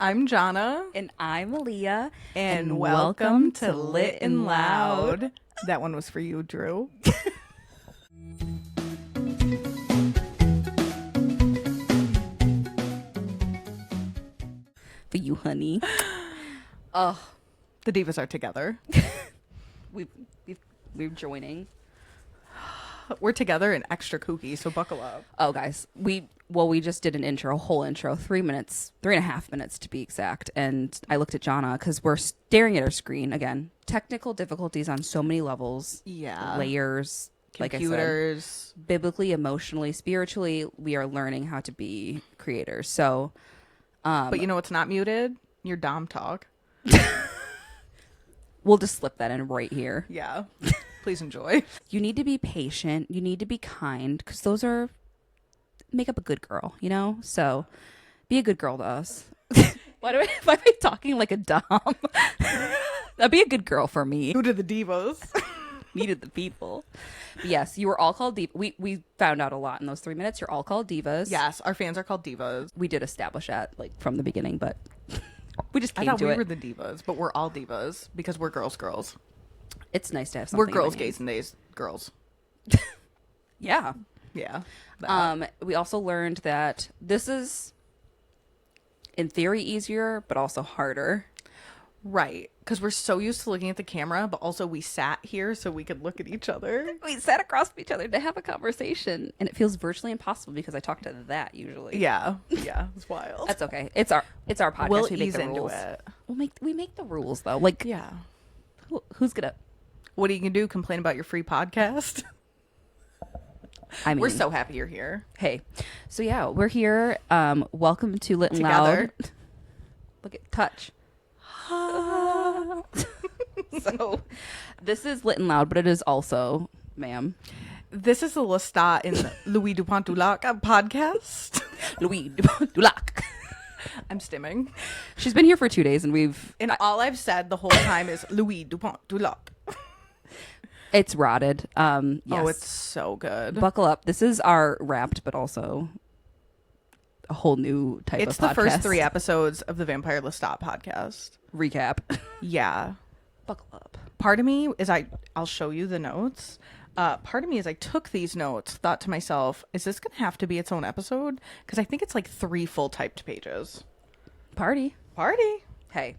I'm Johnna. And I'm Aaliyah. And welcome to Lit and Loud. That one was for you, Drew. For you, honey. The divas are together. We're joining. We're together and extra kooky, so buckle up. Oh, guys, we just did a whole intro, 3.5 minutes to be exact. And I looked at Johnna because we're staring at our screen again. Technical difficulties on so many levels. Yeah. Layers. Computers. Like I said, biblically, emotionally, spiritually, we are learning how to be creators. So, but you know what's not muted? Your Dom talk. We'll just slip that in right here. Yeah. Please enjoy. You need to be patient. You need to be kind because those make up a good girl, you know? So be a good girl to us. Why am I talking like a Dom? That'd be a good girl for me. Who to the divas? Needed the people. But yes, you were all called divas. We found out a lot in those 3 minutes. You're all called divas. Yes, our fans are called divas. We did establish that from the beginning, but we just came I thought to we it. were the divas, but we're all divas because we're girls. It's nice to have something. We're girls, gays, and days. Girls. Yeah. Yeah. We also learned that this is, in theory, easier, but also harder. Right. Because we're so used to looking at the camera, but also we sat here so we could look at each other. We sat across from each other to have a conversation, and it feels virtually impossible because I talk to that usually. Yeah. Yeah. It's wild. That's okay. It's our podcast. We'll we make ease the into rules. it. We make the rules though. Like, yeah. Who's gonna? What are you gonna do? Complain about your free podcast? I mean, we're so happy you're here. Hey, so yeah, we're here. Welcome to Lit and Together. Loud. Look at touch. So, this is Lit and Loud, but it is also, ma'am. This is the Lestat in Louis Dupont du Lac podcast. Louis Dulac. I'm stimming. She's been here for 2 days, and all I've said the whole time is Louis Dupont du Lac. It's rotted. Yes. Oh, it's so good. Buckle up. This is our wrapped, but also a whole new type of podcast. It's the first 3 episodes of the Vampire Lestat podcast. Recap. Yeah. Buckle up. Part of me is I'll show you the notes. Part of me is I took these notes, thought to myself, is this going to have to be its own episode? Because I think it's like 3 full typed pages. Party. Hey.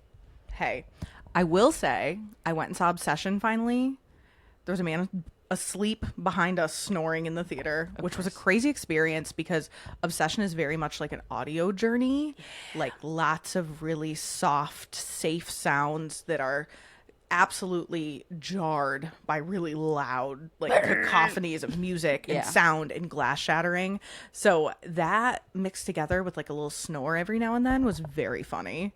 I will say, I went and saw Obsession finally. There was a man asleep behind us snoring in the theater, which was a crazy experience because Obsession is very much like an audio journey. Yeah. Like lots of really soft, safe sounds that are absolutely jarred by really loud like cacophonies of music and sound and glass shattering. So that mixed together with like a little snore every now and then was very funny.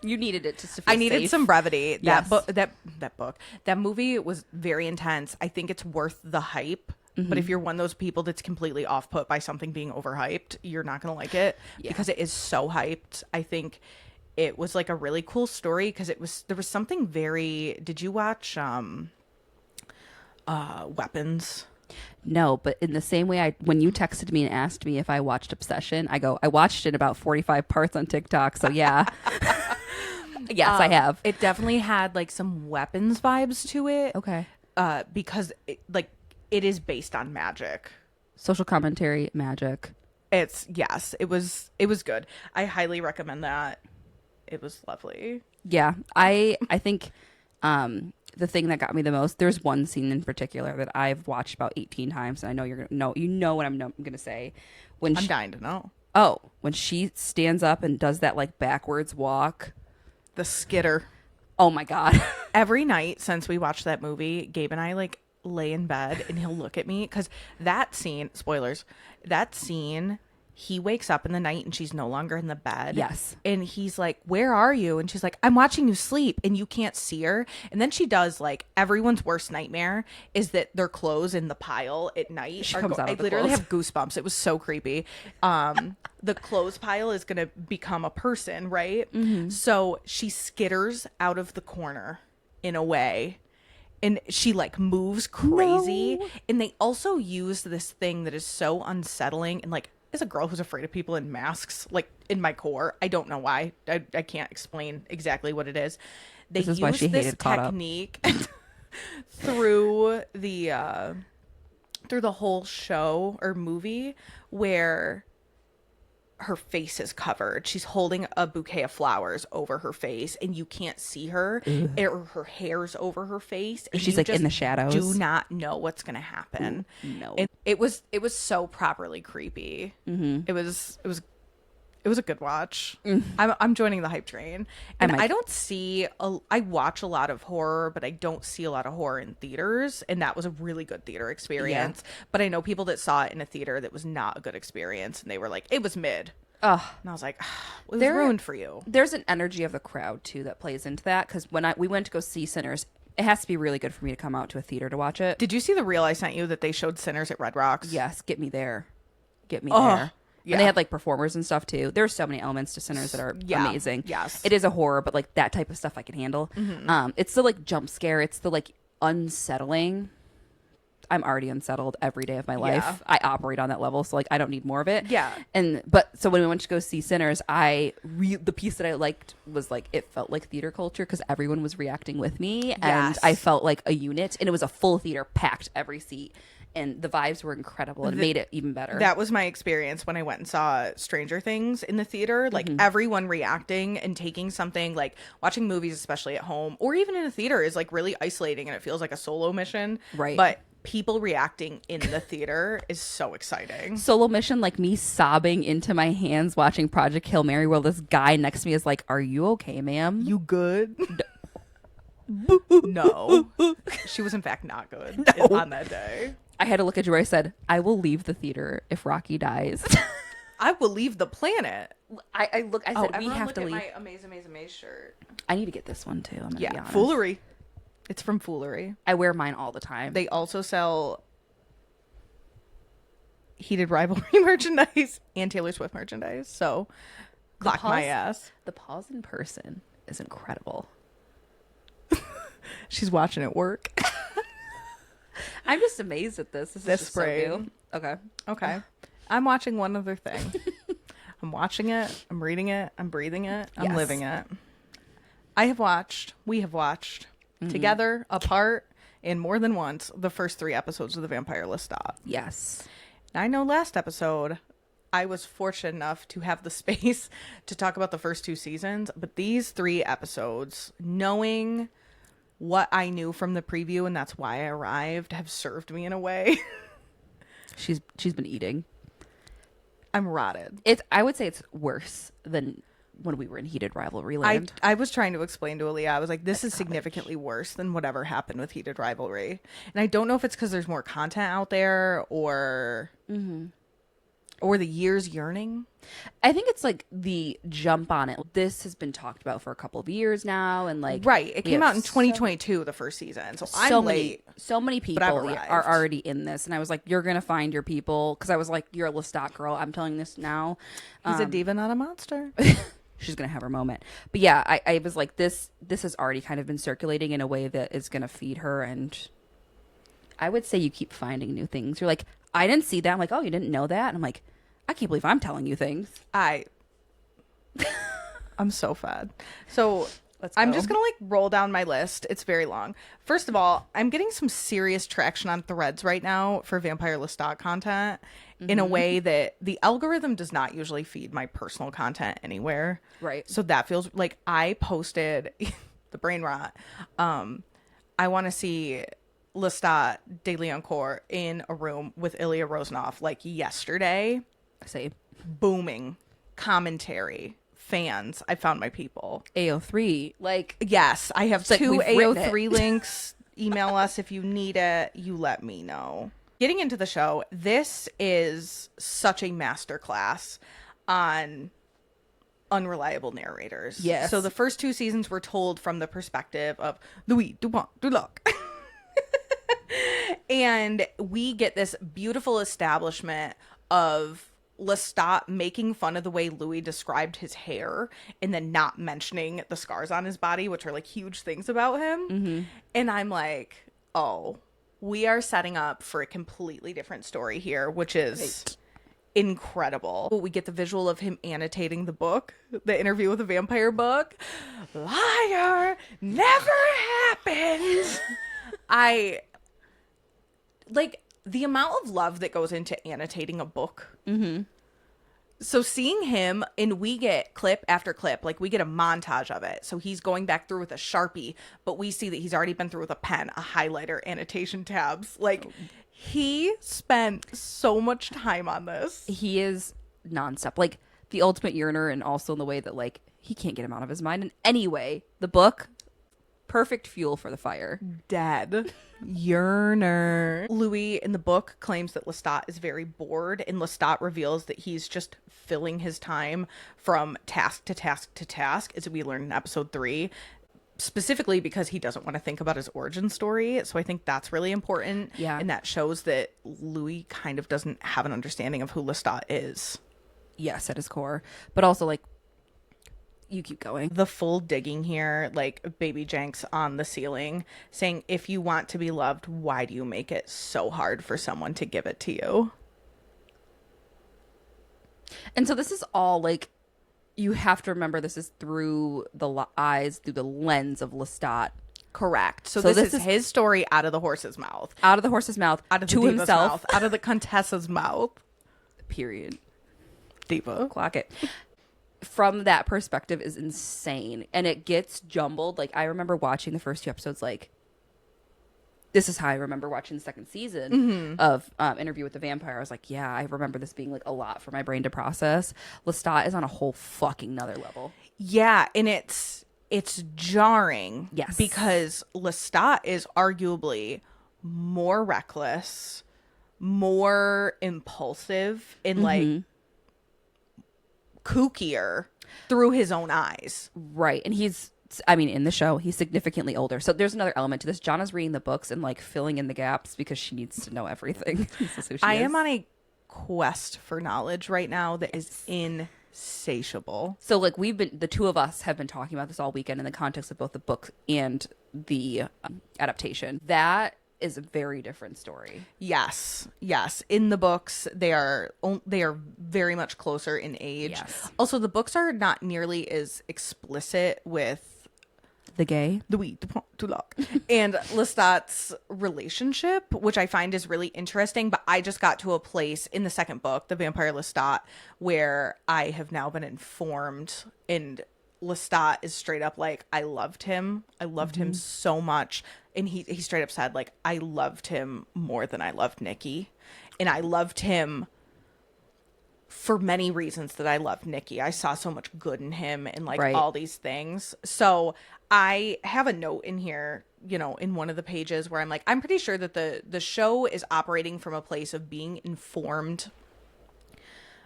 You needed it just to feel I needed safe. some brevity. Yes. That movie was very intense. I think it's worth the hype. Mm-hmm. But if you're one of those people that's completely off put by something being overhyped, you're not going to like it because it is so hyped. I think it was like a really cool story because there was something very. Did you watch Weapons? No, but in the same way, when you texted me and asked me if I watched Obsession, I watched it about 45 parts on TikTok. So yeah. Yes, I have. It definitely had like some Weapons vibes to it. Okay. Because it is based on magic. Social commentary, magic. It was good. I highly recommend that. It was lovely. Yeah. I think the thing that got me the most, there's one scene in particular that I've watched about 18 times, and I know you're gonna know. You know what I'm gonna say. I'm dying to know. Oh, when she stands up and does that like backwards walk. The skitter. Oh my God. Every night since we watched that movie, Gabe and I like lay in bed and he'll look at me because that scene, spoilers, he wakes up in the night and she's no longer in the bed. Yes. And he's like, "Where are you?" And she's like, "I'm watching you sleep," and you can't see her. And then she does like everyone's worst nightmare is that their clothes in the pile at night. She comes out of I the literally clothes. have goosebumps. It was so creepy. The clothes pile is going to become a person, right? Mm-hmm. So she skitters out of the corner in a way. And she like moves crazy. No. And they also use this thing that is so unsettling and like as a girl who's afraid of people in masks, like in my core. I don't know why. I can't explain exactly what it is. They This is why use she this hated Caught Up. technique through the whole show or movie where her face is covered. She's holding a bouquet of flowers over her face and you can't see her, or her hair's over her face, and She's you like in just the shadows. do not know what's gonna happen. No. And it was so properly creepy. It was a good watch. I'm joining the hype train. And I don't see I watch a lot of horror, but I don't see a lot of horror in theaters, and that was a really good theater experience. But I know people that saw it in a theater that was not a good experience, and they were like, it was mid. And I was like, it was ruined for you. There's an energy of the crowd too that plays into that, because when we went to go see Sinners, it has to be really good for me to come out to a theater to watch it. Did you see the reel I sent you that they showed Sinners at Red Rocks? Yes, get me there. Get me there. Yeah. And they had like performers and stuff too. There's so many elements to Sinners that are amazing. Yes. It is a horror, but like that type of stuff I can handle. It's the like jump scare. It's the like unsettling. I'm already unsettled every day of my life. Yeah. I operate on that level, so like I don't need more of it. Yeah. But so when we went to go see Sinners, the piece that I liked was like it felt like theater culture because everyone was reacting with me, and Yes. I felt like a unit, and it was a full theater, packed every seat. And the vibes were incredible, and it made it even better. That was my experience when I went and saw Stranger Things in the theater. Like everyone reacting and taking something, like watching movies, especially at home or even in a theater, is like really isolating, and it feels like a solo mission. Right. But people reacting in the theater is so exciting. Solo mission, like me sobbing into my hands watching Project Hail Mary, while this guy next to me is like, "Are you okay, ma'am? You good?" No. She was in fact not good on that day. I had to look at Joy. I said, "I will leave the theater if Rocky dies." I will leave the planet. I said, we everyone have look to at leave. my Amaze shirt. I need to get this one too. I'm gonna be honest. Foolery. It's from Foolery. I wear mine all the time. They also sell Heated Rivalry merchandise and Taylor Swift merchandise. So clock my ass. The pause in person is incredible. She's watching it work. I'm just amazed at this. This is just spray. so new. Okay. Okay. I'm watching one other thing. I'm watching it. I'm reading it. I'm breathing it. I'm Yes. living it. We have watched together, apart, and more than once, the first 3 episodes of the Vampire Lestat. Yes. Now, I know last episode I was fortunate enough to have the space to talk about the first 2 seasons, but these 3 episodes, knowing what I knew from the preview, and that's why I arrived, have served me in a way. She's been eating. I'm rotted. I would say it's worse than when we were in Heated Rivalry Land. I was trying to explain to Aaliyah, I was like, this is significantly worse than whatever happened with Heated Rivalry. And I don't know if it's because there's more content out there or the years yearning. I think it's like the jump on it. This has been talked about for a couple of years now, and like Right. It we came have out in 2022, the first season. So I'm so late. many people I've are arrived. already in this, and I was like, you're gonna find your people, because I was like, you're a Lestat girl. I'm telling this now. He's a diva, not a monster. She's gonna have her moment. But yeah, I was like, this has already kind of been circulating in a way that is gonna feed her, and I would say you keep finding new things. You're like, I didn't see that. I'm like, oh, you didn't know that? And I'm like, I can't believe I'm telling you things. I'm so fed. So Let's I'm go. just gonna like roll down my list. It's very long. First of all, I'm getting some serious traction on Threads right now for Vampire Lestat content in a way that the algorithm does not usually feed my personal content anywhere. Right. So that feels like I posted the brain rot. I want to see Lestat de Leoncourt in a room with Ilya Rosenoff like yesterday. Say Booming commentary. Fans, I found my people. AO3, like, Yes, I have like 2 we've written AO3 links. Email us if you need it. You let me know. Getting into the show, this is such a masterclass on unreliable narrators. Yes. So the first 2 seasons were told from the perspective of Louis Dupont du Lac. And we get this beautiful establishment of Lestat making fun of the way Louis described his hair and then not mentioning the scars on his body, which are like huge things about him. And I'm like, oh, we are setting up for a completely different story here, which is incredible. We get the visual of him annotating the book, the interview with the vampire book. Liar, never happened. I like the amount of love that goes into annotating a book. Mm-hmm. So seeing him, and we get clip after clip, like we get a montage of it. So he's going back through with a Sharpie, but we see that he's already been through with a pen, a highlighter, annotation tabs. Like he spent so much time on this. He is nonstop, like the ultimate yearner, and also in the way that like he can't get him out of his mind in any way. The book, perfect fuel for the fire. Dead. Yearner. Louis in the book claims that Lestat is very bored, and Lestat reveals that he's just filling his time from task to task to task, as we learned in episode 3, specifically because he doesn't want to think about his origin story. So I think that's really important. Yeah. And that shows that Louis kind of doesn't have an understanding of who Lestat is. Yes, at his core. But also, like, you keep going. The full digging here, like Baby Jenks on the ceiling saying, if you want to be loved, why do you make it so hard for someone to give it to you? And so this is all like, you have to remember this is through the eyes, through the lens of Lestat. Correct. So So this is his story out of the horse's mouth. Out of the horse's mouth, Out of the to diva's himself. mouth. Out of the Contessa's mouth. Period. Diva. Clock it. From that perspective is insane. And it gets jumbled. Like, I remember watching the first 2 episodes, like, this is how I remember watching the second season of Interview with the Vampire. I was like, yeah, I remember this being, like, a lot for my brain to process. Lestat is on a whole fucking nother level. Yeah, and it's jarring. Yes. Because Lestat is arguably more reckless, more impulsive, and, like, kookier through his own eyes. Right. And he's, I mean, in the show, he's significantly older. So there's another element to this. Johnna's reading the books and like filling in the gaps because she needs to know everything. I am on a quest for knowledge right now that is insatiable. So like the 2 of us have been talking about this all weekend in the context of both the book and the adaptation. That is a very different story. Yes. In the books, they are very much closer in age. Yes. Also, the books are not nearly as explicit with The gay. the we to lock and Lestat's relationship, which I find is really interesting. But I just got to a place in the second book, The Vampire Lestat, where I have now been informed, and Lestat is straight up like, I loved him. I loved him so much. And he straight up said, like, I loved him more than I loved Nikki. And I loved him for many reasons that I loved Nikki. I saw so much good in him and, like, all these things. So I have a note in here, you know, in one of the pages where I'm like, I'm pretty sure that the show is operating from a place of being informed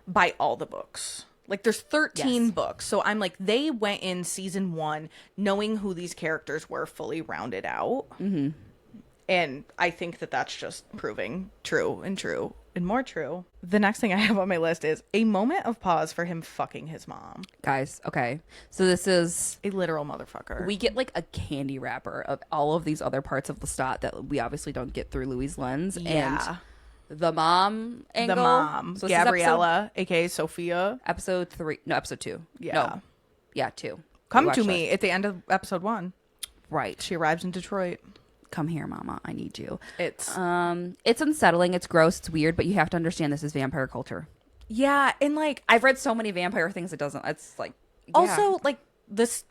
by all the books. Like, there's 13 books. So I'm like, they went in season 1 knowing who these characters were fully rounded out. Mm-hmm. And I think that that's just proving true and more true. The next thing I have on my list is a moment of pause for him fucking his mom. Guys, okay. So this is a literal motherfucker. We get like a candy wrapper of all of these other parts of Lestat that we obviously don't get through Louis' lens. Yeah. And the mom angle. The mom. So Gabriella, aka Sophia. Episode 3. No, episode 2. Yeah. No. Yeah, 2. Come to me at the end of episode 1. Right. She arrives in Detroit. Come here, mama. I need you. It's unsettling. It's gross. It's weird. But you have to understand this is vampire culture. Yeah. And like, I've read so many vampire things. It's like. Yeah. Also, like, this.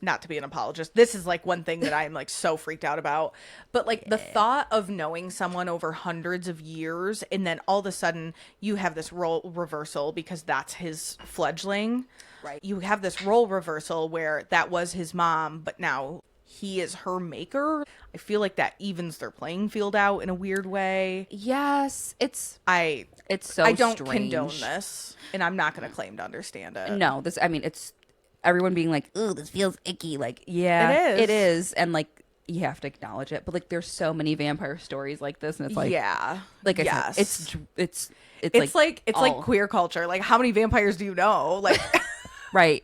Not to be an apologist, this is like one thing that I'm like so freaked out about, but like the thought of knowing someone over hundreds of years and then all of a sudden you have this role reversal because that's his fledgling, right? You have this role reversal where that was his mom, but now he is her maker. I feel like that evens their playing field out in a weird way. Yes, it's so I don't strange. condone this, and I'm not going to claim to understand it. No, it's everyone being like, "Ooh, this feels icky." Like, yeah, it is, and like you have to acknowledge it. But like, there's so many vampire stories like this, and it's like, yeah, like I said, it's like queer culture. Like, how many vampires do you know? Like, right.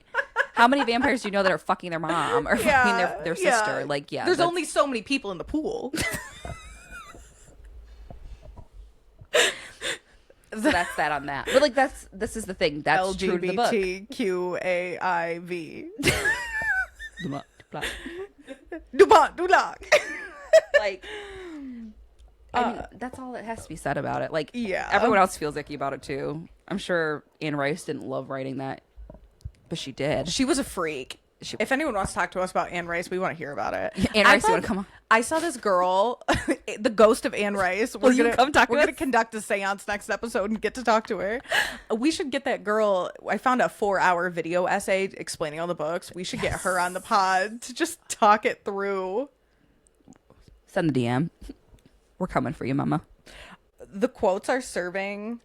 How many vampires do you know that are fucking their mom or fucking their sister? Like, yeah, there's only so many people in the pool. So that's that on that. But like this is the thing. That's true to the book. LGBTQAIV. Dumont, Dulac. Like, I mean, that's all that has to be said about it. Like, yeah, everyone else feels icky about it too. I'm sure Anne Rice didn't love writing that, but she did. She was a freak. If anyone wants to talk to us about Anne Rice, we want to hear about it. Anne Rice, you want to come on? I saw this girl, the ghost of Anne Rice. Will you come talk to us? We're going to conduct a seance next episode and get to talk to her. We should get that girl. I found a 4-hour video essay explaining all the books. We should get her on the pod to just talk it through. Send the DM. We're coming for you, mama. The quotes are serving.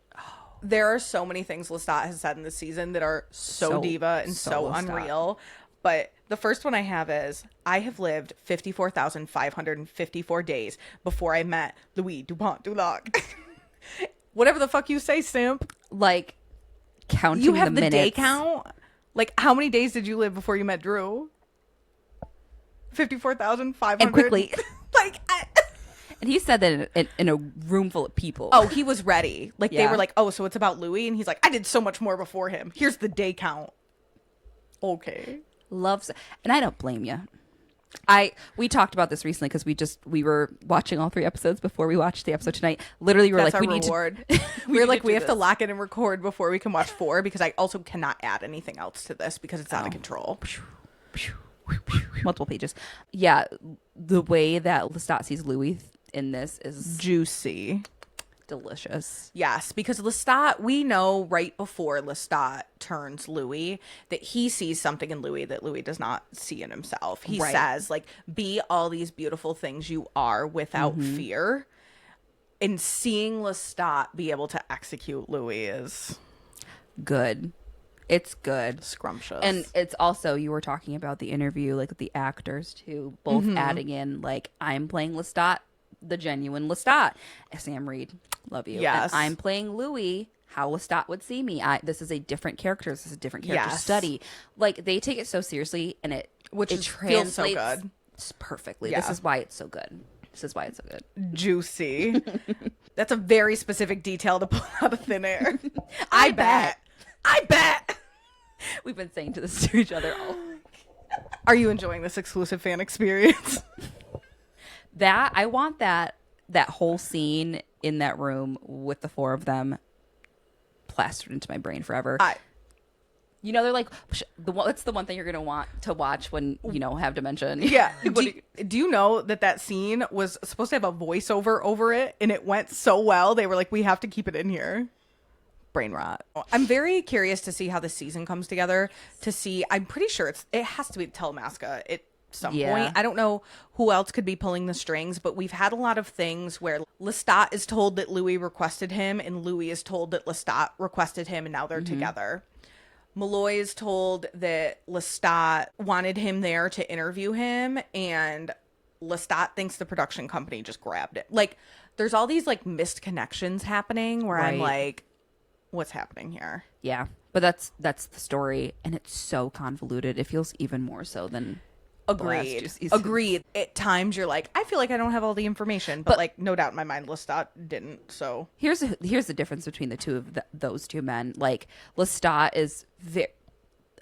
There are so many things Lestat has said in this season that are so diva and so unreal. But the first one I have is, I have lived 54,554 days before I met Louis Dupont Dulac. Whatever the fuck you say, simp. Like, counting you have the minutes. day count? Like, how many days did you live before you met Drew? 54,500. And quickly. Like, and he said that in a room full of people. Oh, he was ready. Like, they Yeah. were like, oh, so it's about Louis? And he's like, I did so much more before him. Here's the day count. Okay. Loves, and I don't blame you. We talked about this recently because we were watching all 3 episodes before we watched the episode tonight. Literally, we were That's like, our we reward. need to. We're like, we have to lock in and record before we can watch 4 because I also cannot add anything else to this because it's out of control. Multiple pages. Yeah, the way that Lestat sees Louis in this is Juicy. delicious. Yes, because Lestat, we know right before Lestat turns Louis that he sees something in Louis that Louis does not see in himself. He says, like, be all these beautiful things you are without fear. And seeing Lestat be able to execute Louis is Good. It's good. scrumptious. And it's also, you were talking about the interview, like the actors too, both adding in, like, I'm playing Lestat, the genuine Lestat. Sam Reed, love you. Yes. And I'm playing Louis, how Lestat would see me. This is a different character. This is a different character study. Like, they take it so seriously, and it feels so good. Perfectly. Yeah. This is why it's so good. Juicy. That's a very specific detail to pull out of thin air. I bet. We've been saying to this to each other all. Are you enjoying this exclusive fan experience? That I want that whole scene in that room with the 4 of them plastered into my brain forever. You know, they're like, what's the one thing you're gonna want to watch when have dementia? Yeah. Do you know that scene was supposed to have a voiceover over it, and it went so well they were like, we have to keep it in here. Brain rot. I'm very curious to see how the season comes together. I'm pretty sure it has to be Telemasca at some point. I don't know who else could be pulling the strings, but we've had a lot of things where Lestat is told that Louis requested him, and Louis is told that Lestat requested him, and now they're together. Malloy is told that Lestat wanted him there to interview him, and Lestat thinks the production company just grabbed it. Like, there's all these like missed connections happening where I'm like, what's happening here? Yeah, but that's the story, and it's so convoluted. It feels even more so than Agreed. At times you're like, I feel like I don't have all the information, but like, no doubt in my mind, Lestat didn't. So here's the difference between the two of those two men. Like, Lestat is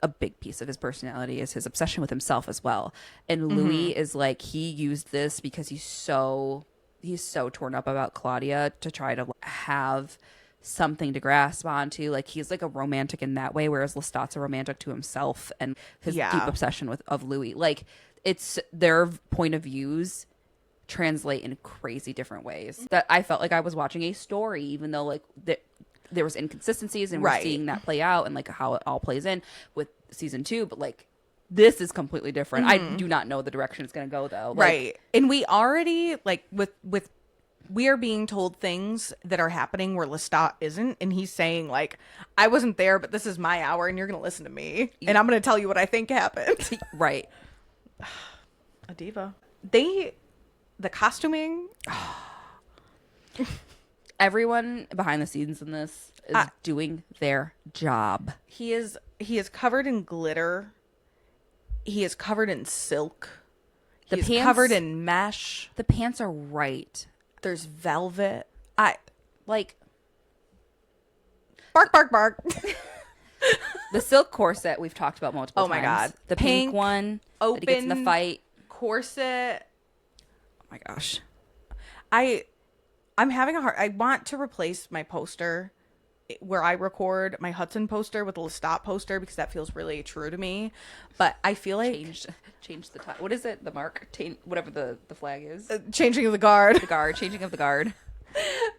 a big piece of his personality is his obsession with himself as well, and Louis is like, he used this because he's so torn up about Claudia to try to have something to grasp onto. Like, he's like a romantic in that way, whereas Lestat's a romantic to himself and his deep obsession of Louis. Like, it's their point of views translate in crazy different ways. That I felt like I was watching a story, even though like there was inconsistencies, and we're seeing that play out and like how it all plays in with season 2. But like, this is completely different. I do not know the direction it's going to go though. Like, and we already like with we are being told things that are happening where Lestat isn't, and he's saying like, I wasn't there, but this is my hour, and you're gonna listen to me, and I'm gonna tell you what I think happened. Right. A diva. The costuming. Everyone behind the scenes in this is doing their job. He is covered in glitter. He is covered in silk. He's covered in mesh. The pants are right. There's velvet. Bark, bark, bark. The silk corset we've talked about multiple times. Oh my God. The pink one that he gets in the Open fight. corset. Oh my gosh. I'm having a hard. I want to replace my poster where I record, my Hudson poster, with a Lestat poster, because that feels really true to me. But I feel like Change the time. What is it? The mark? Whatever the flag is. Changing of the guard. The guard. Changing of the guard.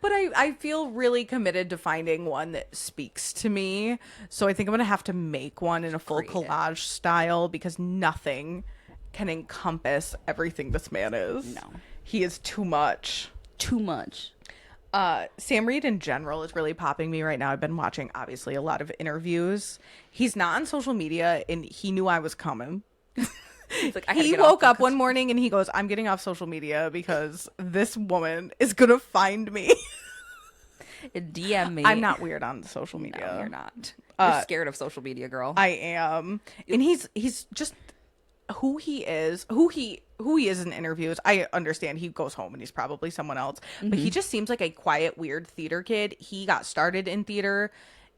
But I feel really committed to finding one that speaks to me. So I think I'm going to have to make one in a full collage style, because nothing can encompass everything this man is. No. He is too much. Too much. Sam Reed in general is really popping me right now. I've been watching, obviously, a lot of interviews. He's not on social media, and he knew I was coming. He's like, He woke up one morning and he goes, I'm getting off social media because this woman is going to find me. DM me. I'm not weird on social media. No, you're not. You're scared of social media, girl. I am. And he's just who he is in interviews. I understand he goes home and he's probably someone else, but he just seems like a quiet, weird theater kid. He got started in theater,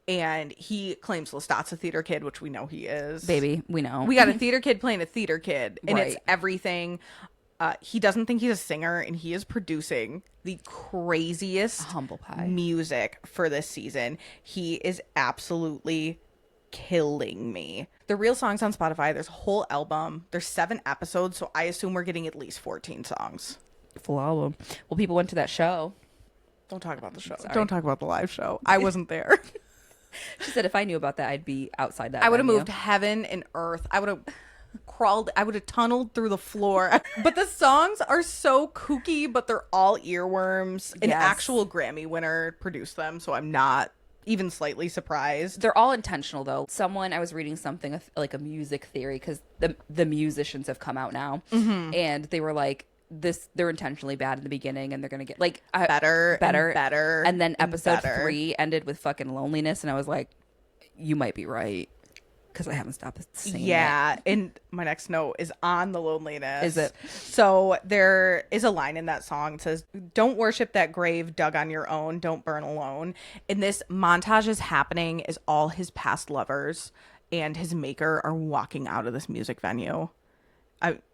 and he claims Lestat's a theater kid, which we know he is. Baby, we know. We got a theater kid playing a theater kid, and Right. it's everything. He doesn't think he's a singer, and he is producing the craziest Humble pie music for this season. He is absolutely killing me. The real songs on Spotify, there's a whole album. There's 7 episodes, so I assume we're getting at least 14 songs. Full album. Well, people went to that show. Don't talk about the show. Sorry. Don't talk about the live show. I wasn't there. She said if I knew about that, I'd be outside that. I would have venue. moved heaven and earth. I would have crawled. I would have tunneled through the floor. But the songs are so kooky, but they're all earworms. An Yes. actual Grammy winner produced them, so I'm not even slightly surprised. They're all intentional, though. I was reading something like a music theory, because the musicians have come out now, and they were like, they're intentionally bad in the beginning, and they're gonna get like Better, and then episode better. 3 ended with fucking loneliness, and I was like, you might be right, because I haven't stopped singing. Yeah, and my next note is on the loneliness. Is it? So there is a line in that song that says, "Don't worship that grave dug on your own. Don't burn alone." And this montage is happening as all his past lovers and his maker are walking out of this music venue,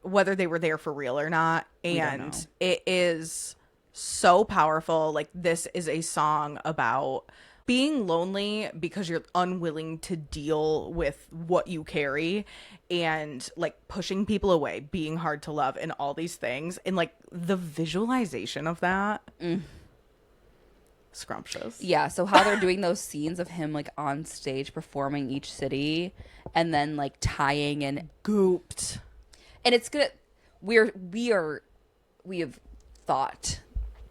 whether they were there for real or not. And it is so powerful. Like, this is a song about being lonely because you're unwilling to deal with what you carry, and like pushing people away, being hard to love, and all these things. And like the visualization of that, scrumptious. Yeah, so how they're doing those scenes of him like on stage performing each city, and then like tying in, Gooped. and it's good. We have thought,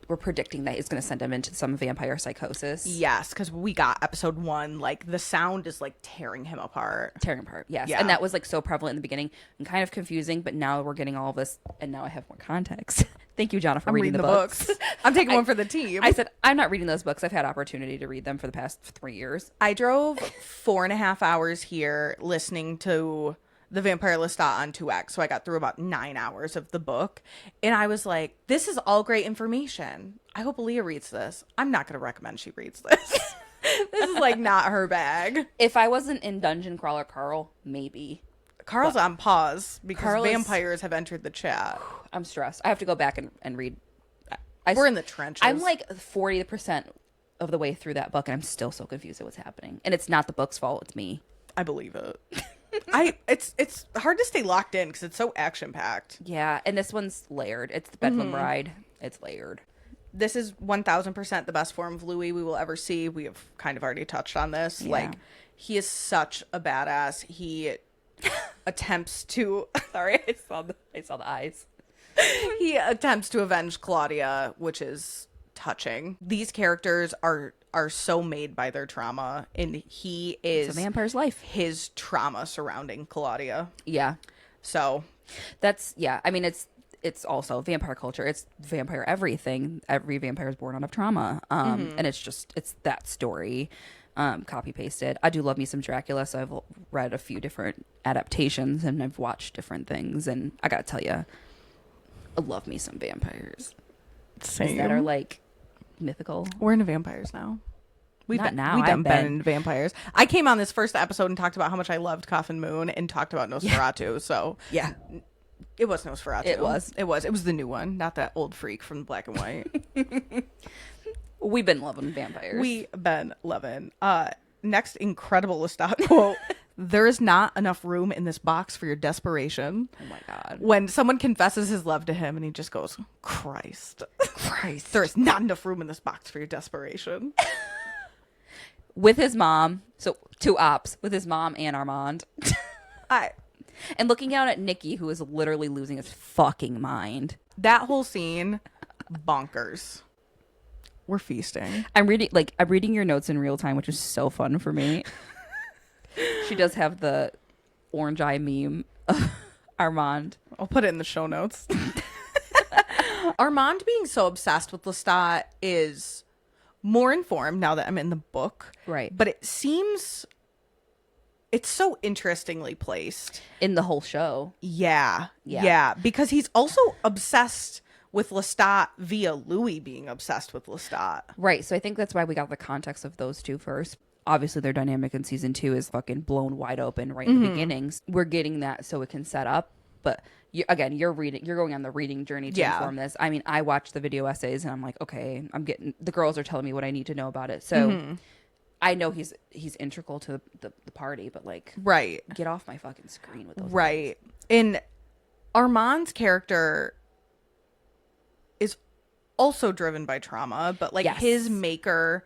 we're predicting that it's going to send him into some vampire psychosis. Yes, because we got episode 1, like the sound is like tearing him apart. Tearing apart, yes. Yeah. And that was like so prevalent in the beginning and kind of confusing, but now we're getting all of this, and now I have more context. Thank you, Johnna, for reading the books. I'm taking one for the team. I said, I'm not reading those books. I've had opportunity to read them for the past 3 years. I drove 4.5 hours here listening to The Vampire Lestat on 2X, so I got through about 9 hours of the book, and I was like, this is all great information. I hope Aaliyah reads this. I'm not going to recommend she reads this. This is like not her bag. If I wasn't in Dungeon Crawler Carl, maybe. Carl's on pause because Carl is- vampires have entered the chat. I'm stressed. I have to go back and read. We're in the trenches. I'm like 40% of the way through that book, and I'm still so confused at what's happening. And it's not the book's fault. It's me. I believe it. It's hard to stay locked in because it's so action packed. Yeah, and this one's layered. It's the Bedlam Bride. It's layered. This is 1000% the best form of Louis we will ever see. We have kind of already touched on this. Yeah. Like, he is such a badass. He attempts to Sorry, I saw the eyes. he attempts to avenge Claudia, which is touching. These characters are so made by their trauma, and he is It's a vampire's life. his trauma surrounding Claudia. Yeah. So That's, yeah. I mean, it's also vampire culture. It's vampire everything. Every vampire is born out of trauma. And it's that story, copy pasted. I do love me some Dracula, so I've read a few different adaptations and I've watched different things, and I gotta tell you, I love me some vampires same. that are like mythical. We're into vampires now. We've Not been, now, we've I've done been. been vampires. I came on this first episode and talked about how much I loved Coffin Moon and talked about Nosferatu. So Yeah. it was Nosferatu. It was. It was the new one, not that old freak from the black and white. We've been loving vampires. We been loving. Next incredible Lestat quote. There is not enough room in this box for your desperation. Oh my God. When someone confesses his love to him and he just goes, Christ. There is not enough room in this box for your desperation. With his mom. So 2 ops. With his mom and Armand. And looking out at Nikki, who is literally losing his fucking mind. That whole scene, bonkers. We're feasting. I'm reading your notes in real time, which is so fun for me. She does have the orange eye meme of Armand. I'll put it in the show notes. Armand being so obsessed with Lestat is more informed now that I'm in the book. Right. But it seems it's so interestingly placed. In the whole show. Yeah. Yeah. Yeah. Because he's also obsessed with Lestat via Louis being obsessed with Lestat. Right. So I think that's why we got the context of those two first. Obviously, their dynamic in season 2 is fucking blown wide open right in the beginnings. We're getting that so it can set up. But you're going on the reading journey to inform this. I mean, I watch the video essays and I'm like, okay, the girls are telling me what I need to know about it. So I know he's integral to the party, but like, right. Get off my fucking screen with those. Right. And Armand's character is also driven by trauma, but like his maker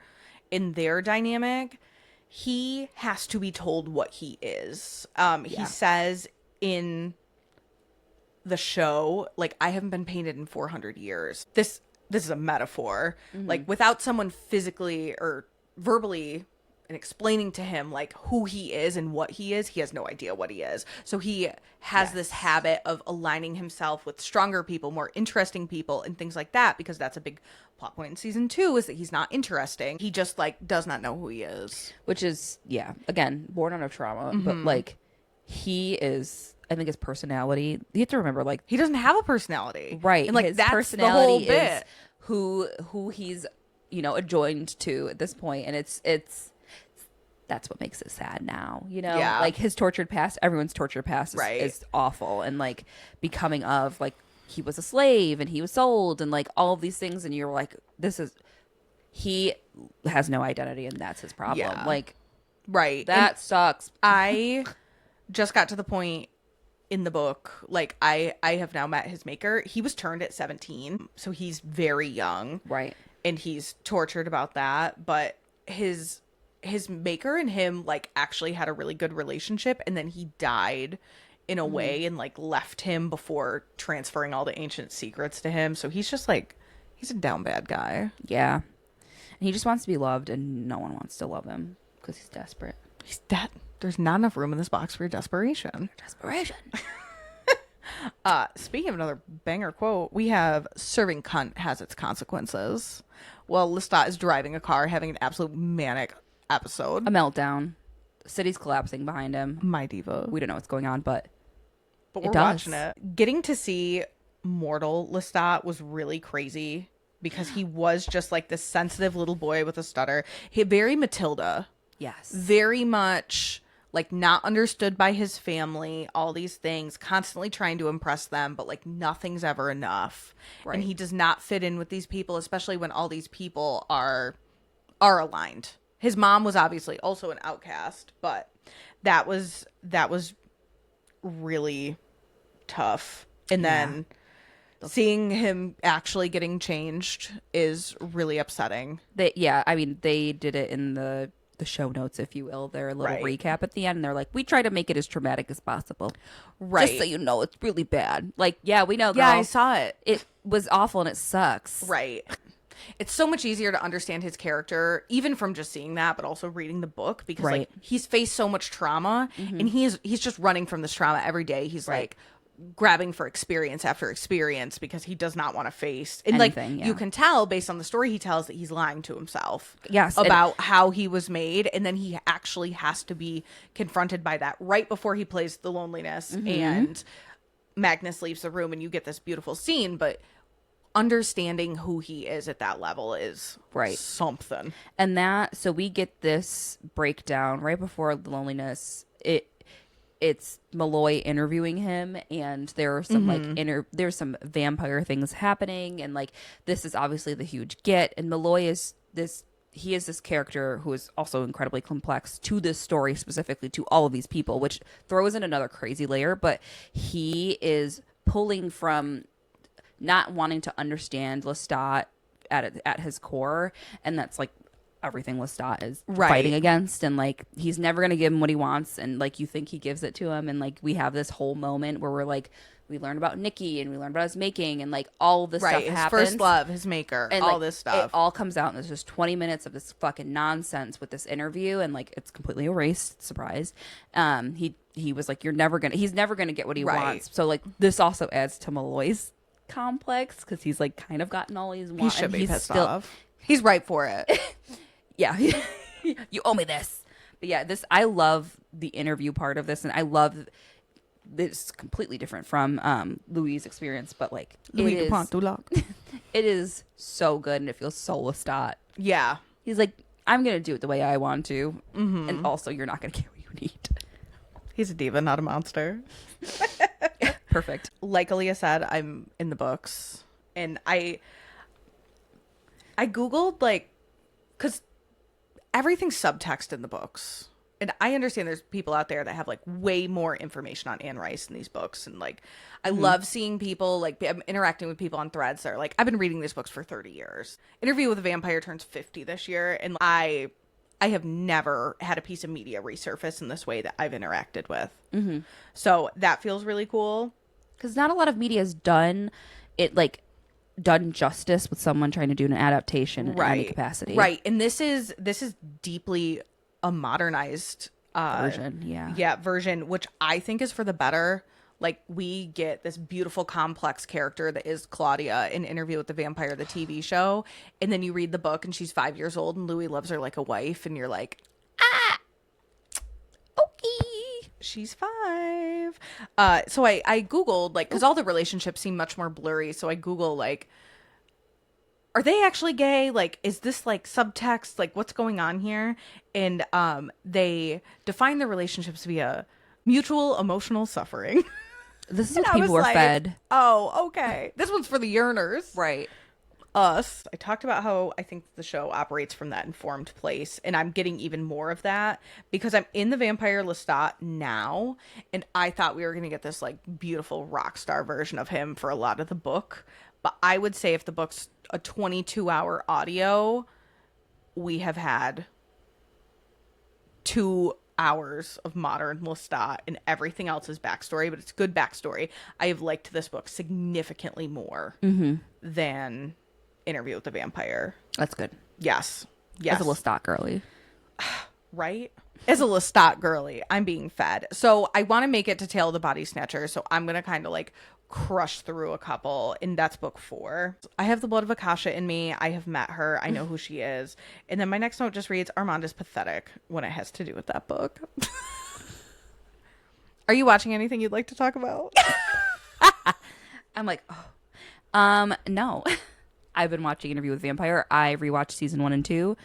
in their dynamic, he has to be told what he is. He says in the show, like, I haven't been painted in 400 years. This is a metaphor. Like, without someone physically or verbally and explaining to him like who he is and what he has no idea what he is. So he has this habit of aligning himself with stronger people, more interesting people and things like that, because that's a big plot point in season 2 is that he's not interesting. He just like does not know who he is. Which is, again, born out of trauma, but like he is, I think his personality, you have to remember, like, he doesn't have a personality. Right. And like his that's personality the whole is bit. Who he's, adjoined to at this point, and it's that's what makes it sad now, Yeah. like his tortured past, everyone's tortured past Right. is awful, and like becoming of like he was a slave and he was sold and like all of these things, and you're like, he has no identity and that's his problem. Yeah. Like, right. that sucks. I just got to the point in the book, like I have now met his maker. He was turned at 17, so he's very young. Right. And he's tortured about that, but his maker and him like actually had a really good relationship, and then he died in a way and like left him before transferring all the ancient secrets to him. So he's just like, he's a down bad guy. Yeah. And he just wants to be loved, and no one wants to love him because he's desperate. He's dead. There's not enough room in this box for your desperation. Speaking of another banger quote, we have serving cunt has its consequences. Well, Lestat is driving a car, having an absolute manic episode. A meltdown. The city's collapsing behind him. My diva. We don't know what's going on, but we're watching it. Getting to see mortal Lestat was really crazy because he was just like this sensitive little boy with a stutter. He very Matilda. Yes. Very much like not understood by his family, all these things, constantly trying to impress them, but like nothing's ever enough. Right. And he does not fit in with these people, especially when all these people are aligned. His mom was obviously also an outcast, but that was really tough. And then seeing him actually getting changed is really upsetting. They did it in the show notes, if you will, their little recap at the end, and they're like, we try to make it as traumatic as possible, just so you know it's really bad. Like, we know, girl, I saw it was awful and it sucks. Right. It's so much easier to understand his character even from just seeing that, but also reading the book, because like he's faced so much trauma and he's just running from this trauma every day. He's like grabbing for experience after experience because he does not want to face and anything, you can tell based on the story he tells that he's lying to himself about how he was made, and then he actually has to be confronted by that right before he plays the loneliness and Magnus leaves the room and you get this beautiful scene. But understanding who he is at that level is Right. something. And so we get this breakdown right before the loneliness. It's Malloy interviewing him, and there are some there's some vampire things happening, and like this is obviously the huge get. And Malloy is this character who is also incredibly complex to this story, specifically to all of these people, which throws in another crazy layer. But he is pulling from not wanting to understand Lestat at his core, and that's like everything Lestat is fighting against, and like he's never gonna give him what he wants, and like you think he gives it to him, and like we have this whole moment where we're like, we learn about Nikki and we learn about his making, and like all this stuff his happens. First love, his maker, and all like, this stuff. It all comes out, and there's just 20 minutes of this fucking nonsense with this interview, and like it's completely erased. Surprise. He was like, he's never gonna get what he wants. So like this also adds to Malloy's complex, because he's like kind of gotten all he's wanted. He should be pissed off. He's right for it. Yeah. You owe me this. But yeah, I love the interview part of this, and I love this completely different from Louis' experience, but like it is so good, and it feels so Lestat. Yeah. He's like, I'm gonna do it the way I want to, and also you're not gonna get what you need. He's a diva, not a monster. Perfect. Like Aaliyah said, I'm in the books, and I googled like, because everything's subtext in the books, and I understand there's people out there that have like way more information on Anne Rice in these books, and like I love seeing people like I'm interacting with people on threads that are like, I've been reading these books for 30 years. Interview with a Vampire turns 50 this year, and I have never had a piece of media resurface in this way that I've interacted with. So that feels really cool, because not a lot of media has done justice with someone trying to do an adaptation in any capacity. Right. And this is deeply a modernized version, which I think is for the better. Like, we get this beautiful complex character that is Claudia in Interview with the Vampire, the TV show, and then you read the book and she's 5 years old and Louis loves her like a wife, and you're like, okay, she's 5. So I googled, like, because all the relationships seem much more blurry, so I google like, are they actually gay? Like, is this like subtext? Like, what's going on here? And they define the relationships via mutual emotional suffering. This is what people were fed. Oh, okay. This one's for the yearners. Right. Us. I talked about how I think the show operates from that informed place, and I'm getting even more of that because I'm in the Vampire Lestat now, and I thought we were going to get this like beautiful rock star version of him for a lot of the book. But I would say if the book's a 22-hour audio, we have had 2 hours of modern Lestat, and everything else is backstory, but it's good backstory. I have liked this book significantly more than Interview with the Vampire. That's good. Yes. As a Lestat girly. Right? As a Lestat girly, I'm being fed. So I want to make it to Tale of the Body Snatcher, so I'm going to kind of like crush through a couple, and that's book 4. I have the blood of Akasha in me. I have met her. I know who she is. And then my next note just reads, Armand is pathetic when it has to do with that book. Are you watching anything you'd like to talk about? I'm like, no. I've been watching Interview with Vampire. I rewatched season 1 and 2.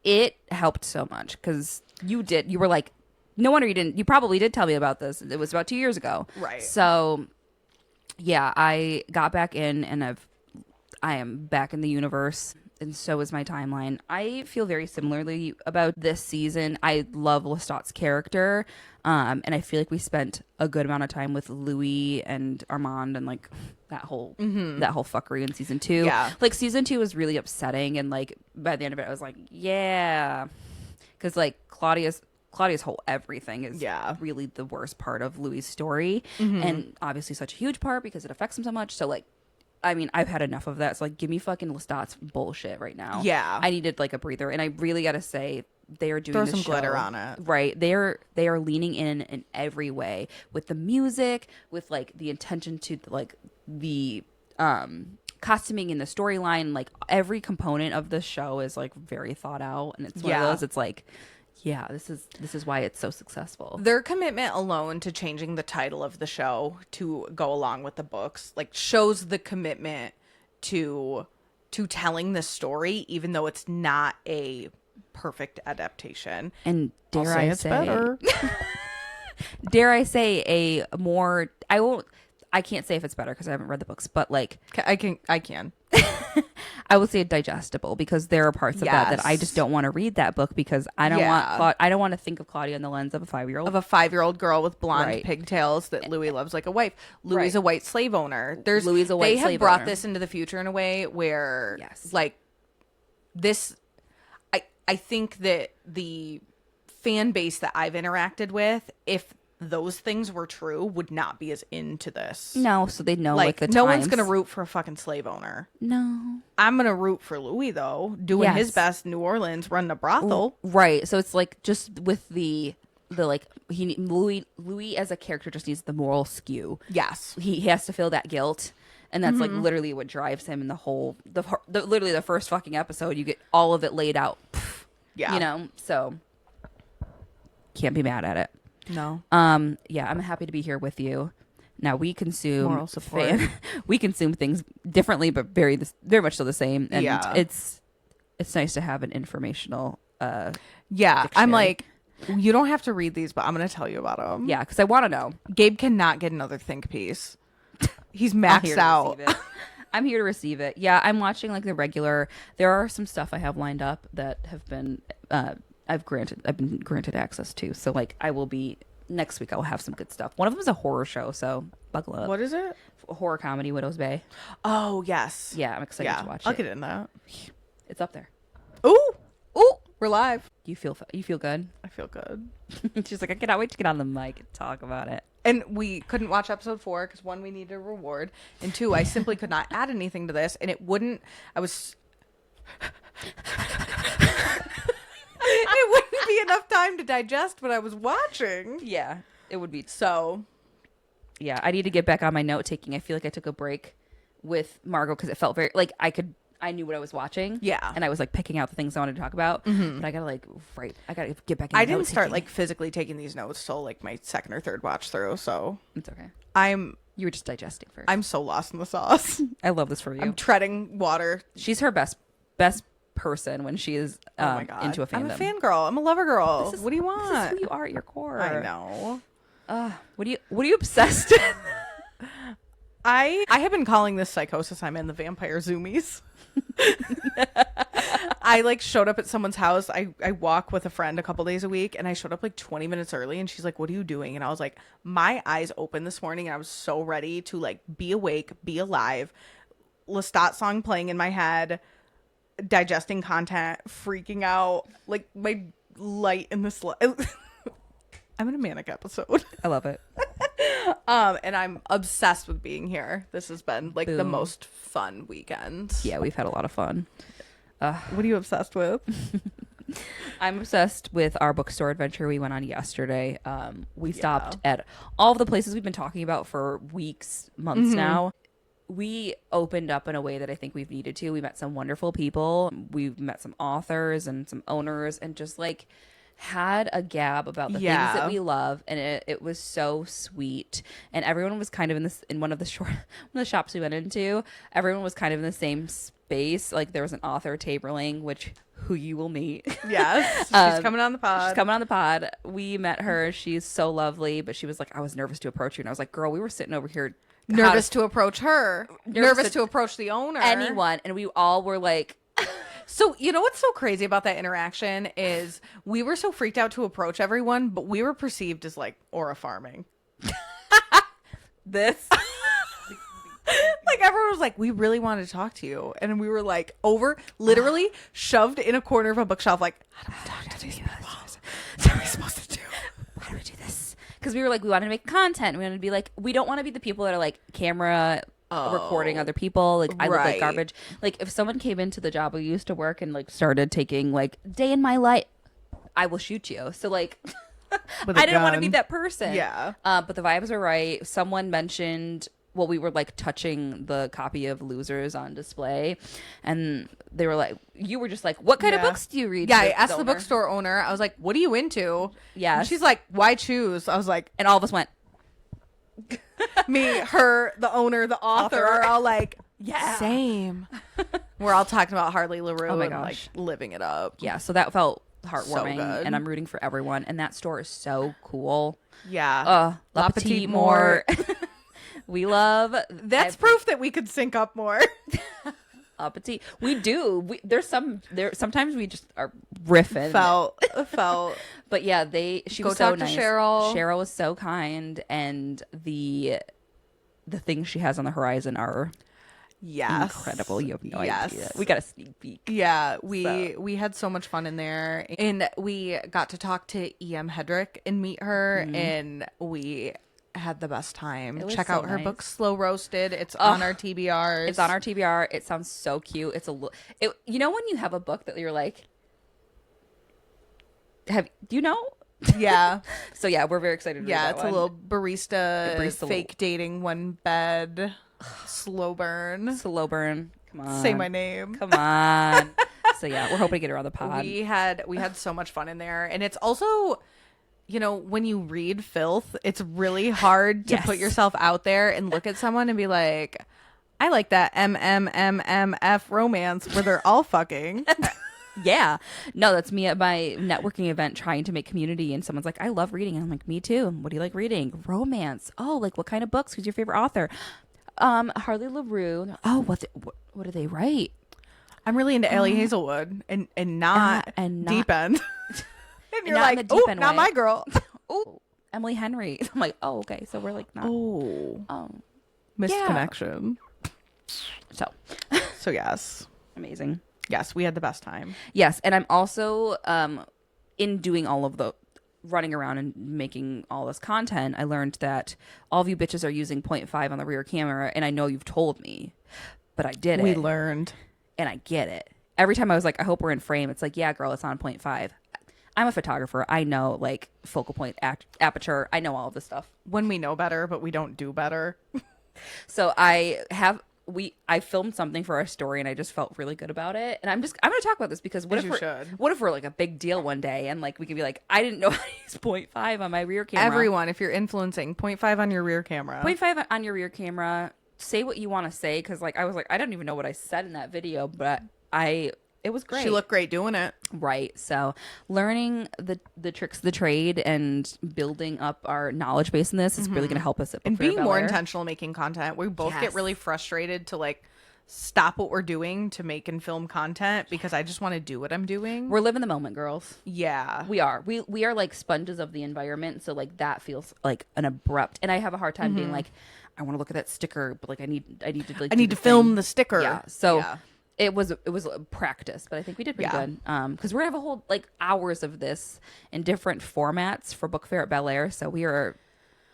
It helped so much because you were like, no wonder you probably did tell me about this. It was about 2 years ago. Right. So yeah, I got back in, and I am back in the universe, and so is my timeline. I feel very similarly about this season. I love Lestat's character, and I feel like we spent a good amount of time with Louis and Armand and like that whole fuckery in season 2. Yeah. Like season 2 was really upsetting, and like by the end of it, I was like, yeah, because like Claudia's whole everything is really the worst part of Louis' story, and obviously such a huge part because it affects him so much. So like, I mean, I've had enough of that. So like, give me fucking Lestat's bullshit right now. Yeah, I needed like a breather, and I really got to say they are doing throw this some show, glitter on it. Right, they are leaning in every way with the music, with like the intention to like the costuming in the storyline. Like every component of the show is like very thought out, and it's one of those. It's like, yeah, this is why it's so successful. Their commitment alone to changing the title of the show to go along with the books, like, shows the commitment to telling the story, even though it's not a perfect adaptation. And I'll dare I it's say, better. dare I say a more, I can't say if it's better because I haven't read the books, but like I can. I would say digestible, because there are parts of that I just Yes. don't want to read that book, because I don't Yeah. I don't want to think of Claudia in the lens of a 5-year-old. Of a 5-year-old girl with blonde Right. pigtails that Louis loves like a wife. Louis Right. is a white slave owner. Louis is a white They have slave brought owner. this into the future in a way where, Yes. like, this. I think that the fan base that I've interacted with, if those things were true, would not be as into this. No, so they know like the no one's times. gonna root for a fucking slave owner. No. I'm gonna root for Louis though, doing his Yes. best in New Orleans, running a brothel. Right. So it's like just with the like Louis as a character just needs the moral skew. Yes. He has to feel that guilt, and that's like literally what drives him in the whole literally the first fucking episode. You get all of it laid out. Yeah. You know, so can't be mad at it. No. Yeah, I'm happy to be here with you. Now we consume Moral support. we consume things differently, but very much so the same. And Yeah. it's nice to have an informational. Yeah. dictionary. I'm like, you don't have to read these, but I'm gonna tell you about them. Yeah, because I want to know. Gabe cannot get another think piece. He's I'm maxed here to out. receive it. I'm here to receive it. Yeah, I'm watching like the regular. There are some stuff I have lined up that have been I've been granted access to. So like I will be next week. I will have some good stuff. One of them is a horror show, so buckle up. What is it? A horror comedy, Widow's Bay. Oh yes. Yeah, I'm excited to watch I'll it. get in that. It's up there. Ooh, Ooh, we're live. you feel good? I feel good. She's like, I cannot wait to get on the mic and talk about it. And we couldn't watch episode 4 because 1, we needed a reward, and 2, I simply could not add anything to this, and it wouldn't. It wouldn't be enough time to digest what I was watching. Yeah, it would be. So, Yeah, I need to get back on my note taking. I feel like I took a break with Margot because it felt very like I knew what I was watching. Yeah. And I was like picking out the things I wanted to talk about. But I gotta I gotta get back in I didn't start note-taking. like physically taking these notes till like my second or third watch through. So It's okay. you were just digesting first. I'm so lost in the sauce. I love this for you. I'm treading water. She's her best person when she is Oh my God. into a fandom. I'm a fangirl. I'm a lover girl. This is- What do you This is want? who you are at your core. I know. What are you obsessed with? I have been calling this psychosis I'm in the vampire Zoomies. I like showed up at someone's house. I walk with a friend a couple days a week, and I showed up like 20 minutes early, and she's like, "What are you doing?" And I was like, my eyes opened this morning, and I was so ready to like be awake, be alive. Lestat song playing in my head, digesting content, freaking out, like my light in the I'm in a manic episode. I love it. And I'm obsessed with being here. This has been like the Boom. most fun weekend. Yeah, we've had a lot of fun. What are you obsessed with? I'm obsessed with our bookstore adventure we went on yesterday. We stopped at all of the places we've been talking about for weeks, months now. We opened up in a way that I think we've needed to. We met some wonderful people. We've met some authors and some owners, and just like had a gab about the things that we love, and it was so sweet. And everyone was kind of in one of the shops we went into. Everyone was kind of in the same space. Like there was an author tabling, who you will meet. Yes. She's coming on the pod. She's coming on the pod. We met her. She's so lovely, but she was like, I was nervous to approach you. And I was like, girl, we were sitting over here. Nervous to approach her. Nervous to to approach the owner. Anyone. And we all were like, So, you know what's so crazy about that interaction is we were so freaked out to approach everyone, but we were perceived as like aura farming. this. Like everyone was like, we really wanted to talk to you. And we were like literally shoved in a corner of a bookshelf like, how do we talk to these people? What are we supposed to do? How do we do this? Because we were like, we wanted to make content. We wanted to be like, we don't want to be the people that are like camera recording other people. Like I look like right. garbage. Like if someone came into the job we used to work and like started taking like day in my life, I will shoot you. So like I didn't want to be that person. Yeah. But the vibes are right. Someone mentioned, well, we were like touching the copy of Losers on display, and they were like, you were just like, what kind of books do you read? Yeah, I asked the bookstore owner, I was like, what are you into? Yeah. She's like, why choose? I was like, And all of us went, me, her, the owner, the author are all like, Yeah. Same. We're all talking about Harley Laroux Oh my and like gosh. living it up. Yeah, so that felt heartwarming, good. and I'm rooting for everyone. And that store is so cool. Yeah. La Petite Mort. We love That's proof that we could sync up more. La Petite. We do. Sometimes we just are riffing. Felt. But yeah, she Go was so talk to nice. Cheryl. Cheryl was so kind, and the things she has on the horizon are incredible. You have no idea. We got a sneak peek. Yeah, we had so much fun in there, and we got to talk to E.M. Hedrick and meet her, and we had the best time. was Check so out her nice. book Slow Roasted. It's on our TBRs. It's on our TBR. It sounds so cute. You know when you have a book that you're like, do you know? Yeah. So yeah, we're very excited to read that It's one. a little barista Barista fake dating one bed slow burn. Slow burn. Come on. Say my name. Come on. So yeah, we're hoping to get her on the pod. We had so much fun in there, and it's also, you know, when you read filth, it's really hard to put yourself out there and look at someone and be like, I like that MMMMF romance where they're all fucking. Yeah. No, that's me at my networking event trying to make community, and someone's like, I love reading. And I'm like, me too. What do you like reading? Romance. Oh, like what kind of books? Who's your favorite author? Harley Laroux. Oh, what do they write? I'm really into Allie Hazelwood and not Deep End. And you're not in like, the deep oh, end not way." my girl. Oh, Emily Henry. I'm like, oh, okay. So we're like not. Oh, missed connection. So yes. Amazing. Yes, we had the best time. Yes, and I'm also in doing all of the running around and making all this content, I learned that all of you bitches are using 0.5 on the rear camera, and I know you've told me, but I did it. We learned. And I get it. Every time I was like, I hope we're in frame, it's like, yeah, girl, it's on 0.5. I'm a photographer. I know like focal point aperture. I know all of this stuff. When we know better, but we don't do better. So I filmed something for our story, and I just felt really good about it. And I'm going to talk about this because what if we're like a big deal one day, and like we could be like, I didn't know how to use 0.5 on my rear camera. Everyone, if you're influencing, 0.5 on your rear camera. 0.5 on your rear camera. Say what you want to say, because like I was like, I don't even know what I said in that video, but it was great. She looked great doing it. Right. So learning the tricks of the trade and building up our knowledge base in this is really going to help us at And Book Fair being more Bel Air. intentional making content. We both Yes. get really frustrated to like stop what we're doing to make and film content because I just want to do what I'm doing. We're living the moment, girls. Yeah. We are. We are like sponges of the environment. So like that feels like an abrupt. And I have a hard time being like, I want to look at that sticker, but like I need to like I need to film the sticker. Yeah. So it was a practice, but I think we did pretty good. Because we're gonna have a whole like hours of this in different formats for Book Fair at Bel Air. So we're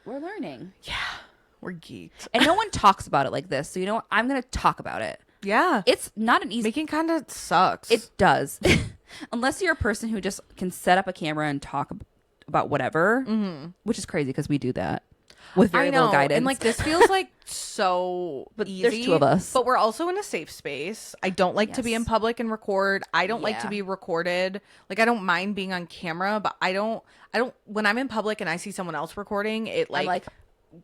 learning. Yeah. We're geeked. And no one talks about it like this. So you know what? I'm gonna talk about it. Yeah. It's not an easy. Making content sucks. It does. Unless you're a person who just can set up a camera and talk about whatever, which is crazy because we do that with very little guidance. And like this feels like so But easy. there's two of us. But we're also in a safe space. I don't like to be Yes. in public and record. I don't like to Yeah. be recorded. Like I don't mind being on camera, but I don't when I'm in public and I see someone else recording, it like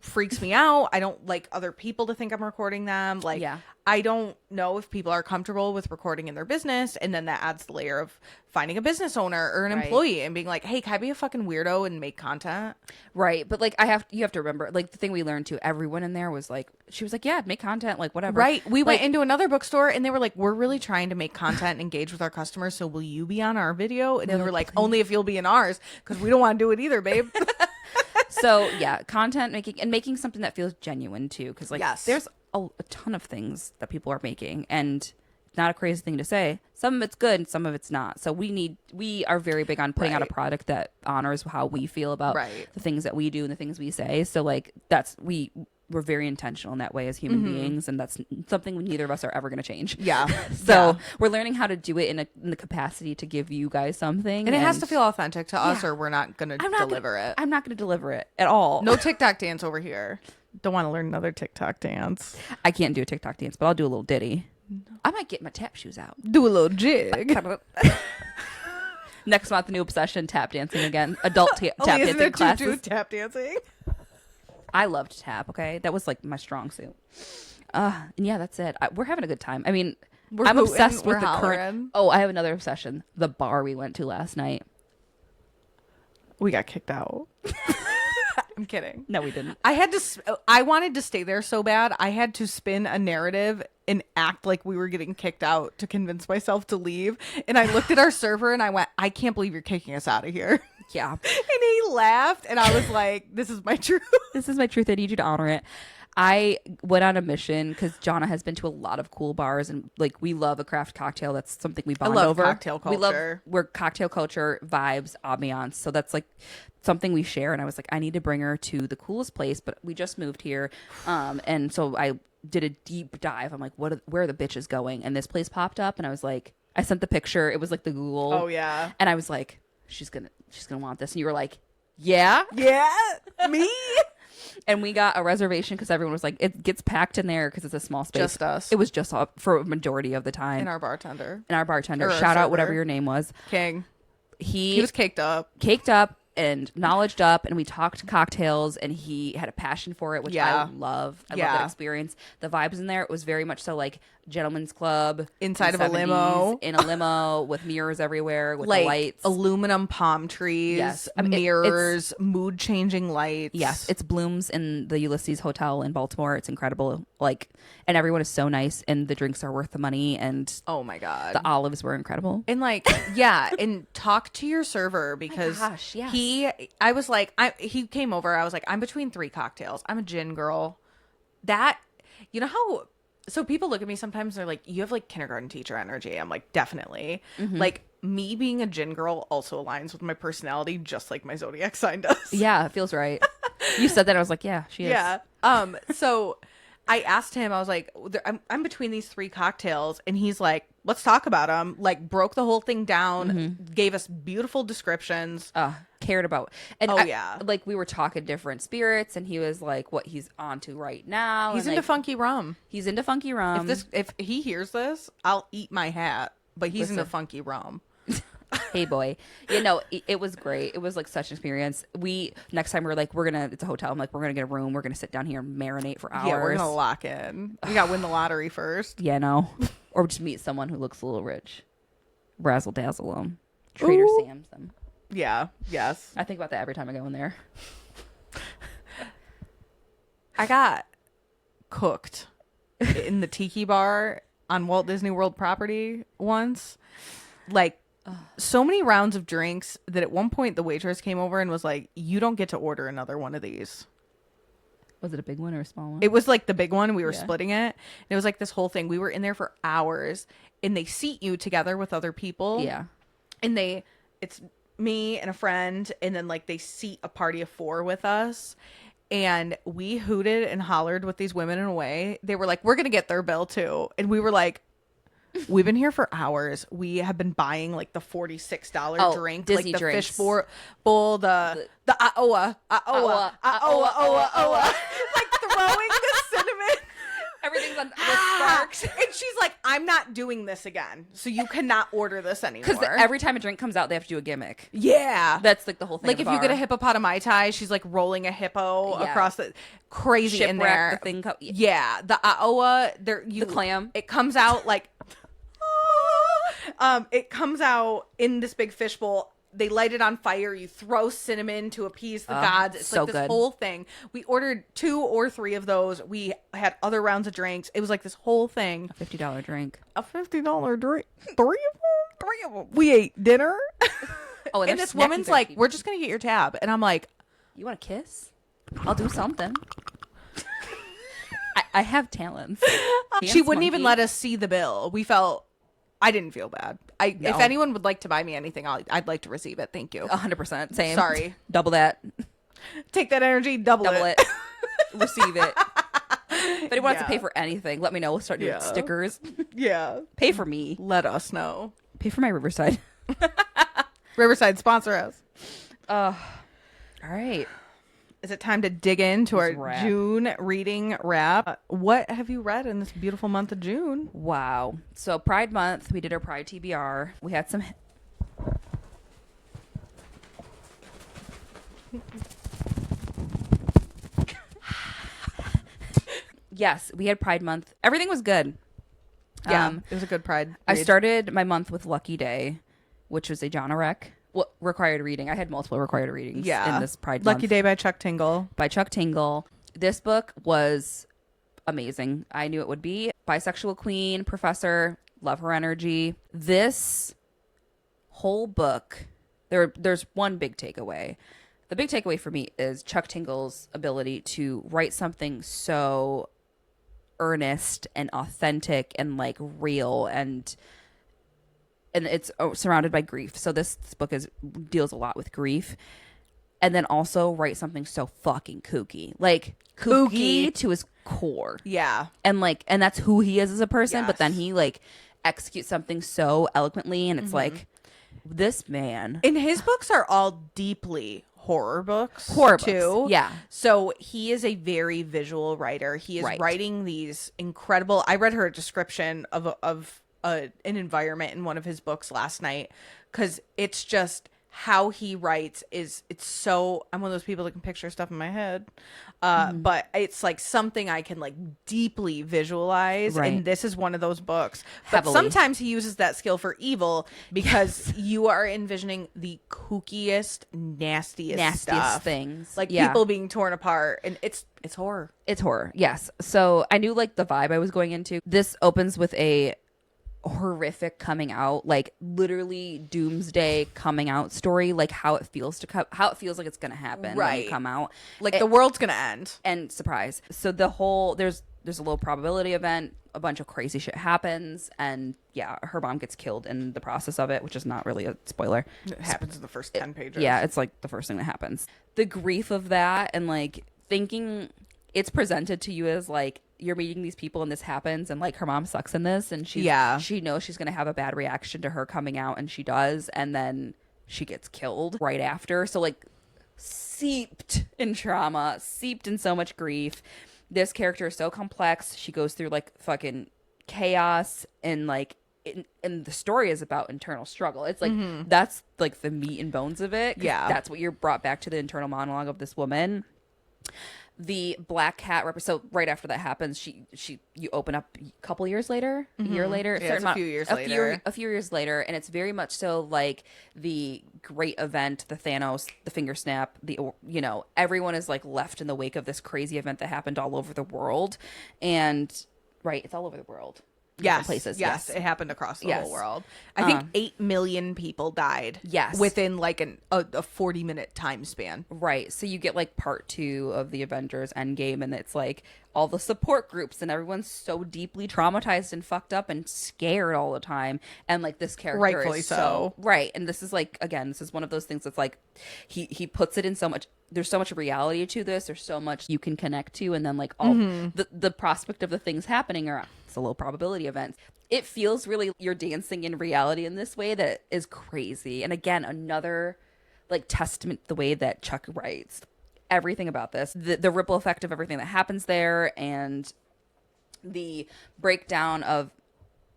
freaks me out. I don't like other people to think I'm recording them. Like I don't know if people are comfortable with recording in their business, and then that adds the layer of finding a business owner or an employee and being like, hey, can I be a fucking weirdo and make content? Right. But like you have to remember, like the thing we learned too, everyone in there was like, she was like, yeah, make content, like whatever. Right. We like, went into another bookstore and they were like, we're really trying to make content and engage with our customers. So will you be on our video? And we were like, only if you'll be in ours, because we don't want to do it either, babe. So yeah, content making something that feels genuine too, because like there's a ton of things that people are making, and not a crazy thing to say. Some of it's good, and some of it's not. So we are very big on putting out a product that honors how we feel about the things that we do and the things we say. So like we're very intentional in that way as human beings, and that's something neither of us are ever going to change. Yeah. So we're learning how to do it in the capacity to give you guys something, and it has to feel authentic to us, or we're not going to deliver it. I'm not going to deliver it at all. No TikTok dance over here. Don't want to learn another TikTok dance. I can't do a TikTok dance, but I'll do a little ditty. I might get my tap shoes out. Do a little jig. Next month, new obsession, tap dancing again. Adult tap dancing classes. Tap dancing. I loved tap, okay? That was like my strong suit. And yeah, that's it. We're having a good time. I mean, We're I'm hooting, obsessed we're with the current. hollering. Oh, I have another obsession. The bar we went to last night. We got kicked out. I'm kidding. No, we didn't. I wanted to stay there so bad. I had to spin a narrative and act like we were getting kicked out to convince myself to leave. And I looked at our server and I went, I can't believe you're kicking us out of here. Yeah. And he laughed and I was like, this is my truth. This is my truth. I need you to honor it. I went on a mission because Johnna has been to a lot of cool bars, and like we love a craft cocktail. That's something we bond over. Cocktail culture. We're cocktail culture, vibes, ambiance. So that's like something we share. And I was like, I need to bring her to the coolest place, but we just moved here, and so I did a deep dive. I'm like, where are the bitches going? And this place popped up, and I was like, I sent the picture. It was like the Google. Oh yeah. And I was like, she's gonna want this. And you were like, yeah, me. And we got a reservation because everyone was like, it gets packed in there because it's a small space. Just us. It was just us for a majority of the time. And our bartender. And our bartender. Or our Shout out server. whatever your name was. King. He was caked up. Caked up and knowledged up, and we talked cocktails, and he had a passion for it, which I love. I love that experience. The vibes in there, it was very much so like gentleman's club inside in of the a 70s, limo, in a limo with mirrors everywhere, with like the lights, aluminum palm trees, yes, I mean, mirrors, mood changing lights. Yes, it's Blooms in the Ulysses Hotel in Baltimore. It's incredible. Like, and everyone is so nice, and the drinks are worth the money. And oh my god, the olives were incredible. And like, yeah, and talk to your server because gosh, yes. he came over. I was like, I'm between 3 cocktails. I'm a gin girl. That, you know how. So people look at me sometimes, they're like, you have like kindergarten teacher energy. I'm like, definitely. Mm-hmm. Like, me being a gin girl also aligns with my personality, just like my zodiac sign does. Yeah, it feels right. You said that, I was like, yeah, she is. Yeah. So I asked him, I was like, I'm between these 3 cocktails, and he's like, let's talk about them. Like, broke the whole thing down, gave us beautiful descriptions. Cared about. And yeah. Like, we were talking different spirits, and he was like, what he's onto right now. He's and, into like, funky rum. He's into funky rum. If he hears this, I'll eat my hat. But he's into Listen. funky rum. Hey boy, you know, it was great. It was like such an experience. Next time we're like, it's a hotel. I'm like, we're gonna get a room. We're gonna sit down here and marinate for hours. Yeah, we're gonna lock in. We gotta win the lottery first. Yeah, no, or just meet someone who looks a little rich. Razzle dazzle them. Trader Sam's them. Yeah. Yes. I think about that every time I go in there. I got cooked in the tiki bar on Walt Disney World property once. Like, so many rounds of drinks that at one point the waitress came over and was like, you don't get to order another one of these. Was it a big one or a small one? It was like the big one. We were splitting it. And it was like this whole thing. We were in there for hours, and they seat you together with other people. Yeah. And it's me and a friend, and then like they seat a party of 4 with us. And we hooted and hollered with these women in a way. They were like, we're going to get their bill too. And we were like, we've been here for hours. We have been buying like the $46 drink, Disney like the drinks. fish bowl, the Aoa, like throwing the cinnamon. Everything's on with sparks. And she's like, I'm not doing this again. So you cannot order this anymore. Because every time a drink comes out, they have to do a gimmick. Yeah. That's like the whole thing. Like if you get a hippopotami Mai Tai, she's like rolling a hippo across the crazy in there. The thing yeah. The Aoa, the clam. It comes out like it comes out in this big fishbowl. They light it on fire. You throw cinnamon to appease the gods. It's so like this good. whole thing. We ordered 2 or 3 of those. We had other rounds of drinks. It was like this whole thing. A $50 drink. A $50 drink. 3 of them. We ate dinner. Oh, and this woman's like, we're just going to get your tab. And I'm like, you want a kiss? I'll do something. I have talents. She wouldn't even let us see the bill. I didn't feel bad. If anyone would like to buy me anything, I'd like to receive it. Thank you. 100%. Same. Sorry. Double that. Take that energy. Double it. Receive it. If anyone wants to pay for anything, let me know. We'll start doing stickers. Yeah. Pay for me. Let us know. Pay for my Riverside. Riverside, sponsor us. All right. Is it time to dig into our wrap. June reading wrap? What have you read in this beautiful month of June? Wow. So Pride Month, we did our Pride TBR. We had some... Yes, we had Pride Month. Everything was good. Yeah, it was a good Pride. I read. started my month with Lucky Day, which was a Johnna rec. Well, required reading. I had multiple required readings in this Pride Lucky Month. Day by Chuck Tingle. By Chuck Tingle. This book was amazing. I knew it would be. Bisexual queen, professor, love her energy. This whole book, there's one big takeaway. The big takeaway for me is Chuck Tingle's ability to write something so earnest and authentic and like real, and it's surrounded by grief. So this book deals a lot with grief, and then also write something so fucking kooky, like kooky to his core. Yeah, and that's who he is as a person. Yes. But then he like executes something so eloquently, and it's like, this man. and his books are all deeply horror books too. Yeah. So he is a very visual writer. He is writing these incredible. I read her description of an environment in one of his books last night, because it's just how he writes it's so. I'm one of those people that can picture stuff in my head, but it's like something I can like deeply visualize. Right. And this is one of those books. But Heavily. sometimes he uses that skill for evil, because you are envisioning the kookiest, nastiest stuff. things, Like people being torn apart, and it's horror. It's horror. Yes. So I knew like the vibe I was going into. This opens with a horrific coming out, like literally doomsday coming out story, like how it feels how it feels like it's gonna happen when you come out, like the world's gonna end, and surprise. So the whole there's a low probability event, a bunch of crazy shit happens, and yeah, her mom gets killed in the process of it, which is not really a spoiler. It happens in the first 10 pages. Yeah, it's like the first thing that happens. The grief of that, and like thinking it's presented to you as like you're meeting these people and this happens, and like her mom sucks in this, and she knows she's gonna have a bad reaction to her coming out, and she does, and then she gets killed right after. So like seeped in trauma, seeped in so much grief. This character is so complex. She goes through like fucking chaos, and like and the story is about internal struggle. It's like that's like the meat and bones of it. Yeah, that's what you're brought back to, the internal monologue of this woman. The black cat so right after that happens, you open up a couple years later, a year later, a few years later, a few years later, and it's very much so like the great event, the Thanos, the finger snap, everyone is like left in the wake of this crazy event that happened all over the world, and it's all over the world. Yes, places. Yes, it happened across the whole world. I think 8 million people died. Yes, within like a 40-minute time span. Right. So you get like part 2 of the Avengers Endgame, and it's like all the support groups, and everyone's so deeply traumatized and fucked up and scared all the time. And like this character, rightfully is so. Right. And this is like, again, this is one of those things that's like he puts it in so much. There's so much reality to this. There's so much you can connect to, and then like all the prospect of the things happening are it's a low probability events. It feels really you're dancing in reality in this way that is crazy. And again, another like testament to the way that Chuck writes. Everything about this, the ripple effect of everything that happens there, and the breakdown of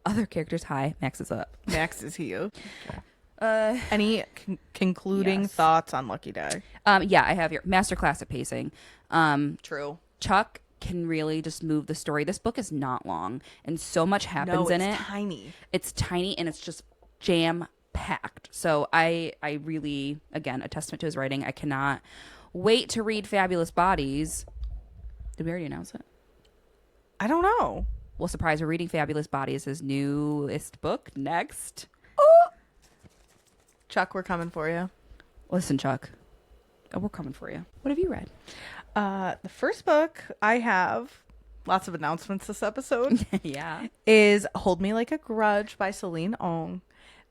other characters. Hi, Max is up. Max is here. Any concluding thoughts on Lucky Day? Yeah, I have your masterclass at pacing. True. Chuck can really just move the story. This book is not long, and so much happens in it. Tiny. It's tiny, and it's just jam packed. So I really, again, a testament to his writing. I cannot wait to read Fabulous Bodies. Did we already announce it? I don't know. Well, surprise, we're reading Fabulous Bodies, his newest book next. Chuck, we're coming for you. Listen, Chuck. Oh, we're coming for you. What have you read? The first book I have, lots of announcements this episode. Yeah. Is Hold Me Like a Grudge by Celine.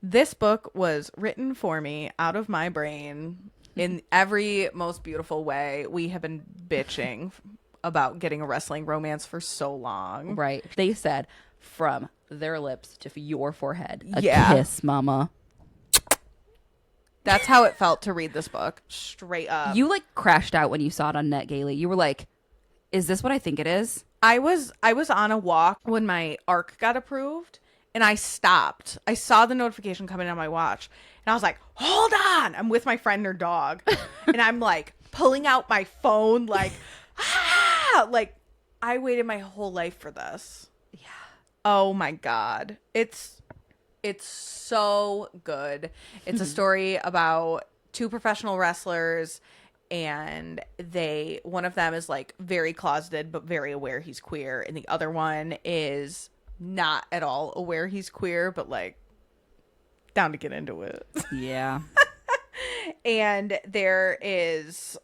This book was written for me out of my brain in every most beautiful way. We have been bitching about getting a wrestling romance for so long. Right. They said from their lips to your forehead. A kiss, mama. That's how it felt to read this book. Straight up. You like crashed out when you saw it on NetGaily. You were like, is this what I think it is? I was on a walk when my ARC got approved, and I stopped. I saw the notification coming on my watch, and I was like, hold on. I'm with my friend and her dog. And I'm like pulling out my phone, like, like I waited my whole life for this. Yeah. Oh my God. It's so good. It's a story about two professional wrestlers, and one of them is like very closeted but very aware he's queer, and the other one is not at all aware he's queer but like down to get into it. Yeah. And there's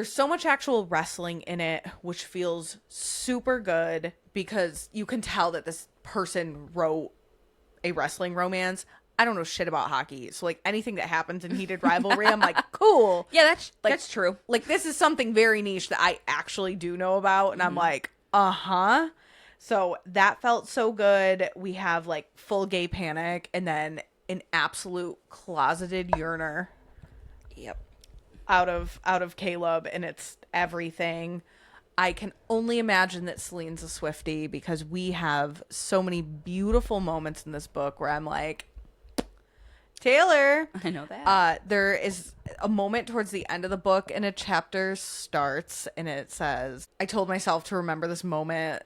so much actual wrestling in it, which feels super good because you can tell that this person wrote a wrestling romance. I don't know shit about hockey, so like anything that happens in heated rivalry, I'm like, cool. Yeah, that's true. Like this is something very niche that I actually do know about, and I'm like, uh-huh. So that felt so good. We have like full gay panic, and then an absolute closeted yearner. Yep. Out of Caleb, and it's everything. I can only imagine that Celine's a Swiftie because we have so many beautiful moments in this book where I'm like, Taylor. I know that. There is a moment towards the end of the book and a chapter starts and it says, I told myself to remember this moment,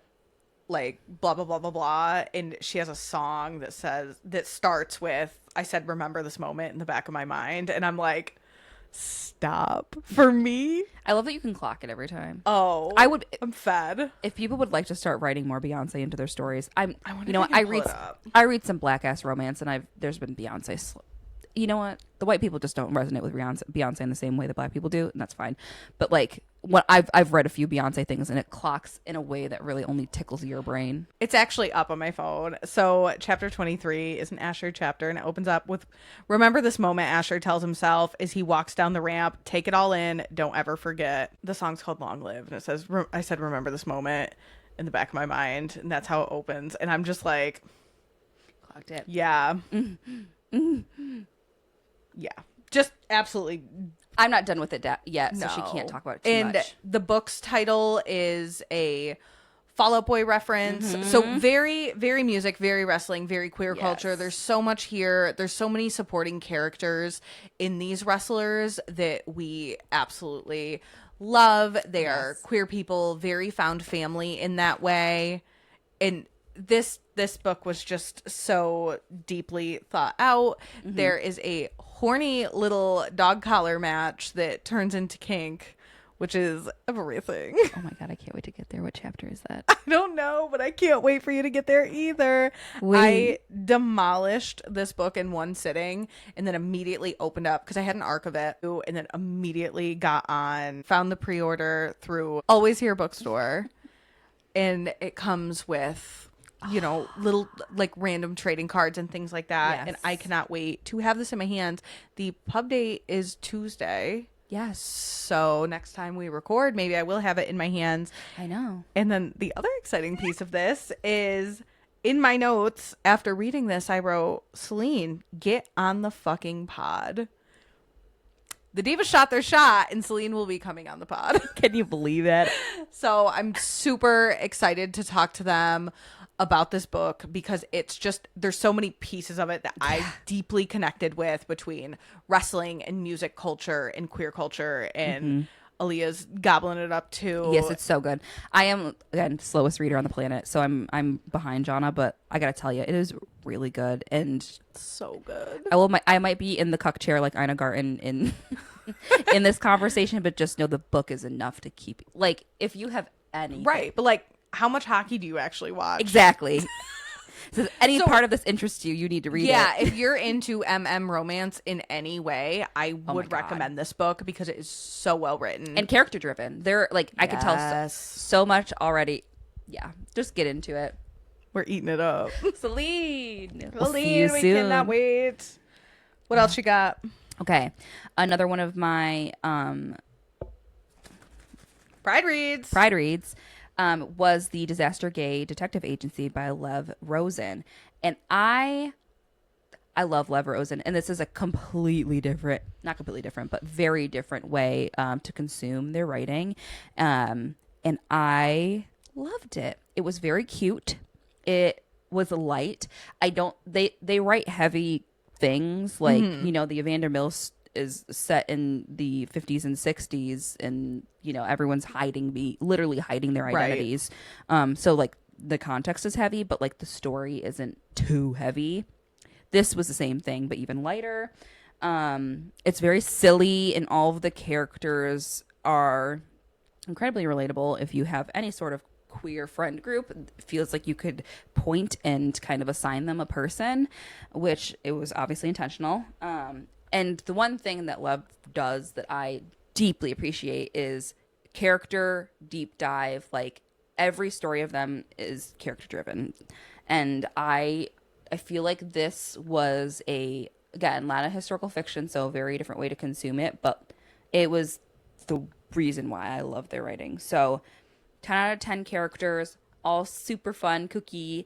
like blah, blah, blah, blah, blah. And she has a song that starts with, I said, remember this moment in the back of my mind. And I'm like, stop. For me, I love that you can clock it every time. oh, I'm fed. If people would like to start writing more Beyonce into their stories, I read read some black ass romance, and there's been Beyonce. You know what? The white people just don't resonate with Beyonce in the same way that black people do, and that's fine. But like, when I've read a few Beyonce things, and it clocks in a way that really only tickles your brain. It's actually up on my phone. So chapter 23 is an Asher chapter, and it opens up with, remember this moment Asher tells himself as he walks down the ramp, take it all in, don't ever forget. The song's called Long Live, and it says, I said, remember this moment in the back of my mind, and that's how it opens. And I'm just like, Clocked it. yeah. Yeah. Just absolutely. I'm not done with it yet, so she can't talk about it too much. And the book's title is a Fall Out Boy reference. So very, very music, very wrestling, very queer culture. There's so much here. There's so many supporting characters in these wrestlers that we absolutely love. They are queer people, very found family in that way. And this book was just so deeply thought out. There is a horny little dog collar match that turns into kink, which is everything. Oh my God, I can't wait to get there. What chapter is that? I don't know, but I can't wait for you to get there either. I demolished this book in one sitting and then immediately opened up because I had an arc of it and then immediately found the pre-order through Always Here bookstore. And it comes with, you know, little like random trading cards and things like that. Yes. And I cannot wait to have this in my hands. The pub date is Tuesday. Yes. So next time we record, maybe I will have it in my hands. I know. And then the other exciting piece of this is in my notes after reading this, I wrote, Celine, get on the fucking pod. The Divas shot their shot, and Celine will be coming on the pod. Can you believe it? So I'm super excited to talk to them about this book because it's just, there's so many pieces of it that I deeply connected with between wrestling and music culture and queer culture, and Aaliyah's gobbling it up too. Yes, it's so good. I am, again, slowest reader on the planet, so I'm behind Johnna, but I gotta tell you, it is really good, and so good. I might be in the cuck chair like Ina Garten in in this conversation, but just know the book is enough to keep, like, if you have any right, but like, how much hockey do you actually watch? Exactly. So if any part of this interests you, you need to read it. Yeah, if you're into romance in any way, I would recommend this book because it is so well written. And character driven. They're like, I could tell so much already. Yeah, just get into it. We're eating it up. Celine. We'll see you soon. We cannot wait. What else you got? Okay. Another one of my Pride Reads. Was the Disaster Gay Detective Agency by Rosen. And I love Rosen. And this is a completely different, not completely different, but very different way to consume their writing. And I loved it. It was very cute. It was light. They write heavy things like, you know, the Evander Mills is set in the 50s and 60s, and you know everyone's literally hiding their identities. So like the context is heavy, but like the story isn't too heavy. This was the same thing, but even lighter. It's very silly, and all of the characters are incredibly relatable. If you have any sort of queer friend group, it feels like you could point and kind of assign them a person, which it was obviously intentional. And the one thing that Love does that I deeply appreciate is character deep dive. Like every story of them is character driven, and I feel like this was again, a lot of historical fiction, so a very different way to consume it, but it was the reason why I love their writing. So 10 out of 10 characters, all super fun, kooky.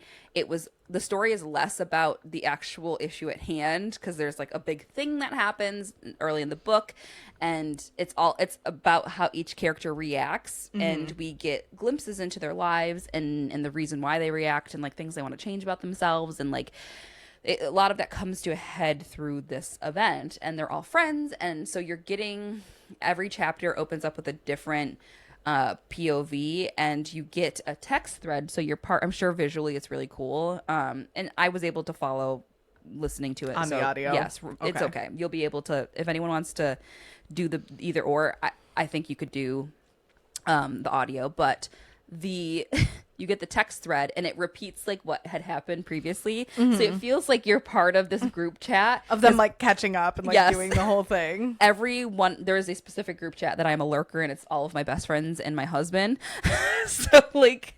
The story is less about the actual issue at hand, because there's like a big thing that happens early in the book, and it's about how each character reacts, and we get glimpses into their lives and the reason why they react, and like things they want to change about themselves, and like a lot of that comes to a head through this event, and they're all friends, and so you're getting every chapter opens up with a different POV, and you get a text thread, so I'm sure visually it's really cool, and I was able to follow listening to it on the audio. Yes, it's okay. You'll be able to, if anyone wants to do the either or, I think you could do the audio, but you get the text thread and it repeats like what had happened previously, so it feels like you're part of this group chat of them like catching up and like doing the whole thing. There is a specific group chat that I'm a lurker, and it's all of my best friends and my husband. So like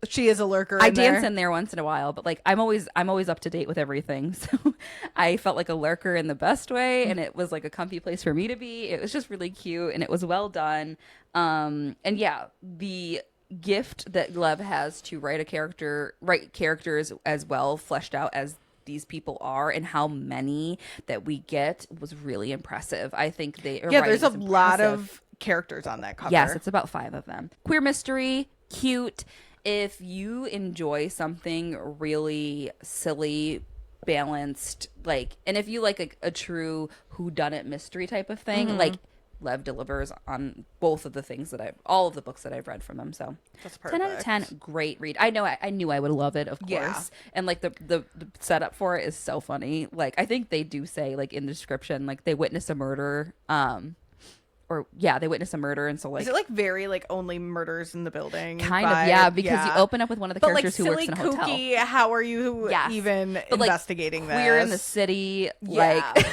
she is a lurker. I dance in there once in a while, but like I'm always up to date with everything. So I felt like a lurker in the best way, and it was like a comfy place for me to be. It was just really cute, and it was well done. And yeah, the gift that Lev has to write characters as well fleshed out as these people are, and how many that we get was really impressive. I think there's a lot of characters on that cover. Yes, it's about 5 of them. Queer mystery, cute. If you enjoy something really silly, balanced, like, and if you like a true whodunit mystery type of thing, like Lev delivers on both of the things all of the books that I've read from them. So that's perfect. 10 out of 10, great read. I knew I would love it, of course. Yeah. And like the setup for it is so funny. Like I think they do say like in the description, like they witness a murder, they witness a murder, and so like is it like very like only murders in the building kind of, yeah, because you open up with one of the characters like, who works in a hotel. Kooky, how are you even investigating like, this? Queer in the city, like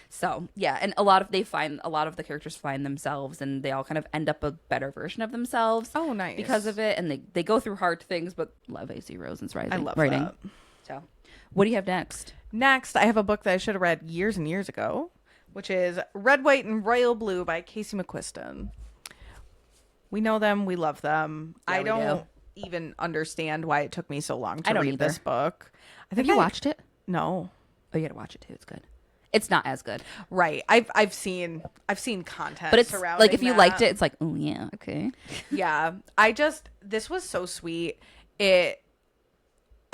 so yeah, and a lot of the characters find themselves, and they all kind of end up a better version of themselves. Oh, nice. Because of it, and they go through hard things, but love AC Rosen's writing. I love that. So what do you have next? Next, I have a book that I should have read years and years ago, which is Red, White, and Royal Blue by Casey Mcquiston. We know them. We love them. Yeah, I don't even understand why it took me so long to read either. this book. Have you watched it? No. Oh, you got to watch it too. It's good. It's not as good. Right. I've seen content, but it's surrounding like if you that. liked it, it's like, oh yeah, okay. Yeah. This was so sweet. I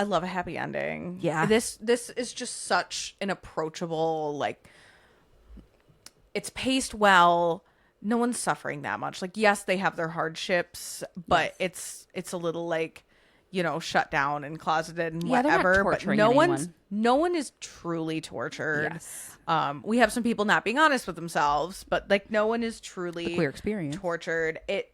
love a happy ending. Yeah. This is just such an approachable, like, it's paced well. No one's suffering that much. Like, yes, they have their hardships, but it's a little like, shut down and closeted and whatever. But no one is truly tortured. Yes. We have some people not being honest with themselves, but like no one is truly the queer experience tortured. It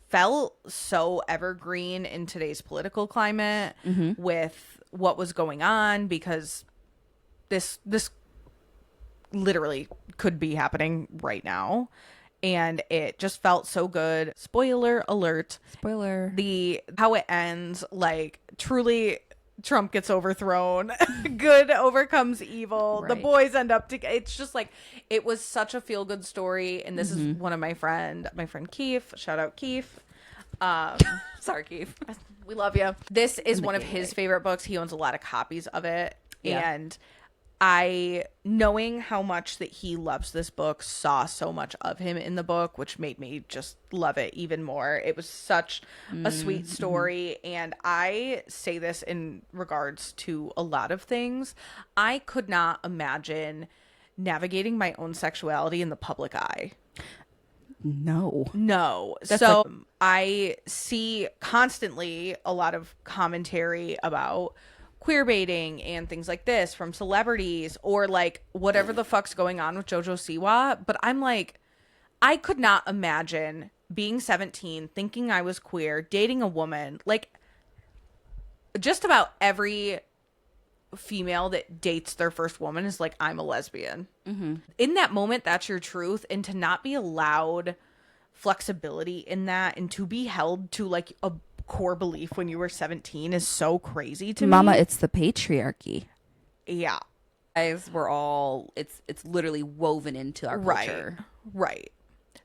felt so evergreen in today's political climate with what was going on, because this literally could be happening right now. And it just felt so good. Spoiler alert. Spoiler. How it ends, like, truly Trump gets overthrown. Good overcomes evil. Right. The boys end up it's just like, it was such a feel good story. And this is one of my friend Keith. Shout out Keith. Sorry, Keith. We love you. This is one of his favorite books. He owns a lot of copies of it. Yeah. And knowing how much that he loves this book, saw so much of him in the book, which made me just love it even more. It was such a sweet story. And I say this in regards to a lot of things. I could not imagine navigating my own sexuality in the public eye. No. So I see constantly a lot of commentary about queer baiting and things like this from celebrities, or like whatever the fuck's going on with JoJo Siwa. But I'm like, I could not imagine being 17, thinking I was queer, dating a woman. Like, just about every female that dates their first woman is like, I'm a lesbian. Mm-hmm. In that moment, that's your truth. And to not be allowed flexibility in that, and to be held to like a core belief when you were 17 is so crazy to Mama, me. it's the patriarchy. Yeah. Guys, we're all, it's literally woven into our culture. Right.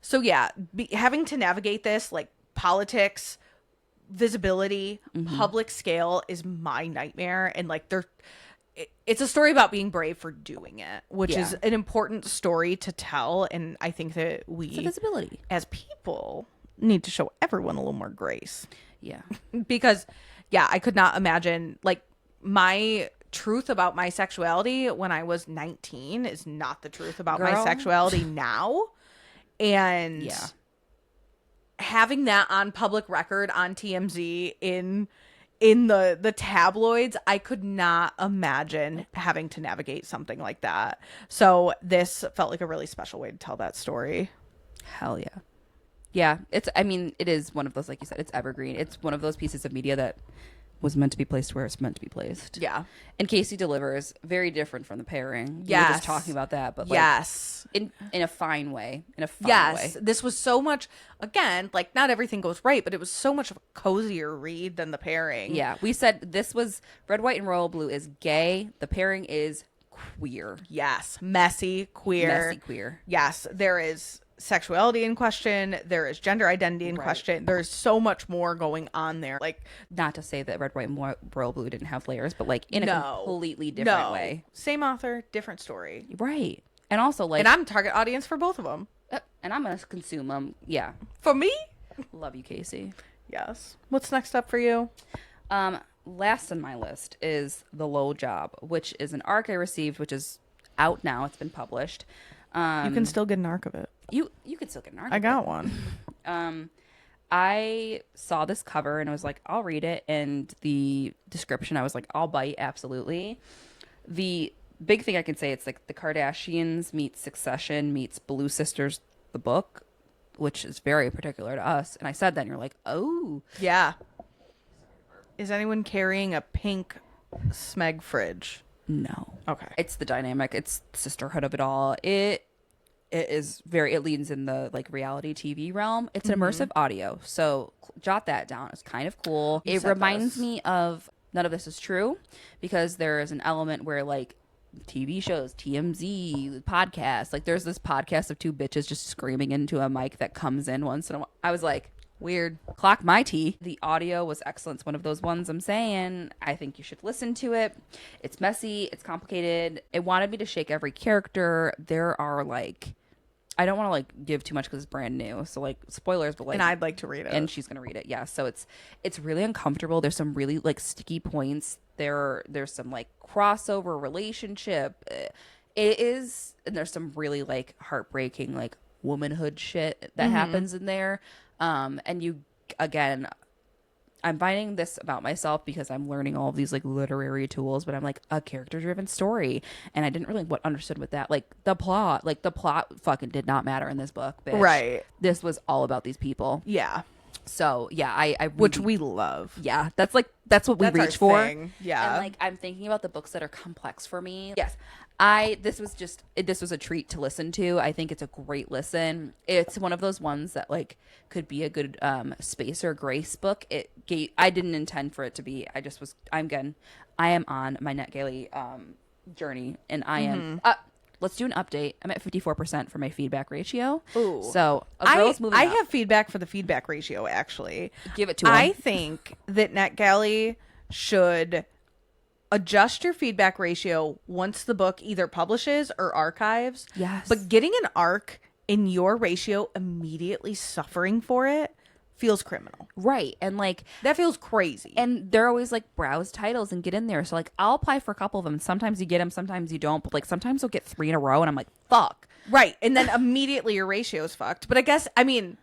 So yeah, having to navigate this, like politics, visibility, public scale, is my nightmare. And like it's a story about being brave for doing it, which is an important story to tell. And I think that we, It's a visibility. as people, need to show everyone a little more grace. Yeah. Because yeah, I could not imagine, like, my truth about my sexuality when I was 19 is not the truth about my sexuality now. And having that on public record on TMZ in the tabloids, I could not imagine having to navigate something like that. So this felt like a really special way to tell that story. Hell yeah. Yeah, it is one of those, like you said, it's evergreen. It's one of those pieces of media that was meant to be placed where it's meant to be placed. Yeah. And Casey delivers, very different from the pairing. Yes. We were just talking about that, but like, yes. in a fine way. In a fine yes. way. This was so much, again, like, not everything goes right, but it was so much of a cozier read than the pairing. Yeah. We said this was Red, White, and Royal Blue is gay. The pairing is queer. Yes. Messy, queer. Messy queer. Yes. There is sexuality in question. There is gender identity in question. There's so much more going on there. Like, not to say that Red, White, and Royal Blue didn't have layers, but like in a completely different way. Same author, different story. Right. And also like, and I'm target audience for both of them. And I'm going to consume them. Yeah. For me? Love you, Casey. Yes. What's next up for you? Last on my list is The Lowe Job, which is an arc I received, which is out now. It's been published. You can still get an arc of it. You can still get an arc. I got one. I saw this cover and I was like, I'll read it. And the description, I was like, I'll bite. Absolutely. The big thing I can say, it's like the Kardashians meets Succession meets Blue Sisters, the book, which is very particular to us. And I said that and you're like, oh. Yeah. Is anyone carrying a pink Smeg fridge? No. Okay. It's the dynamic. It's the sisterhood of it all. It leans in the like reality TV realm. It's an immersive audio. So jot that down. It's kind of cool. It reminds me of, none of this is true, because there is an element where like TV shows, TMZ, podcasts, like there's this podcast of two bitches just screaming into a mic that comes in once in a while. I was like, weird. Clock my tea. The audio was excellent. It's one of those ones I'm saying, I think you should listen to it. It's messy. It's complicated. It wanted me to shake every character. There are like, I don't want to like give too much because it's brand new. So like spoilers, but like, and I'd like to read it. And she's going to read it. Yeah. So it's really uncomfortable. There's some really like sticky points. There's some like crossover relationship. It is, and there's some really like heartbreaking like womanhood shit that happens in there. And you, again, I'm finding this about myself because I'm learning all of these like literary tools, but I'm like, a character driven story. And I didn't really understood with that. Like the plot fucking did not matter in this book, bitch. Right. This was all about these people. Yeah. So yeah, I really, which we love. Yeah. That's what we reach for. Thing. Yeah. And like, I'm thinking about the books that are complex for me. Yes. This was a treat to listen to. I think it's a great listen. It's one of those ones that like could be a good space or grace book. I didn't intend for it to be. I am on my NetGalley journey, and I am. Let's do an update. I'm at 54% for my feedback ratio. Ooh. So a girl's moving I up. have feedback for the feedback ratio, actually. Give it to him. I think that NetGalley should adjust your feedback ratio once the book either publishes or archives. Yes. But getting an arc in your ratio immediately suffering for it feels criminal. Right. And like, That feels crazy. and they're always like browse titles and get in there. So like I'll apply for a couple of them. Sometimes you get them, sometimes you don't. But like sometimes you'll get 3 in a row and I'm like, fuck. Right. And then immediately your ratio's fucked. But I guess, I mean,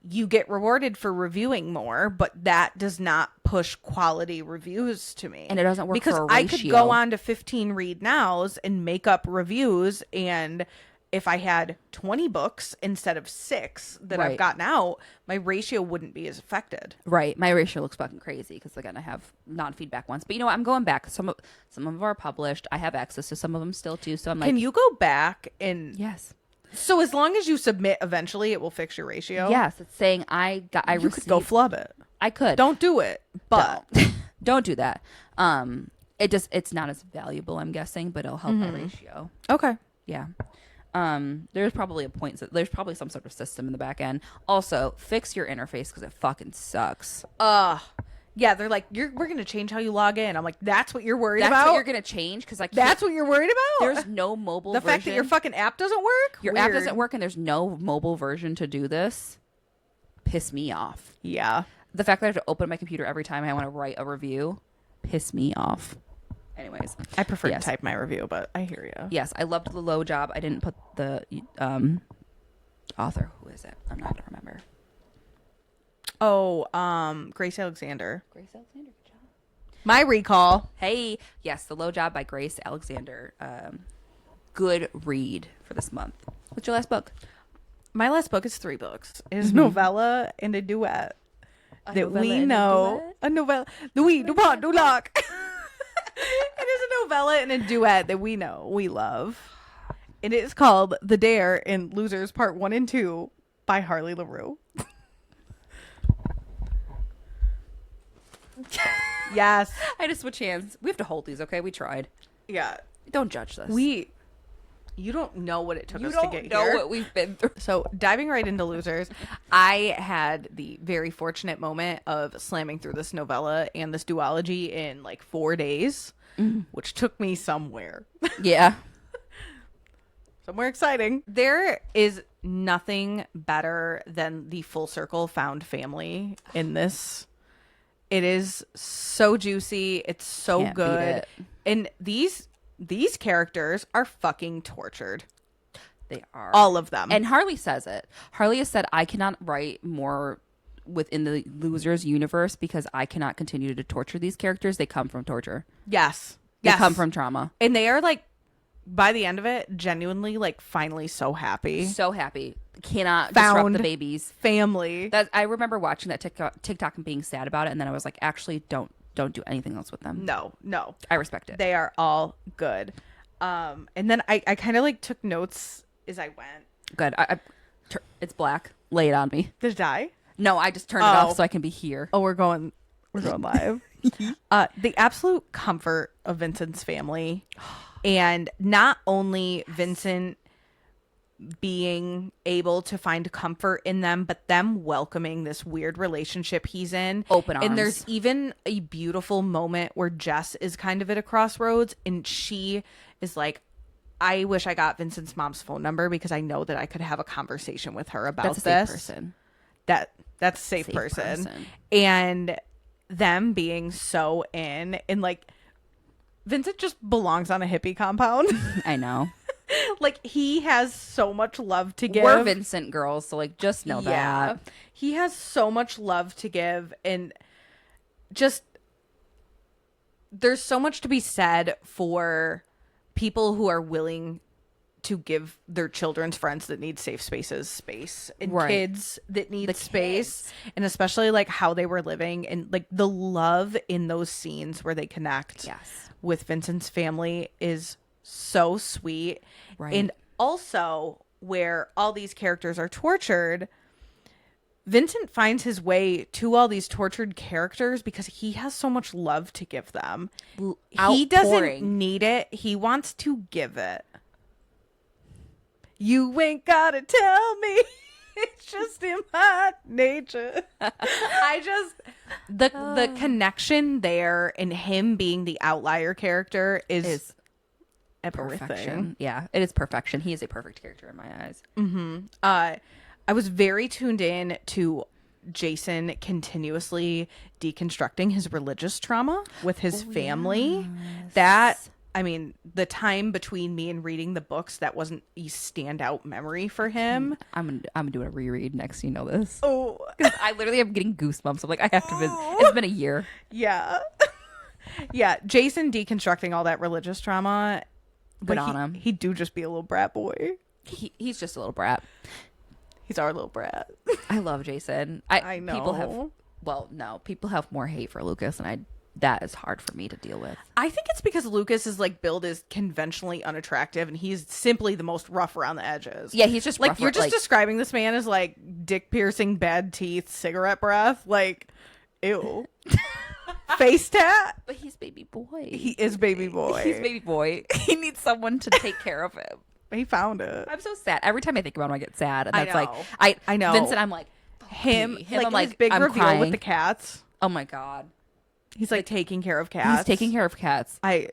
you get rewarded for reviewing more, but that does not push quality reviews to me. And it doesn't work because for a I could ratio. go on to 15 read nows and make up reviews, and if I had 20 books instead of 6 that I've Right. gotten out, my ratio wouldn't be as affected. Right. My ratio looks fucking crazy because again I have non-feedback ones. But you know what? I'm going back. Some of them are published. I have access to some of them still too. So I'm like, Can you go back and yes. so as long as you submit eventually, it will fix your ratio? Yes, it's saying I You received, could go flub it. I could. Don't do it. But Don't do that. It's not as valuable, I'm guessing, but it'll help my ratio. okay. Yeah. There's probably there's probably some sort of system in the back end. Also, fix your interface because it fucking sucks. Yeah, they're like, we're gonna change how you log in. I'm like, that's what you're worried That's about? what you're gonna change because That's what you're worried about? there's no mobile the version. fact that your fucking app doesn't work? Your app Weird. doesn't work and there's no mobile version to do this. Piss me off. Yeah. The fact that I have to open my computer every time I want to write a review, piss me off. Anyways, I prefer yes. to type my review, but I hear you. Yes, I loved the Lowe job. I didn't put the author. Who is it? I'm not gonna remember. Oh, Grace Alexander. Grace Alexander. Good job. My recall. Hey, yes, the Lowe job by Grace Alexander. Good read for this month. What's your last book? My last book is 3 books. It is novella and a duet. A that novella we and a know. duet? A novella. Oui, du pas, du lac. It is a novella and a duet that we know, we love. And it is called The Dare and Losers Part 1 and 2 by Harley Laroux. Yes. I just switch hands. We have to hold these, okay? We tried. Yeah. Don't judge this. You don't know what it took you us don't to get know here. what we've been through. So diving right into Losers, I had the very fortunate moment of slamming through this novella and this duology in like 4 days, which took me somewhere. Yeah. Somewhere exciting. There is nothing better than the full circle found family in this. It is so juicy. It's so Can't beat good. it. And these characters are fucking tortured. They are. All of them. And Harley says it. Harley has said, I cannot write more within the Losers universe because I cannot continue to torture these characters. They come from torture. Yes. They come from trauma. And they are like, by the end of it, genuinely like finally so happy. So happy. Cannot Found disrupt the babies. Family. That I remember watching that TikTok and being sad about it. And then I was like, actually, don't do anything else with them. No. I respect it. They are all good. And then I kind of like took notes as I went. Good. It's black. Lay it on me. Did it die? No, I just turned it off so I can be here. Oh, we're going live. The absolute comfort of Vincent's family, and not only Vincent being able to find comfort in them, but them welcoming this weird relationship he's in. Open arms. And there's even a beautiful moment where Jess is kind of at a crossroads, and she is like, I wish I got Vincent's mom's phone number because I know that I could have a conversation with her about That's a this. safe person. That's a safe person. And them being so in, and like Vincent just belongs on a hippie compound. I know. Like he has so much love to give. We're Vincent girls, so like just know that. He has so much love to give, and just there's so much to be said for people who are willing to give their children's friends that need safe spaces space, and Right. kids that need space, and especially like how they were living, and like the love in those scenes where they connect with Vincent's family is so sweet. Right. And also where all these characters are tortured, Vincent finds his way to all these tortured characters because he has so much love to give them. He doesn't Outpouring. need it. He wants to give it. You ain't gotta tell me. It's just in my nature. The connection there, and him being the outlier character is everything. Perfection. Yeah, it is perfection. He is a perfect character in my eyes. I was very tuned in to Jason continuously deconstructing his religious trauma with his family. Yes. That, I mean, the time between me and reading the books, that wasn't a standout memory for him. I'm gonna do a reread next. You know this. Oh, Because I literally am getting goosebumps. I'm like, I have to visit. It's been a year. yeah. Yeah, Jason deconstructing all that religious trauma. Good But on him. He do just be a little brat boy. He's just a little brat. He's our little brat. I love Jason. I know. People have more hate for Lucas, and that is hard for me to deal with. I think it's because Lucas is like billed as conventionally unattractive, and he's simply the most rough around the edges. Yeah, he's just like rougher, you're just like- describing this man as like dick piercing, bad teeth, cigarette breath. Like, ew. Face tat. But he's baby boy. He is baby boy. He's baby boy. He needs someone to take care of him. He found it. I'm so sad. Every time I think about him, I get sad. And I that's like, know. I know. Vincent, I'm like, Him like I'm like, his big I'm reveal crying. with the cats. Oh my God. He's like taking care of cats. He's taking care of cats. I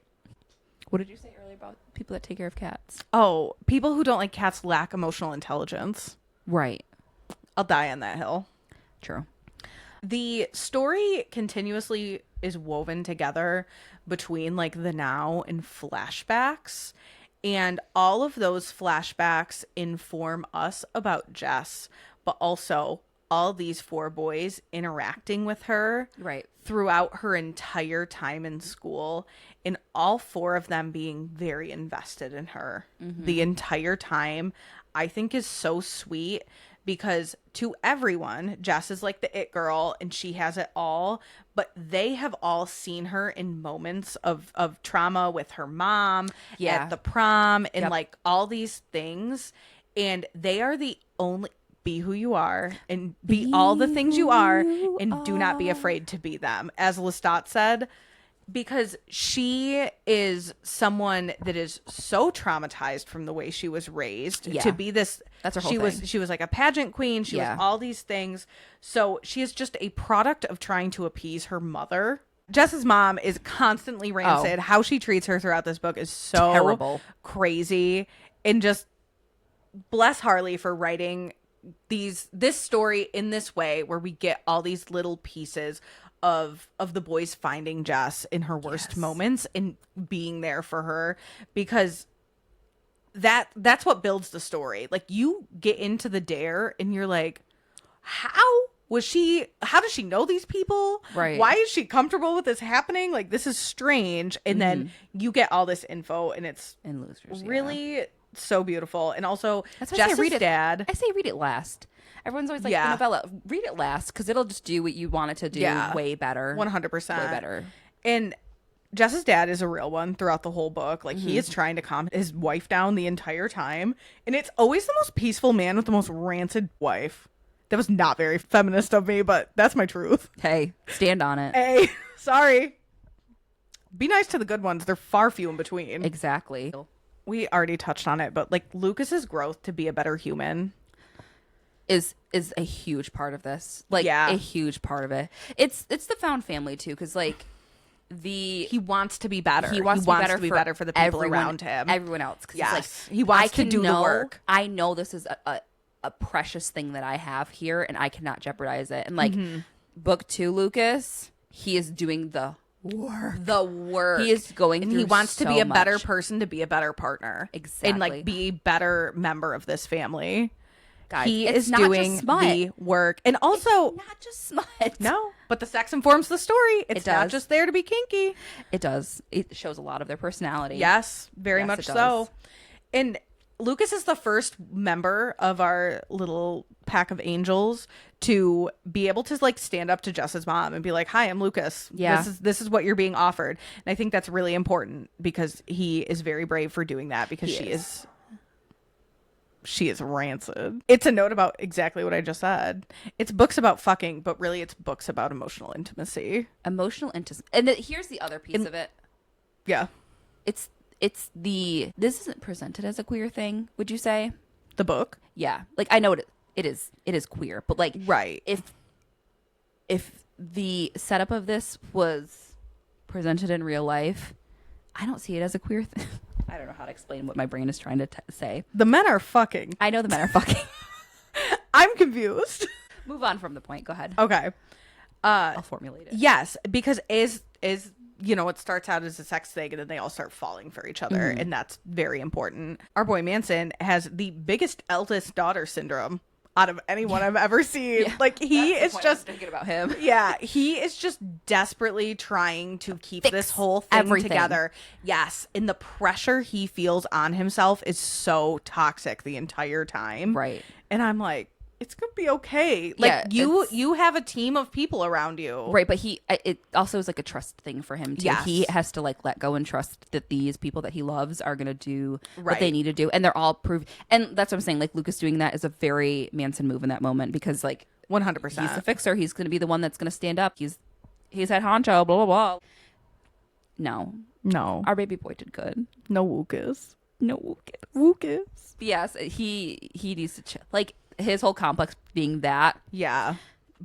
What did you say earlier about people that take care of cats? Oh, people who don't like cats lack emotional intelligence. Right. I'll die on that hill. True. The story continuously is woven together between like the now and flashbacks. And all of those flashbacks inform us about Jess, but also all these 4 boys interacting with her Right. throughout her entire time in school, and all 4 of them being very invested in her the entire time, I think is so sweet. Because to everyone, Jess is like the it girl and she has it all. But they have all seen her in moments of trauma with her mom, at the prom, and like all these things. And they are the only... Be who you are and be all the things you are, and do not be afraid to be them. As Lestat said, because she is someone that is so traumatized from the way she was raised to be this. That's her whole thing. She was like a pageant queen. She was all these things. So she is just a product of trying to appease her mother. Jess's mom is constantly rancid. How she treats her throughout this book is so Terrible. crazy. And just bless Harley for writing this story in this way, where we get all these little pieces of the boys finding Jess in her worst moments and being there for her, because that's what builds the story. Like, you get into the dare and you're like, how does she know these people? Right. Why is she comfortable with this happening? Like, this is strange. And then you get all this info, and it's And losers. really so beautiful. And also, That's why I say Jess's read it. dad. I say read it last. Everyone's always like, Yeah. the novella. Read it last, because it'll just do what you want it to do way better. 100%. Way better. And Jess's dad is a real one throughout the whole book. Like, he is trying to calm his wife down the entire time. And it's always the most peaceful man with the most rancid wife. That was not very feminist of me, but that's my truth. Hey, stand on it. Hey, sorry. Be nice to the good ones. They're far few in between. Exactly. We already touched on it, but like, Lucas's growth to be a better human Is a huge part of this. Like, a huge part of it. It's the found family too, because like he wants to be better. He wants to be better for the people everyone, around him. everyone else. Cause Yes. he's like, He wants I to can do the know- work. I know this is a precious thing that I have here, and I cannot jeopardize it. And like book 2, Lucas, he is doing the work. He is going and through he wants to so be a better much. person, to be a better partner. Exactly. And like be a better member of this family. Guys, He it's is not just doing smut. the work. And also, Not just smut. no, but the sex informs the story. It's It not does. just there to be kinky. It does. It shows a lot of their personality. Yes, very Yes, much it so. does. And Lucas is the first member of our little pack of angels to be able to like stand up to Jess's mom and be like, "Hi, I'm Lucas. Yeah. This is what you're being offered." And I think that's really important, because he is very brave for doing that, because she is rancid. It's a note about exactly what I just said. It's books about fucking, but really it's books about emotional intimacy. Emotional intimacy. And here's the other piece of it. Yeah. It's this isn't presented as a queer thing, would you say? The book. Yeah. Like, I know it is queer, but like, Right. if the setup of this was presented in real life, I don't see it as a queer thing. I don't know how to explain what my brain is trying to say. The men are fucking. I know the men are fucking. I'm confused. Move on from the point. Go ahead. Okay. I'll formulate it. Yes, because is you know, it starts out as a sex thing and then they all start falling for each other, and that's very important. Our boy Manson has the biggest eldest daughter syndrome out of anyone I've ever seen. Yeah. Like he That's is the point I was just thinking about him. Yeah, he is just desperately trying to keep Fix this whole thing everything. together. Yes, and the pressure he feels on himself is so toxic the entire time. Right. And I'm like, it's gonna be okay. Like Yeah, you have a team of people around you. Right, but it also is like a trust thing for him too. Yes. He has to like let go and trust that these people that he loves are gonna do what they Right. need to do, and they're all and that's what I'm saying. Like Lucas doing that is a very Manson move in that moment, because like 100%. he's the fixer. He's gonna be the one that's gonna stand up. He's head honcho. Blah blah blah. No, our baby boy did good. No Lucas. No Lucas. Yes, he needs to chill. Like his whole complex being that. Yeah.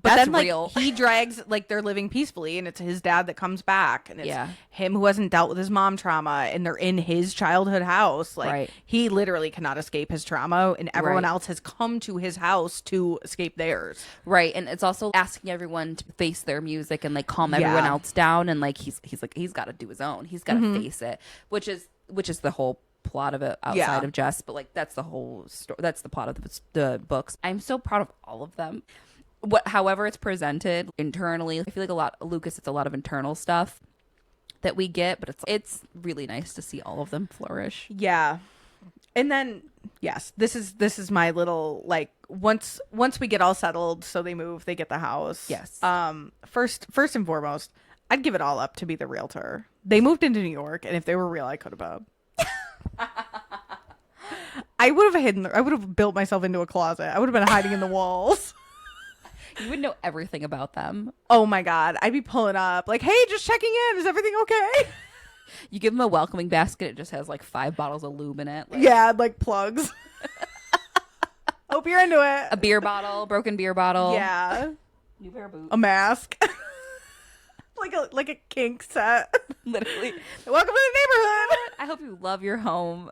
But That's then, like, real. he drags, like, they're living peacefully, and it's his dad that comes back, and it's Yeah. him who hasn't dealt with his mom trauma, and they're in his childhood house. Like, Right. he literally cannot escape his trauma, and everyone Right. else has come to his house to escape theirs. Right, and it's also asking everyone to face their music and like calm everyone Yeah. else down, and like he's like he's got to do his own. He's got to face it, which is the whole plot of it outside Yeah. of Jess, but like that's the whole story. That's the plot of the books. I'm so proud of all of them. However it's presented internally, I feel like Lucas, it's a lot of internal stuff that we get, but it's really nice to see all of them flourish. Yeah. And then, yes, this is my little, like, once we get all settled, so they move, they get the house. Yes. First and foremost, I'd give it all up to be the realtor. They moved into New York, and if they were real, I could have been. I would have built myself into a closet. I would have been hiding in the walls. You would know everything about them. Oh my God. I'd be pulling up like, hey, just checking in. Is everything okay? You give them a welcoming basket, it just has like 5 bottles of lube in it. Like, Yeah, like plugs. Hope you're into it. a beer bottle, broken beer bottle. Yeah. New pair of boots. A mask. like a kink set. Literally. Welcome to the neighborhood. I hope you love your home.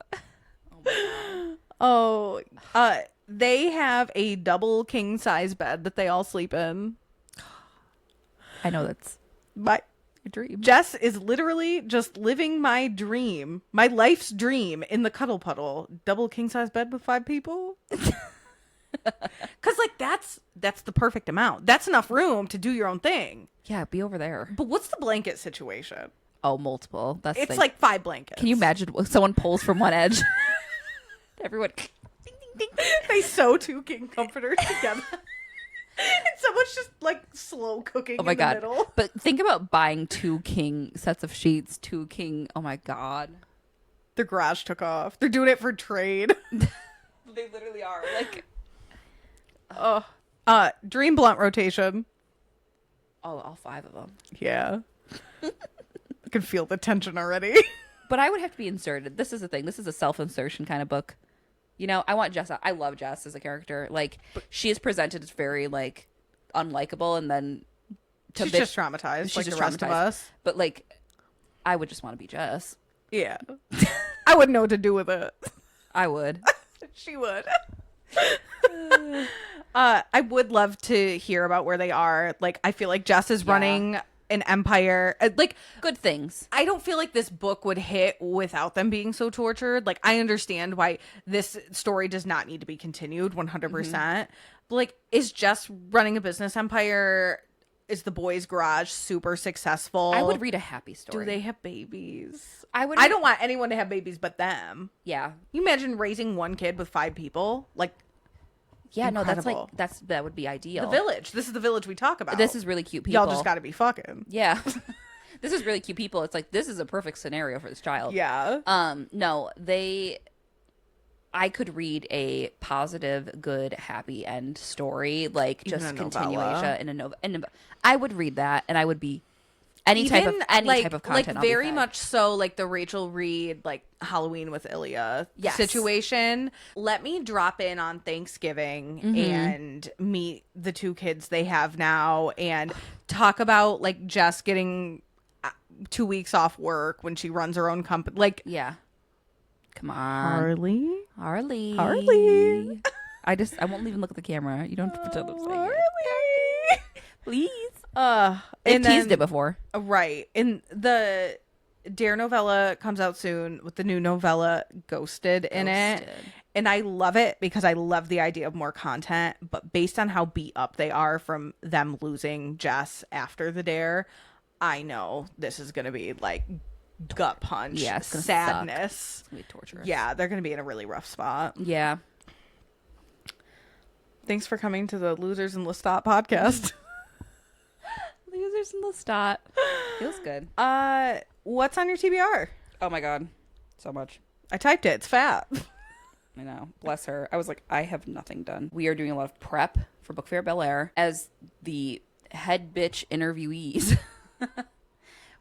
Oh, they have a double king size bed that they all sleep in. I know that's My your dream. Jess is literally just living my dream, my life's dream in the cuddle puddle. Double king size bed with 5 people. Cause like that's the perfect amount. That's enough room to do your own thing. Yeah, be over there. But what's the blanket situation? Oh, multiple. That's It's like 5 blankets. Can you imagine if someone pulls from one edge? Everyone. Ding, ding, ding. They sew 2 king comforters together. And someone's just like slow cooking Oh my in the god! middle. But think about buying 2 king sets of sheets. 2 king. Oh my god! The garage took off. They're doing it for trade. They literally are. Like, Dream blunt rotation. all 5 of them. Yeah. I can feel the tension already. But I would have to be inserted. This is the thing. This is a self-insertion kind of book. You know, I want Jess. I love Jess as a character. Like, she is presented as very like unlikable, and then She's just traumatized, she's like just the rest of traumatized. us. But like, I would just want to be Jess. Yeah. I wouldn't know what to do with it. I would. She would. I would love to hear about where they are. Like, I feel like Jess is running an empire. Like, Good things. I don't feel like this book would hit without them being so tortured. Like, I understand why this story does not need to be continued 100%. But, like, is Jess running a business empire? Is the boys' garage super successful? I would read a happy story. Do they have babies? I would. I don't want anyone to have babies but them. Yeah. You imagine raising one kid with 5 people? Like, Yeah. Incredible. No, that would be ideal. the village. This is the village we talk about. This is really cute people. Y'all just got to be fucking. Yeah. This is really cute people. It's like, this is a perfect scenario for this child. Yeah. No, I could read a positive, good, happy end story, like Even just a continuation in a novella. And I would read that, and I would be any type of content. like I'll be very fed. much so, like the Rachel Reed, like Halloween with Aaliyah Yes. situation. Let me drop in on Thanksgiving and meet the 2 kids they have now, and talk about like Jess getting 2 weeks off work when she runs her own company. Like, Yeah. Come on, Harley. Harley. I won't even look at the camera. You don't have to pretend I'm saying it. Please. And They then, teased it before. right. And the Dare novella comes out soon with the new novella Ghosted in it. And I love it because I love the idea of more content. But based on how beat up they are from them losing Jess after the Dare, I know this is going to be like gut punch, sadness. It's gonna be torturous. Yeah, they're going to be in a really rough spot. Yeah. Thanks for coming to the Losers in Lestat podcast. Losers in Lestat. Feels good. What's on your TBR? Oh my god. So much. I typed it. It's fat. I know. Bless her. I was like, I have nothing done. We are doing a lot of prep for Book Fair Bel Air as the head bitch interviewees.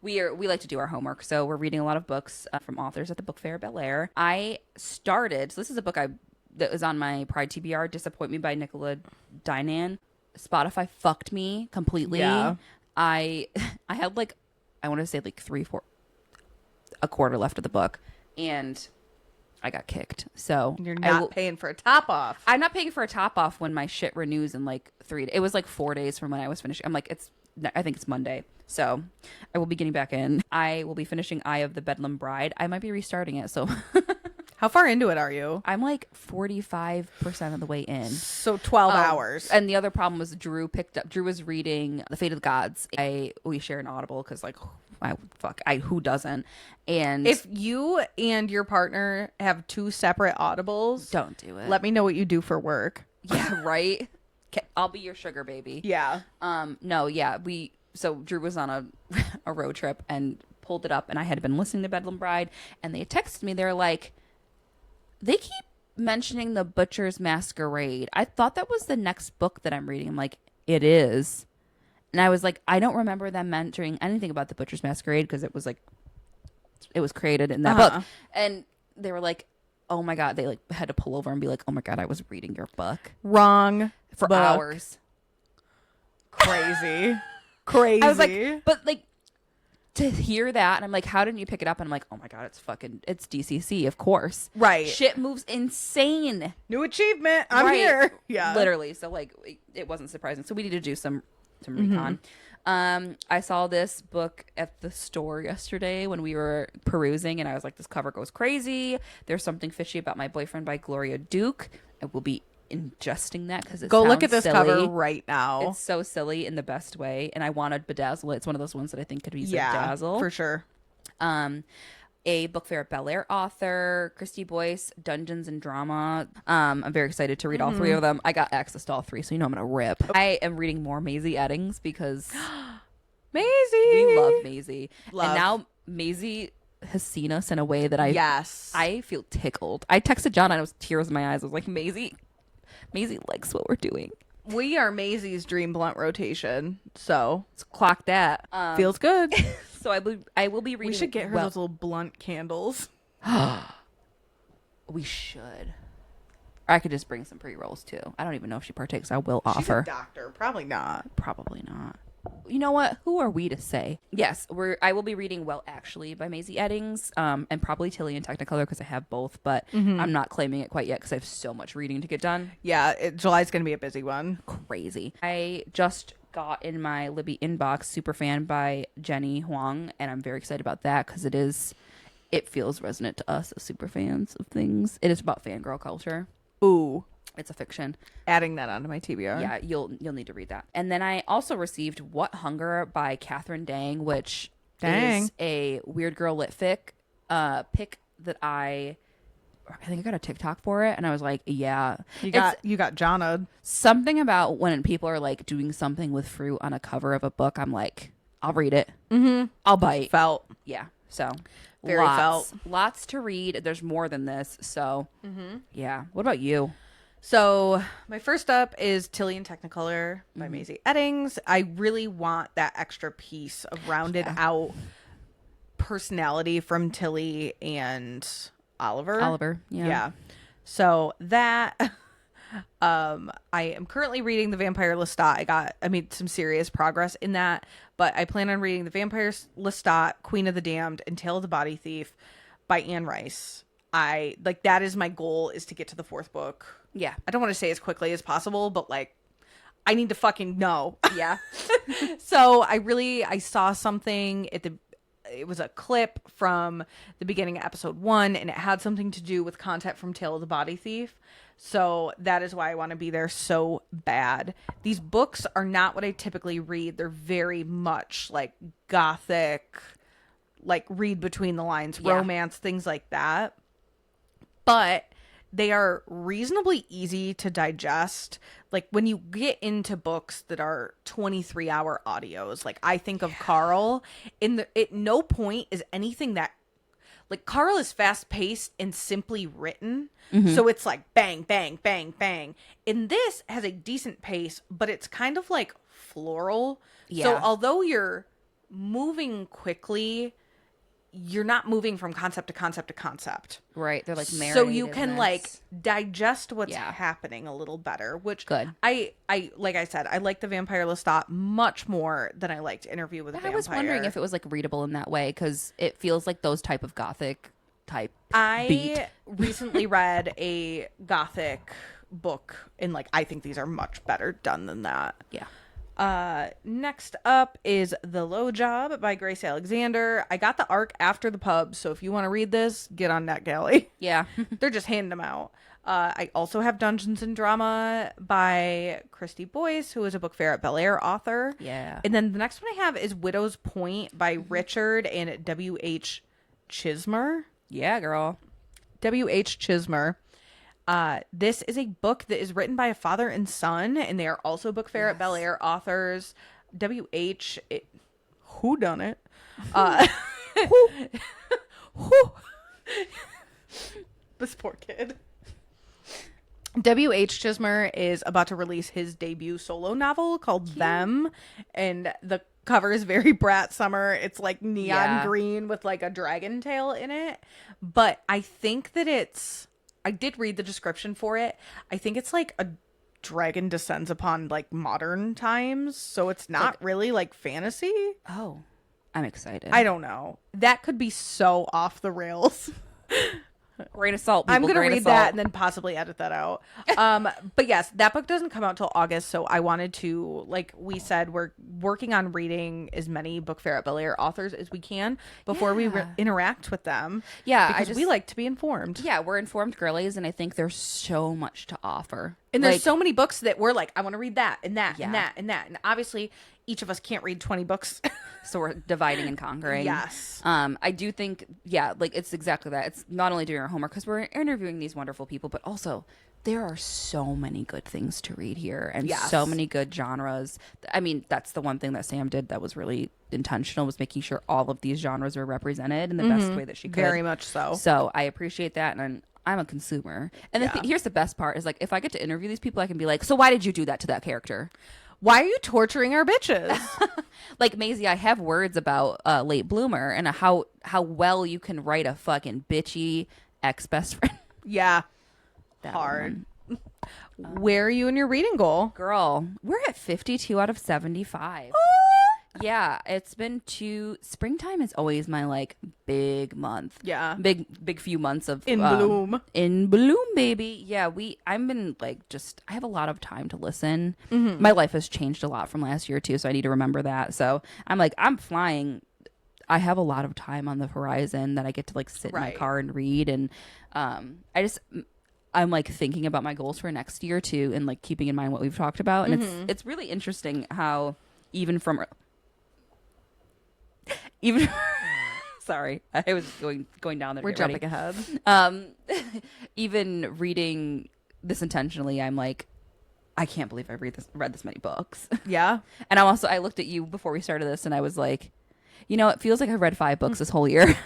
We like to do our homework, so we're reading a lot of books from authors at the Book Fair Bel Air. I started. So this is a book that was on my Pride TBR. Disappoint Me by Nicola Dinan. Spotify fucked me completely. Yeah. I had like, I want to say like a quarter left of the book, and I got kicked. So You're not paying for a top off. I'm not paying for a top off when my shit renews in like 3 days. It was like 4 days from when I was finishing. I'm like, I think it's Monday. So I will be getting back in. I will be finishing Eye of the Bedlam Bride. I might be restarting it. So How far into it are you? I'm like 45% of the way in. So 12 hours. And the other problem was Drew was reading The Fate of the Gods. We share an Audible because like, who doesn't? And If you and your partner have 2 separate Audibles, don't do it. let me know what you do for work. Yeah, right? I'll be your sugar baby. Yeah. No, yeah. So Drew was on a road trip and pulled it up, and I had been listening to Bedlam Bride, and they texted me. They're like, they keep mentioning The Butcher's Masquerade. I thought that was the next book that I'm reading. I'm like, it is. And I was like, I don't remember them mentioning anything about The Butcher's Masquerade because it was like, it was created in that book. And they were like, oh my God. They like had to pull over and be like, oh my God, I was reading your book. Wrong. For book. Hours. Crazy. Crazy. I was like, but like to hear that, and I'm like, how didn't you pick it up? And I'm like, oh my God, it's DCC, of course. Right. Shit moves insane. New achievement. I'm Right. here. Yeah. Literally. So like, it wasn't surprising. So we need to do some recon. I saw this book at the store yesterday when we were perusing, and I was like, this cover goes crazy. There's Something Fishy About My Boyfriend by Gloria Duke. I will be ingesting that because Go look at this silly. cover right now. It's so silly in the best way, and I wanted Bedazzle. It's one of those ones that I think could be Yeah, Bedazzle for sure. A Book Fair Bel Air author, Kristy Boyce, Dungeons and Drama. I'm very excited to read all 3 of them. I got access to all 3, so you know I'm gonna rip. I am reading more Maisie Eddings because Maisie. we love Maisie, Love. and now Maisie has seen us in a way that I feel tickled. I texted Johnna and it was tears in my eyes. I was like, Maisie likes what we're doing. We are Maisie's dream blunt rotation, so Let's clock that. feels good. So I will be reading. We should get her those little blunt candles. We should. Or I could just bring some pre-rolls too. I don't even know if she partakes. I will She's offer. a doctor. Probably not. Probably not. You know what? Who are we to say? Yes, I will be reading Well Actually by Maisie Eddings, and probably Tilly and Technicolor because I have both, but I'm not claiming it quite yet because I have so much reading to get done. Yeah, July's going to be a busy one. Crazy. I just got in my Libby inbox Superfan by Jenny Huang, and I'm very excited about that because it feels resonant to us as super fans of things. It is about fangirl culture. Ooh. It's a fiction. Adding that onto my TBR. Yeah, you'll need to read that. And then I also received What Hunger by Catherine Dang, which is a weird girl lit fic pick that I think I got a TikTok for it, and I was like, yeah. You got Johnna. Something about when people are like doing something with fruit on a cover of a book, I'm like, I'll read it. I'll bite. Felt. Yeah. So Very felt. Lots to read. There's more than this. So yeah. What about you? So my first up is Tilly and Technicolor by Maisie Eddings. I really want that extra piece of rounded out personality from Tilly and Oliver. Yeah. So that I am currently reading the Vampire Lestat. I made some serious progress in that, but I plan on reading the Vampire Lestat, Queen of the Damned, and Tale of the Body Thief by Anne Rice. That is my goal, is to get to the 4th book. Yeah. I don't want to say as quickly as possible, but like I need to fucking know. Yeah. So I saw something it was a clip from the beginning of episode 1, and it had something to do with content from Tale of the Body Thief. So that is why I want to be there so bad. These books are not what I typically read. They're very much like gothic, like read between the lines, romance, things like that. But they are reasonably easy to digest. Like when you get into books that are 23-hour audios, like I think of Carl, at no point is anything that, like, Carl is fast paced and simply written. So it's like bang, bang, bang, bang. And this has a decent pace, but it's kind of like floral. Yeah. So although you're moving quickly, you're not moving from concept to concept to concept. Right. They're like marinated. So you can in like this. digest what's happening a little better, which Good. I like I said, I like the Vampire Lestat much more than I liked Interview with a Vampire. I was wondering if it was like readable in that way, because it feels like those type of gothic type beat. Recently read a gothic book, and like I think these are much better done than that. Yeah. Next up is The Lowe Job by Grace Alexander. I got the arc after the pub, so if you want to read this, get on NetGalley. Yeah. They're just handing them out. I also have Dungeons and Drama by Kristy Boyce, who is a Book Fair at Bel Air author. Yeah. And then the next one I have is Widow's Point by Richard and W.H. Chismer. Yeah, girl. W.H. Chismer. This is a book that is written by a father and son, and they are also Book Fair at Bel Air authors. W.H. Who done it? This poor kid. W.H. Chismer is about to release his debut solo novel called Them, and the cover is very Brat Summer. It's like neon green with like a dragon tail in it. But I think that I did read the description for it. I think it's like a dragon descends upon like modern times, so it's not really like fantasy. Oh, I'm excited. I don't know. That could be so off the rails. Grain of salt, people. I'm going to grain of read salt. that and then possibly edit that out. But yes, that book doesn't come out till August. So I wanted to, like we said, we're working on reading as many Book Fair at Bel Air authors as we can before we interact with them. Yeah. Because we like to be informed. Yeah, we're informed girlies, and I think there's so much to offer. And there's so many books that we're like, I want to read that and that and that and that. And obviously, each of us can't read 20 books. So we're dividing and conquering. Yes. I do think, like it's exactly that. It's not only doing our homework because we're interviewing these wonderful people, but also there are so many good things to read here and so many good genres. I mean, that's the one thing that Sam did that was really intentional, was making sure all of these genres were represented in the best way that she could. Very much so. So I appreciate that, and I'm a consumer. And here's the best part is, like, if I get to interview these people, I can be like, so why did you do that to that character? Why are you torturing our bitches? Like, Maisie, I have words about Late Bloomer and how well you can write a fucking bitchy ex-best friend. Yeah. That hard. Where are you in your reading goal? Girl, we're at 52 out of 75. Yeah, it's been springtime is always my like big month. Yeah. Big few months of in bloom. In bloom, baby. Yeah, I've been like I have a lot of time to listen. Mm-hmm. My life has changed a lot from last year too, so I need to remember that. So I'm like, I'm flying. I have a lot of time on the horizon that I get to like sit in my car and read, and I'm like thinking about my goals for next year too, and like keeping in mind what we've talked about. And it's really interesting how even sorry, I was going down there. We're jumping ahead. Even reading this intentionally, I'm like, I can't believe I read this many books. Yeah. And I looked at you before we started this, and I was like, it feels like I've read 5 books this whole year.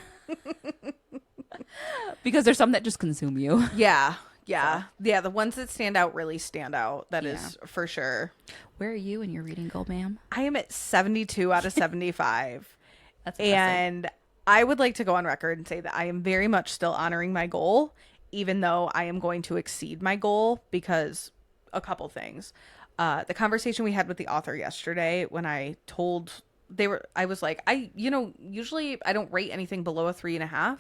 Because there's some that just consume you. Yeah. Yeah. So. Yeah. The ones that stand out really stand out. That is for sure. Where are you in your reading goal, ma'am? I am at 72 out of 75. That's impressive. And I would like to go on record and say that I am very much still honoring my goal, even though I am going to exceed my goal, because a couple things. The conversation we had with the author yesterday, when I was like, usually I don't rate anything below a 3.5.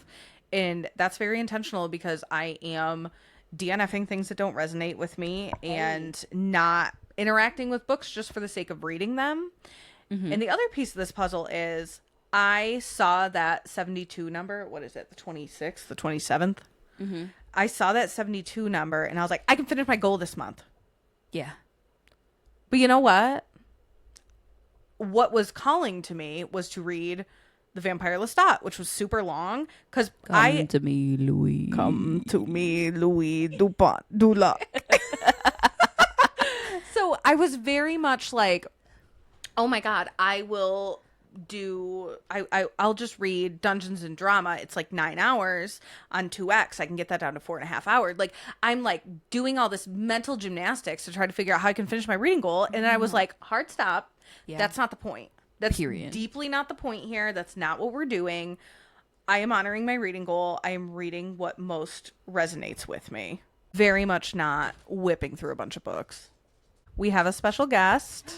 And that's very intentional because I am DNFing things that don't resonate with me and not interacting with books just for the sake of reading them. And the other piece of this puzzle is I saw that 72 number. What is it? The 26th, the 27th? I saw that 72 number and I was like, I can finish my goal this month. Yeah. But you know what? What was calling to me was to read The Vampire Lestat, which was super long. Because Come to me, Louis. Come to me, Louis Dupont Dulac. So I was very much like, oh my God, I'll just read Dungeons and Drama. It's like 9 hours on 2X. I can get that down to 4.5 hours. Like, I'm like doing all this mental gymnastics to try to figure out how I can finish my reading goal. And I was like, hard stop. Yeah. That's not the point. That's Period. Deeply not the point here. That's not what we're doing. I am honoring my reading goal. I am reading what most resonates with me. Very much not whipping through a bunch of books. We have a special guest.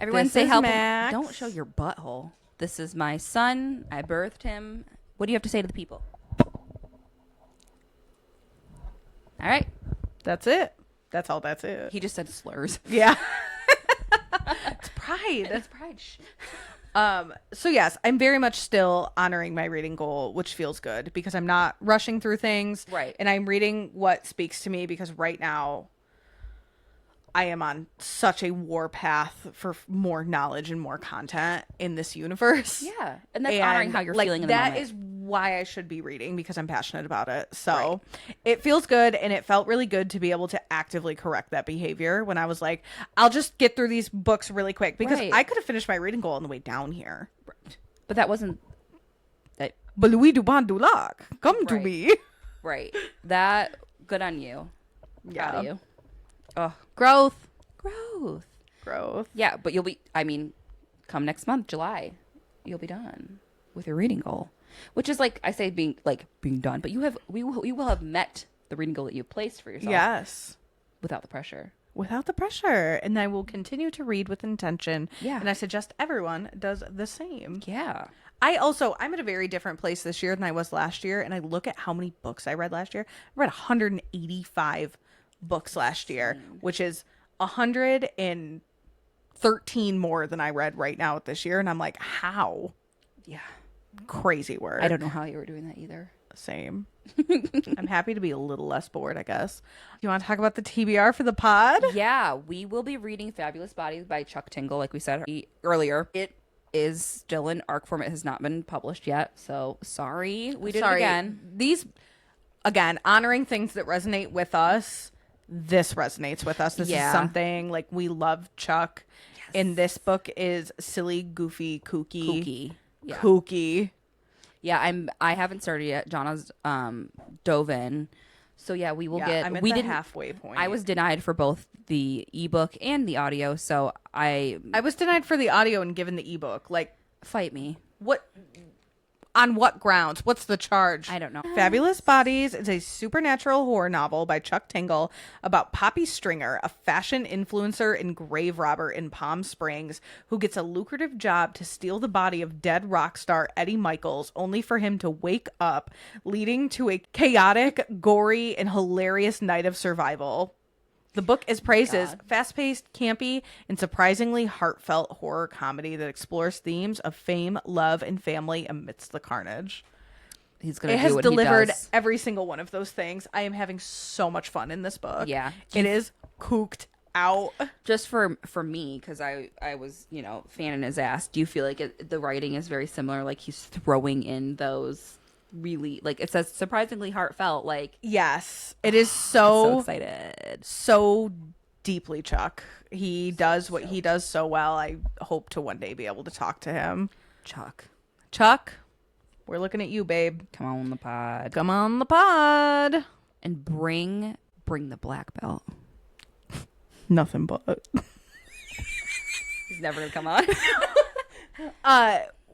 Everyone This say is help. Max. Don't show your butthole. This is my son. I birthed him. What do you have to say to the people? All right. That's it. That's all. That's it. He just said slurs. Yeah. It's pride. It's pride. So yes, I'm very much still honoring my reading goal, which feels good because I'm not rushing through things. Right. And I'm reading what speaks to me because right now I am on such a war path for more knowledge and more content in this universe. Yeah. And that's honoring how you're feeling in the moment. That is why I should be reading because I'm passionate about it. So It feels good. And it felt really good to be able to actively correct that behavior when I was like, I'll just get through these books really quick because I could have finished my reading goal on the way down here. But that wasn't... But Louis Dupont Dulac, come to me. Right. That, good on you. Proud of you. Oh, growth. Yeah, but you'll be, come next month, July, you'll be done with your reading goal, which is like I say, being done. But you will have met the reading goal that you placed for yourself. Yes, without the pressure. And I will continue to read with intention. Yeah, and I suggest everyone does the same. Yeah. I'm at a very different place this year than I was last year, and I look at how many books I read last year. I read 185 books last year, which is 113 more than I read right now this year, and I'm like, how? Yeah, crazy work. I don't know how you were doing that either. Same. I'm happy to be a little less bored, I guess. You want to talk about the TBR for the pod? Yeah, we will be reading Fabulous Bodies by Chuck Tingle, like we said earlier. It is still in ARC form. It has not been published yet, so sorry. We did it again. These, again, honoring things that resonate with us. This resonates with us. This is something like we love Chuck. Yes. And this book is silly, goofy, kooky. Yeah, I haven't started yet. Johnna's dove in. So yeah, we will get. I'm at the halfway point. I was denied for both the ebook and the audio, so I was denied for the audio and given the ebook. Like, fight me. What? On what grounds? What's the charge? I don't know. Fabulous Bodies is a supernatural horror novel by Chuck Tingle about Poppy Stringer, a fashion influencer and grave robber in Palm Springs who gets a lucrative job to steal the body of dead rock star Eddie Michaels, only for him to wake up, leading to a chaotic, gory, and hilarious night of survival. The book is praised as fast-paced, campy, and surprisingly heartfelt horror comedy that explores themes of fame, love, and family amidst the carnage. He's gonna. It has delivered every single one of those things. I am having so much fun in this book. Yeah, it is cooked out. Just for me, because I was fanning his ass. Do you feel like the writing is very similar? Like he's throwing in those. Really, like it says, surprisingly heartfelt. Like, yes, it is so excited, so deeply Chuck. He does what he does so well. I hope to one day be able to talk to him. Chuck, we're looking at you, babe. Come on the pod, and bring the black belt. Nothing but. He's never gonna come on.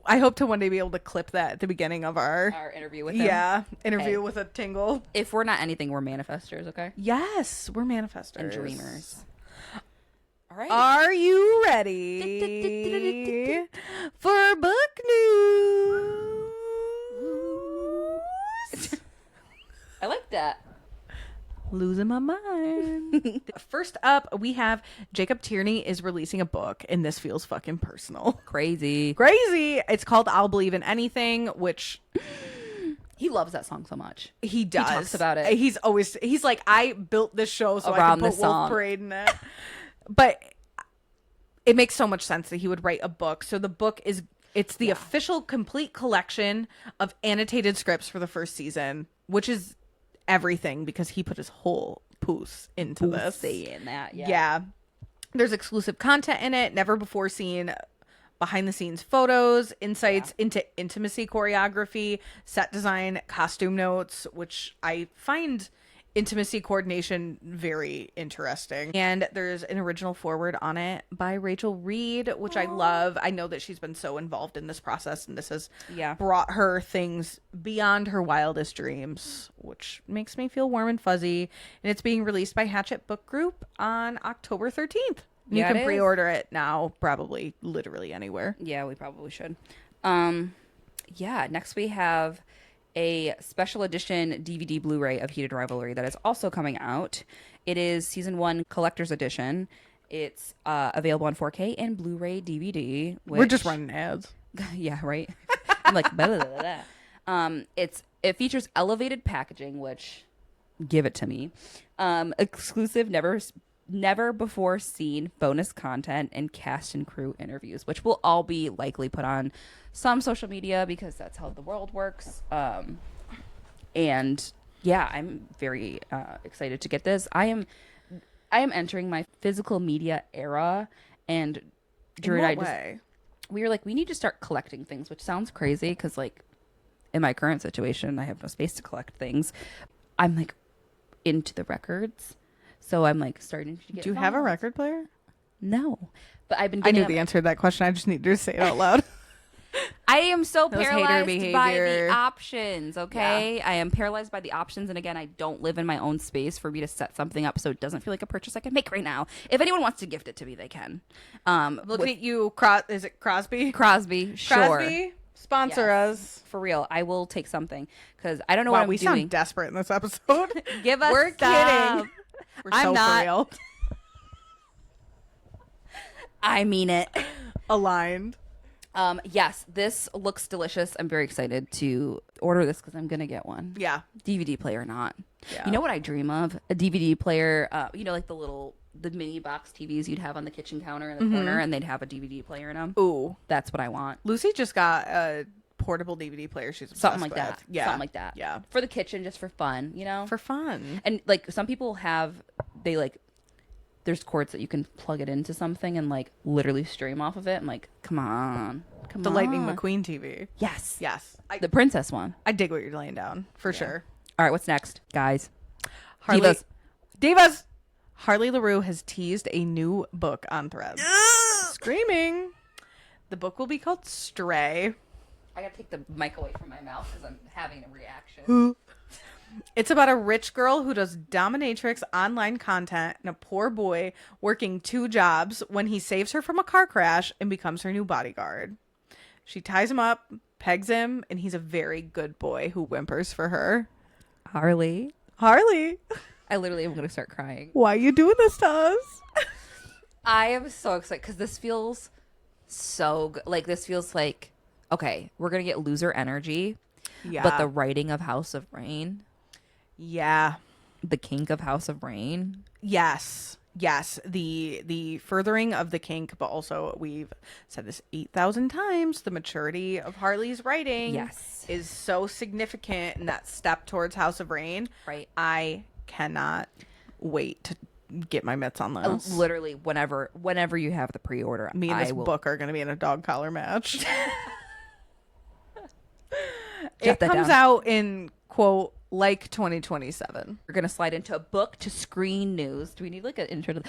I hope to one day be able to clip that at the beginning of our interview with him. Yeah, interview with a Tingle. If we're not anything, we're manifestors, okay? Yes, we're manifestors. And dreamers. All right. Are you ready for book news? I like that. Losing my mind. First up, we have Jacob Tierney is releasing a book, and this feels fucking personal. Crazy. It's called I'll Believe in Anything, which He loves that song so much. he does. He talks about it. He's like, I built this show so I Around can put this song. Wolf Parade in it. But it makes so much sense that he would write a book. So the book it's the official complete collection of annotated scripts for the first season, which is everything because he put his whole poos into this. Saying that, Yeah. There's exclusive content in it, never before seen behind the scenes photos, insights into intimacy choreography, set design, costume notes, which I find intimacy coordination very interesting. And there's an original foreword on it by Rachel Reed, which I love. I know that she's been so involved in this process, and this has brought her things beyond her wildest dreams, which makes me feel warm and fuzzy. And it's being released by Hatchet Book Group on October 13th. You can pre-order it now, probably literally anywhere. Yeah, we probably should. Next we have a special edition DVD Blu-ray of Heated Rivalry that is also coming out. It is season 1 collector's edition. It's available on 4K and Blu-ray DVD. We're just running ads. Yeah, right. I'm like, blah, blah, blah, blah. It features elevated packaging, which give it to me. Exclusive, never before seen bonus content and cast and crew interviews, which will all be likely put on some social media because that's how the world works. And yeah, I'm very excited to get this. I am entering my physical media era, and Drew and I we were like, we need to start collecting things, which sounds crazy because like in my current situation, I have no space to collect things. I'm like into the records. So I'm like starting to get. Do you have a record player? No, but I've been. I knew the answer to that question. I just need to say it out loud. I am so Those hater paralyzed by behavior. the options. Okay, I am paralyzed by the options, and again, I don't live in my own space for me to set something up, so it doesn't feel like a purchase I can make right now. If anyone wants to gift it to me, they can. Looking at you, is it Crosby? Crosby, sure. Crosby, sponsor us for real. I will take something because I don't know wow, what I'm we doing. sound desperate in this episode. Give us. We're kidding. We're I'm so not. for real. I mean it. Aligned. Yes, this looks delicious. I'm very excited to order this because I'm gonna get one. Yeah. DVD player or not. Yeah. You know what I dream of? A DVD player. Like the mini box TVs you'd have on the kitchen counter in the corner, and they'd have a DVD player in them. Ooh, that's what I want. Lucy just got a portable DVD player. She's obsessed something like with. that. Yeah, something like that. Yeah, for the kitchen, just for fun. for fun. And like some people there's cords that you can plug it into something and like literally stream off of it. I'm like, come on. The Lightning McQueen TV. Yes. The princess one. I dig what you're laying down for sure. All right, what's next, guys? Harley, Divas. Harley Laroux has teased a new book on Threads. Screaming. The book will be called Stray. I gotta take the mic away from my mouth because I'm having a reaction. It's about a rich girl who does dominatrix online content and a poor boy working 2 jobs when he saves her from a car crash and becomes her new bodyguard. She ties him up, pegs him, and he's a very good boy who whimpers for her. Harley. I literally am gonna start crying. Why are you doing this to us? I am so excited because this feels so good. Like this feels like, okay, we're gonna get loser energy. Yeah. But the writing of House of Rain. Yeah. The kink of House of Rain. Yes. The furthering of the kink, but also we've said this 8,000 times. The maturity of Harley's writing is so significant in that step towards House of Rain. Right. I cannot wait to get my mitts on this. Literally, whenever you have the pre-order, me and this book are going to be in a dog collar match. It comes out in, quote, like 2027. We're going to slide into a book to screen news. Do we need like an intro to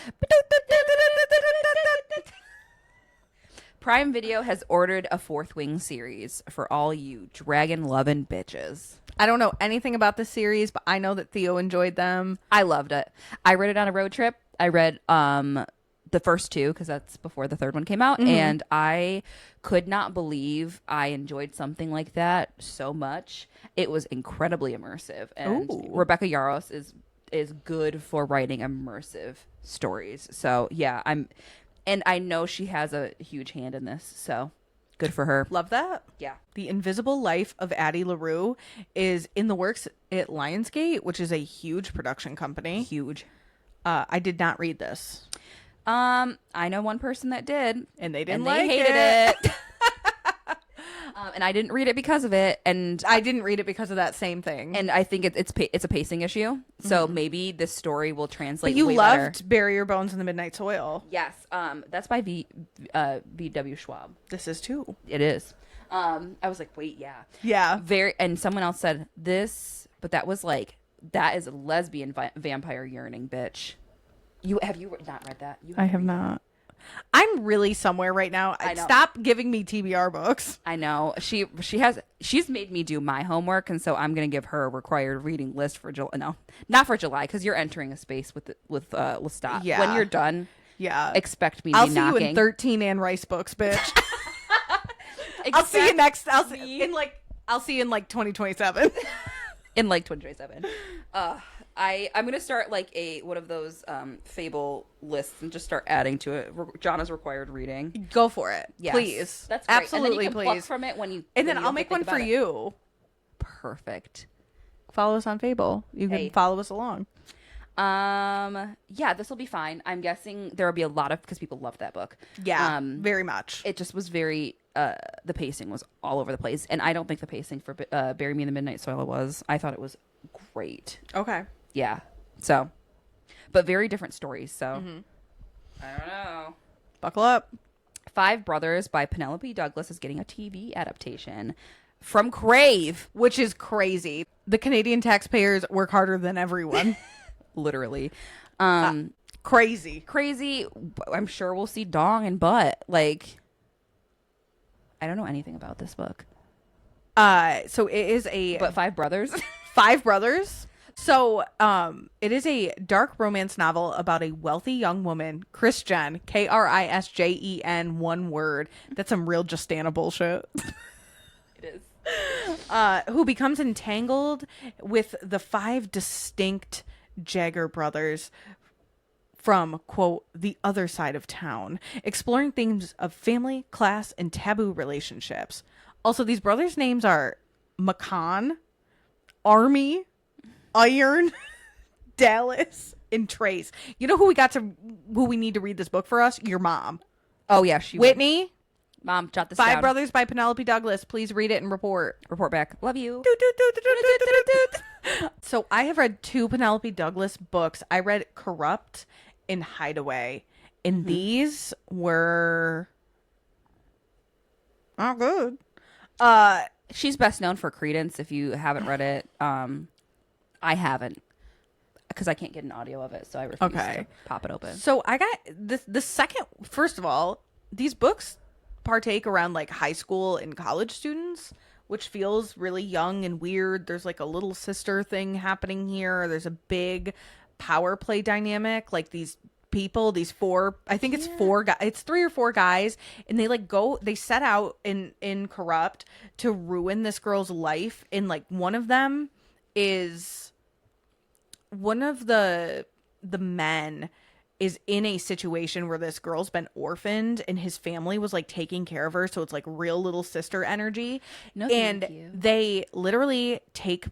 Prime Video has ordered a 4th Wing series for all you dragon loving bitches. I don't know anything about the series, but I know that Theo enjoyed them. I loved it. I read it on a road trip. I read the first 2 because that's before the 3rd one came out, and I could not believe I enjoyed something like that so much. It was incredibly immersive, and Rebecca Yarros is is good for writing immersive stories. So yeah, and I know she has a huge hand in this. So good for her. Love that. Yeah. The Invisible Life of Addie Laroux is in the works at Lionsgate, which is a huge production company. Huge. I did not read this. I know one person that did, And they didn't and they like hated it. it. And I didn't read it because of it, and I didn't read it because of that same thing. and I think it's a pacing issue. So maybe this story will translate. But you way loved better. Bury Your Bones in the Midnight Soil. Yes. That's by V.W. Schwab. This is too. It is. I was like, wait, yeah. Yeah. And someone else said this, but that was like, that is a lesbian vampire yearning, bitch. Have you not read that? I have not. I'm really somewhere right now. I know. Stop giving me TBR books. I know she's made me do my homework, and so I'm gonna give her a required reading list for July. No, not for July, because you're entering a space with Lestat. Yeah. When you're done, Yeah. expect me to I'll be see knocking. you in 13 Anne Rice books, bitch. I'll see you next. I'll see you in like 2027. in like 2027. I'm gonna start like one of those fable lists and just start adding to it. Johnna's required reading. Go for it, Yes. please. That's great. Absolutely, and then you can please. pluck from it when you. And then when you I'll have to make think one for about it. you. Perfect. Follow us on Fable. You can Hey. follow us along. Yeah, this will be fine. I'm guessing there will be a lot of because people love that book. Yeah, very much. It just was very. The pacing was all over the place, and I don't think the pacing for "Bury Me in the Midnight Soil" was. I thought it was great. Okay. Yeah. So, but very different stories. So, I don't know. Buckle up. Five Brothers by Penelope Douglas is getting a TV adaptation from Crave. Which is crazy. The Canadian taxpayers work harder than everyone. Literally. Crazy. Crazy. I'm sure we'll see dong and butt. Like, I don't know anything about this book. So it is a But Five Brothers? Five Brothers. So, it is a dark romance novel about a wealthy young woman, Krisjen, Krisjen, one word. That's some real Justana bullshit. It is. Who becomes entangled with the five distinct Jagger brothers from, quote, the other side of town, exploring themes of family, class, and taboo relationships. Also, these brothers' names are Macan, Army, Iron, Dallas, and Trace. You know who we need to read this book for us? Your mom. Oh, yeah. She Whitney. Mom, jot this Five down. Brothers by Penelope Douglas. Please read it and report. Report back. Love you. So I have read two Penelope Douglas books. I read Corrupt and Hideaway. And these were not good. She's best known for Credence if you haven't read it. I haven't. Because I can't get an audio of it, so I refuse to pop it open. So I got the second, first of all, these books partake around like high school and college students, which feels really young and weird. There's like a little sister thing happening here. There's a big power play dynamic. Like these people, these four, I think it's four guys, it's 3 or 4 guys, and they set out in Corrupt to ruin this girl's life. And like one of them is one of the men is in a situation where this girl's been orphaned and his family was like taking care of her, so it's like real little sister energy. No, and thank you. they literally take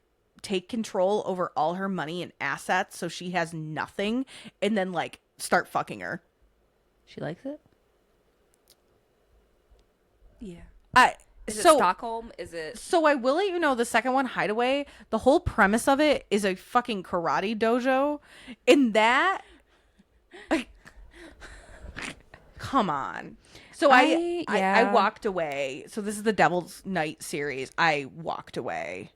control over all her money and assets, so she has nothing, and then like start fucking her. She likes it? Yeah. Is it So Stockholm? Is it... So I will let you know, the second one, Hideaway, the whole premise of it is a fucking karate dojo. In that, like, come on. So I walked away. So this is the Devil's Night series. I walked away.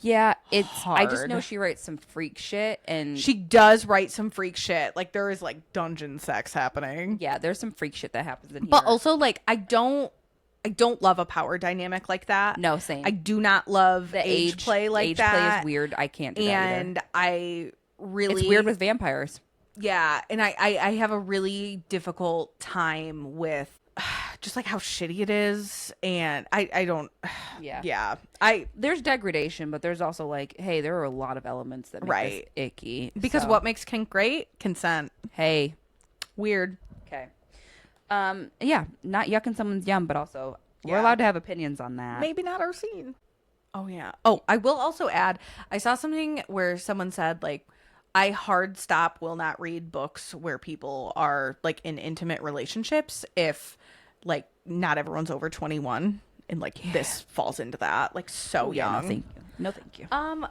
Yeah, I just Hard. know she writes some freak shit, and She does write some freak shit. Like, there is like dungeon sex happening. yeah, there's some freak shit that happens in here. But also, like, I don't love a power dynamic like that. No, same. I do not love the age play like age that. play is weird. I can't do that And either. I really... It's weird with vampires. Yeah, and I have a really difficult time with just like how shitty it is, and I don't. Yeah. Yeah, There's degradation, but there's also like, hey, there are a lot of elements that make this icky. because so- what makes kink great? Consent. Hey. Weird. Okay. Yeah, not yucking someone's yum, but also we're Yeah. allowed to have opinions on that. Maybe not our scene. Oh yeah. Oh, I will also add, I saw something where someone said like, I hard stop will not read books where people are like in intimate relationships if like not everyone's over 21, and like this falls into that, like so Yeah, young. no, thank you. No, thank you.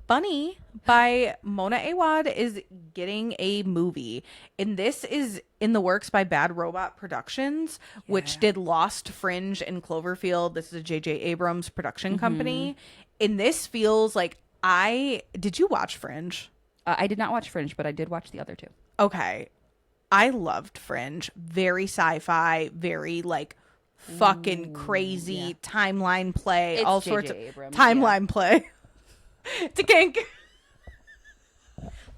Bunny by Mona Awad is getting a movie, and this is in the works by Bad Robot Productions, which did Lost, Fringe, and Cloverfield. This is a J.J. Abrams production company, and this feels like did you watch Fringe? I did not watch Fringe, but I did watch the other two. Okay, I loved Fringe. Very sci-fi, very like fucking crazy timeline play, It's all J.J. sorts of Abrams, timeline play. It's a kink.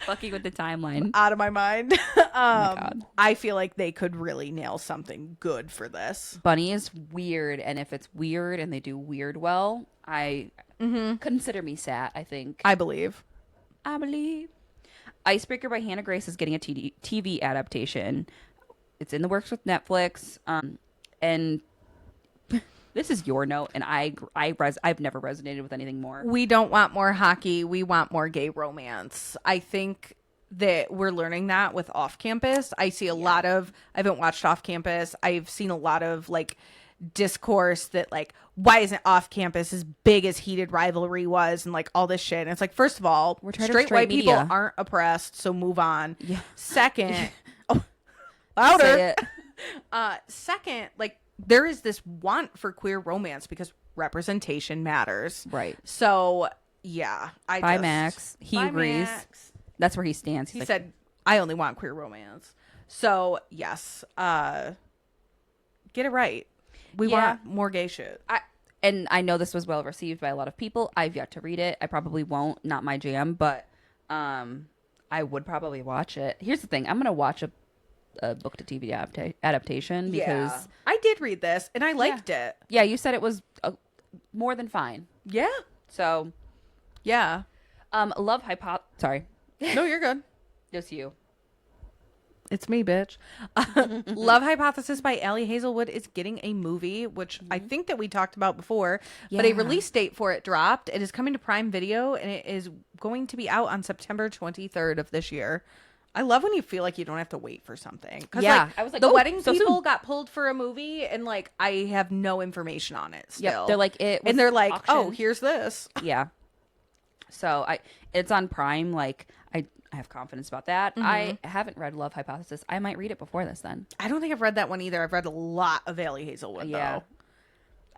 Fucking with the timeline. Out of my mind. God. I feel like they could really nail something good for this. Bunny is weird, and if it's weird and they do weird well, I consider me sat, I think. I believe. I believe. Icebreaker by Hannah Grace is getting a TV adaptation. It's in the works with Netflix. And this is your note, and I've never resonated with anything more. We don't want more hockey. We want more gay romance. I think that we're learning that with Off Campus. I see a lot of, I haven't watched Off Campus. I've seen a lot of like discourse that like, why isn't Off Campus as big as Heated Rivalry was, and like all this shit. And it's like, first of all, We're tired of straight white media. people aren't oppressed, so move on. Yeah. Second, louder. Say it. Second, like there is this want for queer romance because representation matters. Right. So yeah, Bye, Max. He agrees. Max. That's where he stands. He He's like, said, "I only want queer romance." So yes, get it right. We want more gay shit. and I know this was well received by a lot of people. I've yet to read it. I probably won't. Not my jam, but I would probably watch it. Here's the thing: I'm gonna watch a book to TV adaptation because I did read this and I liked it. Yeah, you said it was more than fine. Yeah, So, yeah. love Sorry, No, you're good. just you. It's me, bitch. Love Hypothesis by Allie Hazelwood is getting a movie, which I think that we talked about before, but a Yeah. release date for it dropped. It is coming to Prime Video, and it is going to be out on September 23rd of this year. I love when you feel like you don't have to wait for something. 'Cause, Yeah. I was like, the oh, wedding so people soon. got pulled for a movie, and like I have no information on it still. Yep. They're like it, was and they're like, oh, auctioned. here's this. Yeah. So it's on Prime. Like I have confidence about that. I haven't read Love Hypothesis. I might read it before this then. I don't think I've read that one either. I've read a lot of Allie Hazelwood though.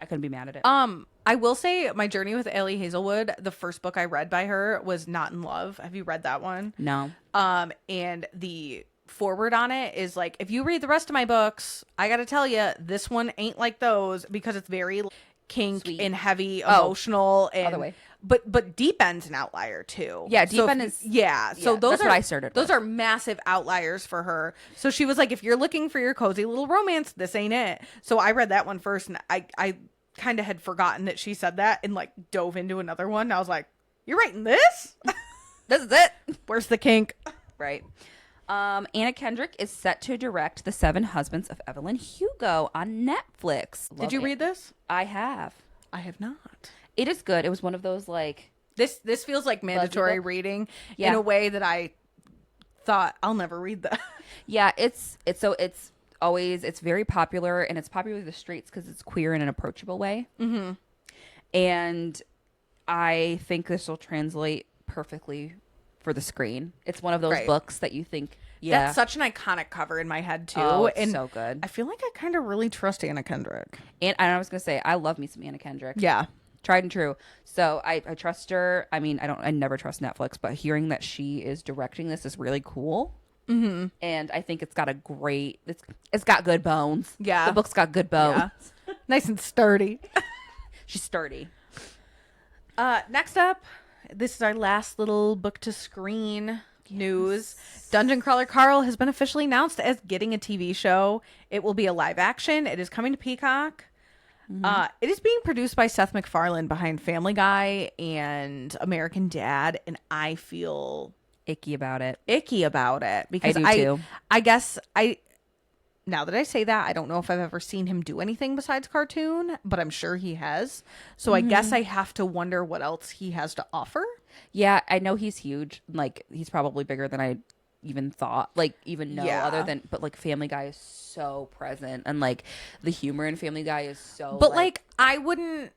I couldn't be mad at it. I will say my journey with Allie Hazelwood, the first book I read by her was Not in Love. Have you read that one? No. And the forward on it is like, if you read the rest of my books, I got to tell you, this one ain't like those because it's very kink Sweet. and heavy, emotional, and other way. But Deep End's an outlier too. Yeah, So Deep End is- So yeah, those that's are what I started Those with. are massive outliers for her. So she was like, if you're looking for your cozy little romance, this ain't it. So I read that one first, and I kind of had forgotten that she said that, and like dove into another one. And I was like, you're writing this? This is it. Where's the kink? Right. Anna Kendrick is set to direct The Seven Husbands of Evelyn Hugo on Netflix. Did you read this? I have. I have not. It is good. It was one of those like This feels like mandatory book? reading Yeah. in a way that I thought I'll never read that. yeah, it's always it's very popular, and it's popular with the streets because it's queer in an approachable way. Mm-hmm. And I think this will translate perfectly for the screen. It's one of those Right. books that you think, yeah, That's such an iconic cover in my head too. oh, it's and so good. I feel like I kind of really trust Anna Kendrick. And I was gonna say, I love me some Anna Kendrick. Yeah. Tried and true. So I trust her. I mean, I never trust Netflix, but hearing that she is directing this is really cool. Mm-hmm. And I think it's got it's got good bones. Yeah. The book's got good bones. Yeah. Nice and sturdy. She's sturdy. Next up, this is our last little book to screen. news. Dungeon Crawler Carl has been officially announced as getting a TV show. It will be a live action. It is coming to Peacock. It is being produced by Seth MacFarlane behind Family Guy and American Dad, and I feel Icky about it. because I do too. I guess now that I say that, I don't know if I've ever seen him do anything besides cartoon, but I'm sure he has. So I guess I have to wonder what else he has to offer. Yeah, I know he's huge. Like, he's probably bigger than I even thought. Like, even know other than, but like Family Guy is so present, and like the humor in Family Guy is so. But like I wouldn't.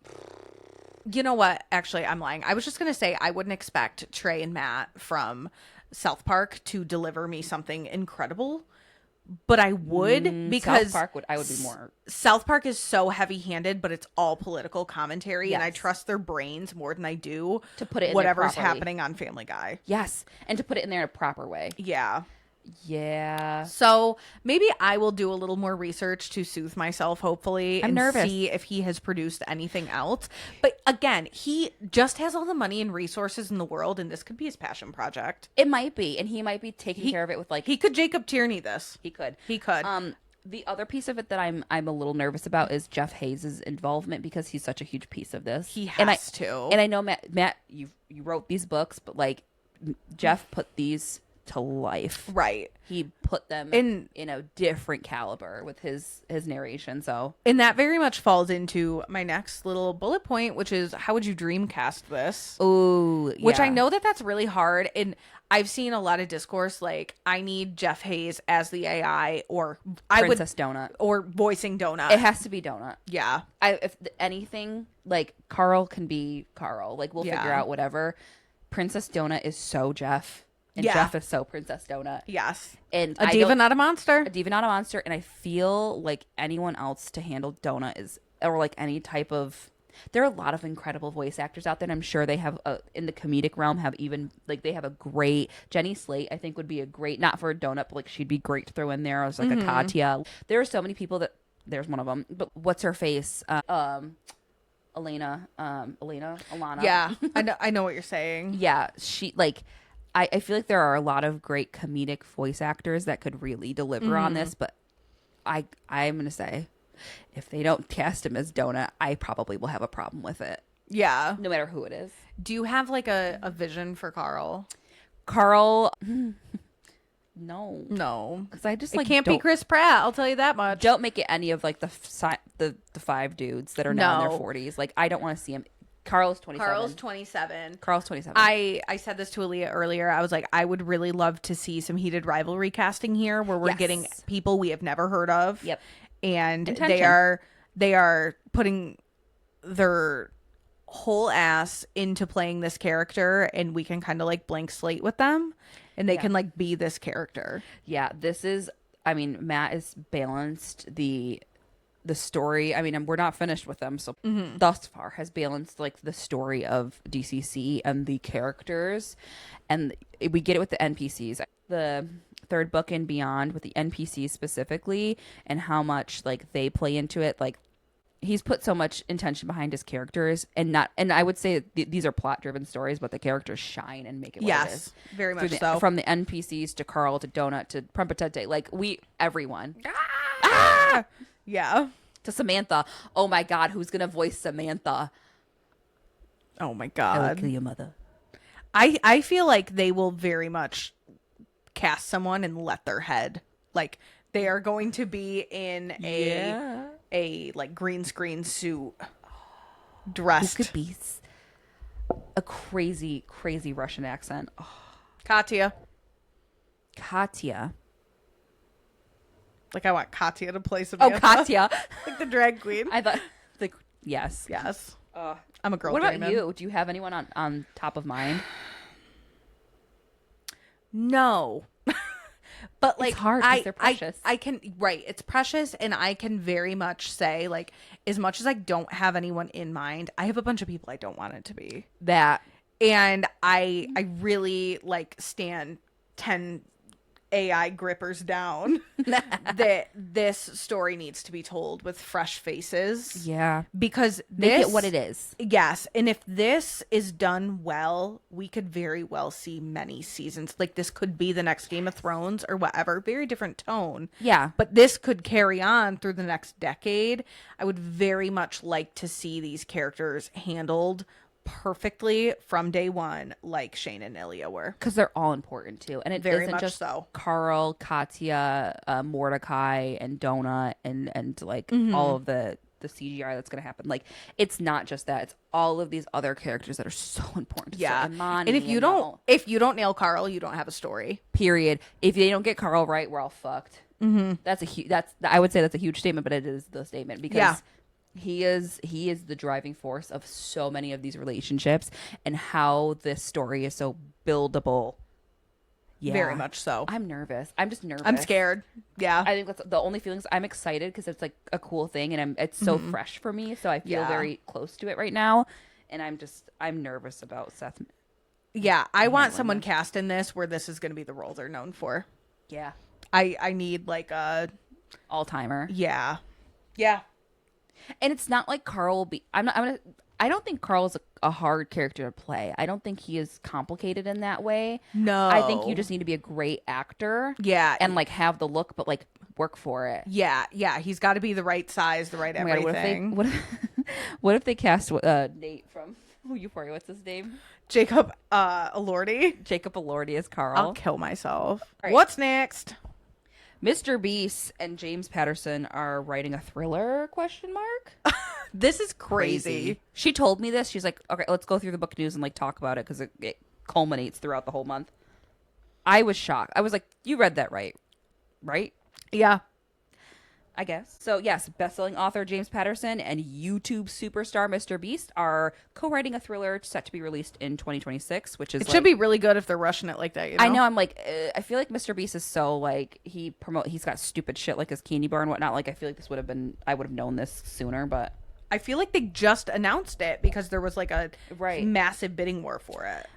You know what? Actually, I'm lying. I was just gonna say I wouldn't expect Trey and Matt from South Park to deliver me something incredible. But I would, because South Park I would be more. South Park is so heavy-handed, but it's all political commentary, and I Yes. trust their brains more than I do To put it in there whatever's properly. happening on Family Guy. Yes, and to put it in there in a proper way. Yeah. Yeah. So maybe I will do a little more research to soothe myself, hopefully, I'm and nervous. see if he has produced anything else. But again, he just has all the money and resources in the world, and this could be his passion project. It might be, and he might be taking care of it with like He could Jacob Tierney this. he could. He could. The other piece of it that I'm a little nervous about is Jeff Hayes' involvement, because he's such a huge piece of this. He and has to. And I know Matt, you wrote these books, but like Jeff put these to life. Right. He put them In- in a different caliber with his narration. So And that very much falls into my next little bullet point, which is how would you dreamcast this? ooh, Which I yeah. know that that's really hard. And I've seen a lot of discourse like, I need Jeff Hayes as the AI, or I would, Princess Donut. or voicing Donut. It has to be Donut. Yeah. If anything, like Carl can be Carl. Like we'll figure Yeah. out whatever. Princess Donut is so Jeff, and Yeah. Jeff is so Princess Donut. Yes. And A diva, not a monster. a diva, not a monster. And I feel like anyone else to handle Donut is, or like any type of. There are a lot of incredible voice actors out there, and I'm sure they have in the comedic realm have even like they have a great Jenny Slate. I think would be a great, not for a Donut, but like she'd be great to throw in there as like a Katya. There are so many people that there's one of them. But what's her face? Alana. Yeah. I know what you're saying. Yeah, she like. I feel like there are a lot of great comedic voice actors that could really deliver on this, but I'm gonna say, if they don't cast him as Donut, I probably will have a problem with it, Yeah. no matter who it is. Do you have like a vision for Carl? Carl, no, No. because I just It like can't be don't- Chris Pratt, I'll tell you that much. Don't make it any of like the five dudes that are now in No. their 40s. Like I don't want to see him. Carl's 27. Carl's 27. Carl's 27. I said this to Aaliyah earlier. I was like, I would really love to see some heated rivalry casting here where we're Yes. getting people we have never heard of. Yep. And Intention. they are putting their whole ass into playing this character, and we can kind of like blank slate with them, and they can like be this character. Yeah, this is. I mean, Matt has balanced the story. I mean, we're not finished with them, so thus far has balanced like the story of DCC and the characters, and we get it with the NPCs. The third book and beyond with the NPCs specifically, and how much like they play into it. Like he's put so much intention behind his characters, and I would say these are plot driven stories, but the characters shine and make it what it Yes, is. very much Through so. from the NPCs to Carl to Donut to Prempatente, like everyone. Yeah. To Samantha. Oh my God, who's gonna voice Samantha? Oh my I will God. kill your mother. I feel like they will very much cast someone and let their head, like they are going to be in a like green screen suit, dressed. Who could be a crazy Russian accent? Oh, Katya. Katya. Like I want Katya to play Samantha. Oh, Katya. Like the drag queen. I thought like yes. Yes. I'm a girl. What about dreaming. you? Do you have anyone on top of mind? No. But like hard 'cause they're precious. I can right, it's precious, and I can very much say like as much as I don't have anyone in mind, I have a bunch of people I don't want it to be. That And I really like stand 10 AI grippers down that this story needs to be told with fresh faces. Yeah. Because Make this, it what it is. Yes. And if this is done well, we could very well see many seasons. Like, this could be the next Game of Thrones or whatever. Very different tone. Yeah. But this could carry on through the next decade. I would very much like to see these characters handled perfectly from day one, like Shane and Aaliyah were. Because they're all important too. And it Very isn't much just so. Carl, Katya, Mordecai, and Donna, and like all of the CGI that's going to happen. Like, it's not just that. It's all of these other characters that are so important. Yeah. So Imani, And if you don't nail Carl, you don't have a story. period. If they don't get Carl right, we're all fucked. That's I would say that's a huge statement, but it is the statement because he is the driving force of so many of these relationships and how this story is so buildable. Yeah. Very much so. I'm nervous. I'm just nervous. I'm scared. Yeah. I think that's the only feelings. I'm excited because it's like a cool thing and it's so fresh for me. So I feel very close to it right now. And I'm nervous about Seth. Yeah. I want someone cast in this where this is going to be the role they're known for. Yeah. I need like a all-timer. Yeah. Yeah. And it's not like Carl will be. I don't think Carl is a hard character to play. I don't think he is complicated in that way. No. I think you just need to be a great actor. Yeah. And like have the look, but like work for it. Yeah. Yeah. He's got to be the right size, the right Oh my God, everything. what if they cast Nate from Euphoria? What's his name? Jacob Elordi. Jacob Elordi as Carl. I'll kill myself. Right. What's next? Mr. Beast and James Patterson are writing a thriller? ? This is crazy. She told me this. She's like, okay, let's go through the book news and like talk about it because it culminates throughout the whole month. I was shocked. I was like, you read that right? Right? Yeah. I guess. So yes, best-selling author James Patterson and YouTube superstar Mr. Beast are co-writing a thriller set to be released in 2026, which is It should be really good if they're rushing it like that, you know? I know. I'm like, I feel like Mr. Beast is so like he's got stupid shit like his candy bar and whatnot. Like I feel like I would have known this sooner, but I feel like they just announced it because there was like a Right. massive bidding war for it.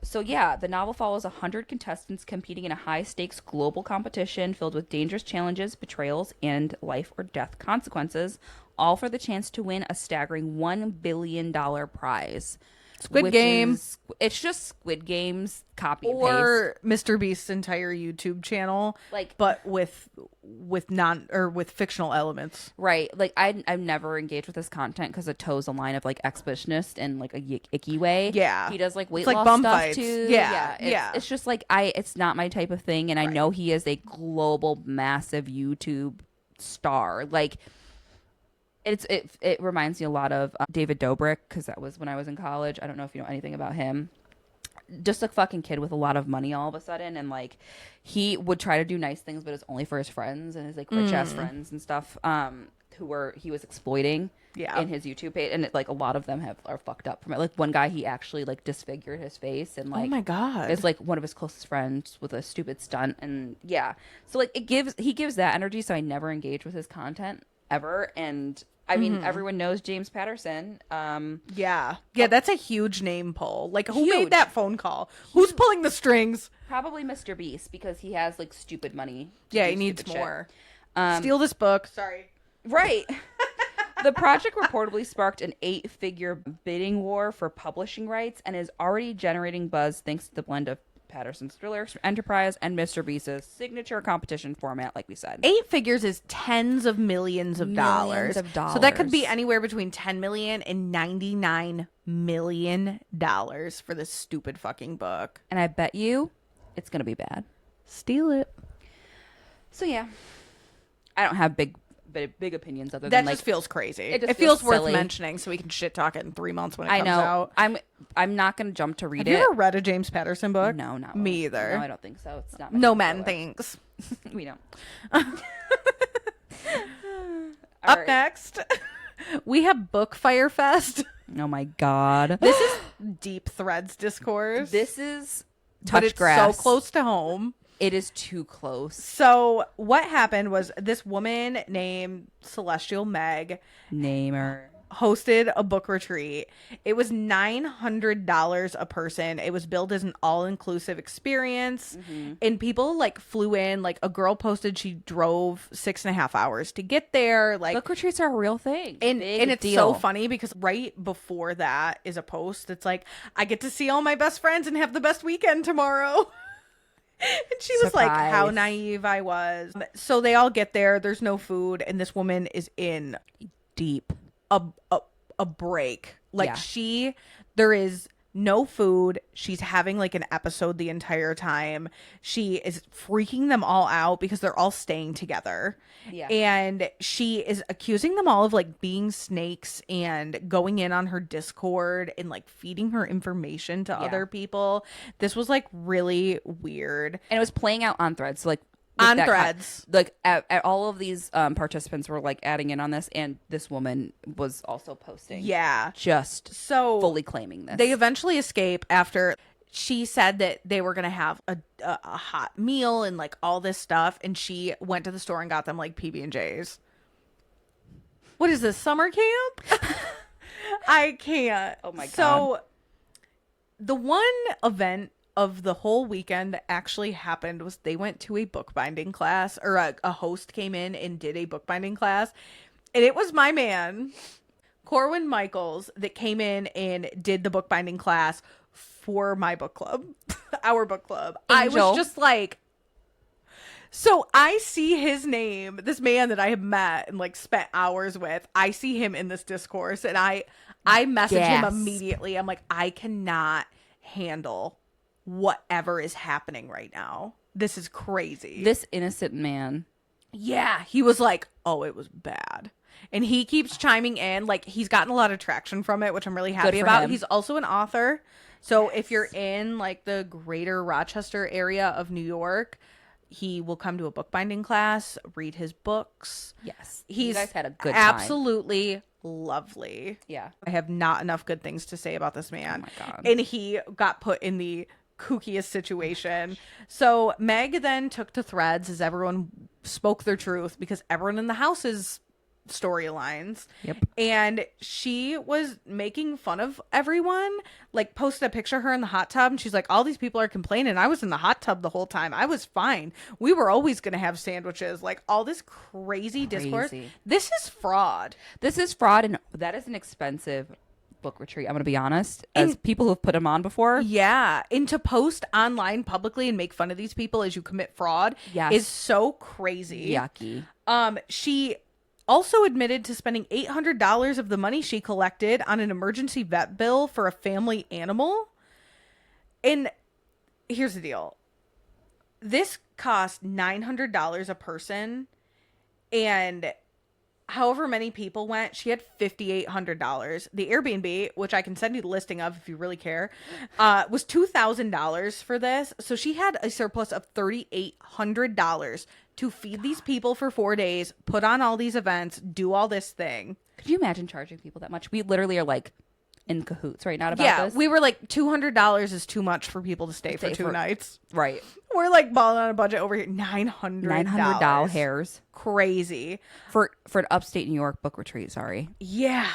So yeah, the novel follows 100 contestants competing in a high-stakes global competition filled with dangerous challenges, betrayals, and life or death consequences, all for the chance to win a staggering $1 billion prize. Squid Game. It's just Squid Game's copy and paste. Or Mr. Beast's entire YouTube channel, Like- but with fictional elements. Right. Like, I've never engaged with this content because it toes a line of, like, exhibitionist and, like, a icky way. Yeah. He does, like, weight It's like loss bum stuff, fights. too. Yeah. It's just, like, it's not my type of thing, and I know he is a global, massive YouTube star. Like, it reminds me a lot of David Dobrik, because that was when I was in college. I don't know if you know anything about him. Just a fucking kid with a lot of money all of a sudden, and like he would try to do nice things, but it's only for his friends and his like rich ass friends and stuff he was exploiting in his YouTube page, and like a lot of them are fucked up from it. Like one guy, he actually like disfigured his face and like Oh my God. is like one of his closest friends with a stupid stunt, and yeah, so like he gives that energy, so I never engage with his content ever. And I mean, everyone knows James Patterson. Yeah, that's a huge name pull. Like, who Huge. made that phone call? Who's pulling the strings? Probably Mr. Beast, because he has like stupid money. to Yeah, do he needs stupid more. shit. Steal this book. Sorry. Right. The project reportedly sparked an 8-figure bidding war for publishing rights and is already generating buzz thanks to the blend of Patterson's thriller enterprise and Mr. Beast's signature competition format, like we said. 8 figures is tens of millions of dollars. So that could be anywhere between 10 million and 99 million dollars for this stupid fucking book. And I bet you it's going to be bad. Steal it. So yeah, I don't have big opinions other That than just like feels crazy. it just It feels feels worth silly. mentioning so we can shit talk it in 3 months when it I comes know. out. I'm not going to jump to read Have it. you ever read a James Patterson book? No, not Me one. either. No, I don't think so. It's not. My No type men, of thanks. thriller. We don't. Up right. next, we have Book Fire Fest. Oh my god. This is deep threads discourse. This is but touch it's grass. so close to home. It is too close. So what happened was this woman named Celestial Meg. Name her. hosted a book retreat. It was $900 a person. It was billed as an all-inclusive experience. And people like flew in. Like a girl posted she drove 6.5 hours to get there. Like Book retreats are a real thing. and Big it's deal. so funny because right before that is a post that's like, I get to see all my best friends and have the best weekend tomorrow. And she was like, how Surprise. naive I was. So they all get there. There's no food. And this woman is in Deep. a break. Like Yeah. there is no food. She's having like an episode the entire time. She is freaking them all out because they're all staying together. Yeah. And she is accusing them all of like being snakes and going in on her Discord and like feeding her information to other people. This was like really weird. And it was playing out on Threads. So like On that Threads. like at all of these participants were like adding in on this, and this woman was also posting. Yeah. Just So fully claiming this. they eventually escape after she said that they were going to have a hot meal and like all this stuff. And she went to the store and got them like PB&Js. What is this, summer camp? I can't. Oh my God. So the one event of the whole weekend that actually happened was they went to a bookbinding class, or a host came in and did a bookbinding class. And it was my man, Corwin Michaels, that came in and did the bookbinding class for my book club, our book club. I Angel. was just like, so I see his name, this man that I have met and like spent hours with. I see him in this discourse and I message him Gasp. immediately. I'm like, I cannot handle whatever is happening right now. This is crazy. This innocent man. Yeah, he was like, oh, it was bad. And he keeps chiming in. Like, he's gotten a lot of traction from it, which I'm really happy for about. him. He's also an author. So if you're in, like, the greater Rochester area of New York, he will come to a bookbinding class, read his books. Yes. He's you guys had a good time. absolutely lovely. Yeah. I have not enough good things to say about this man. Oh my God. And he got put in the kookiest situation. So Meg then took to Threads as everyone spoke their truth because everyone in the house is storylines. Yep. And she was making fun of everyone, like posted a picture of her in the hot tub and she's like, all these people are complaining. I was in the hot tub the whole time. I was fine. We were always going to have sandwiches. Like all this crazy discourse. This is fraud. This is fraud, and that is an expensive book retreat. I'm going to be honest. As people who have put them on before. Yeah. And to post online publicly and make fun of these people as you commit fraud is so crazy. Yucky. She also admitted to spending $800 of the money she collected on an emergency vet bill for a family animal. And here's the deal. This cost $900 a person, and however many people went, she had $5,800. The Airbnb, which I can send you the listing of if you really care, was $2,000 for this. So she had a surplus of $3,800 to feed these people for 4 days, put on all these events, do all this thing. Could you imagine charging people that much? We literally are like in cahoots right now about this. We were like, $200 is too much for people to stay for 2 nights. Right. We're like balling on a budget over here. $900 hairs. Crazy. For an upstate New York book retreat, sorry. Yeah.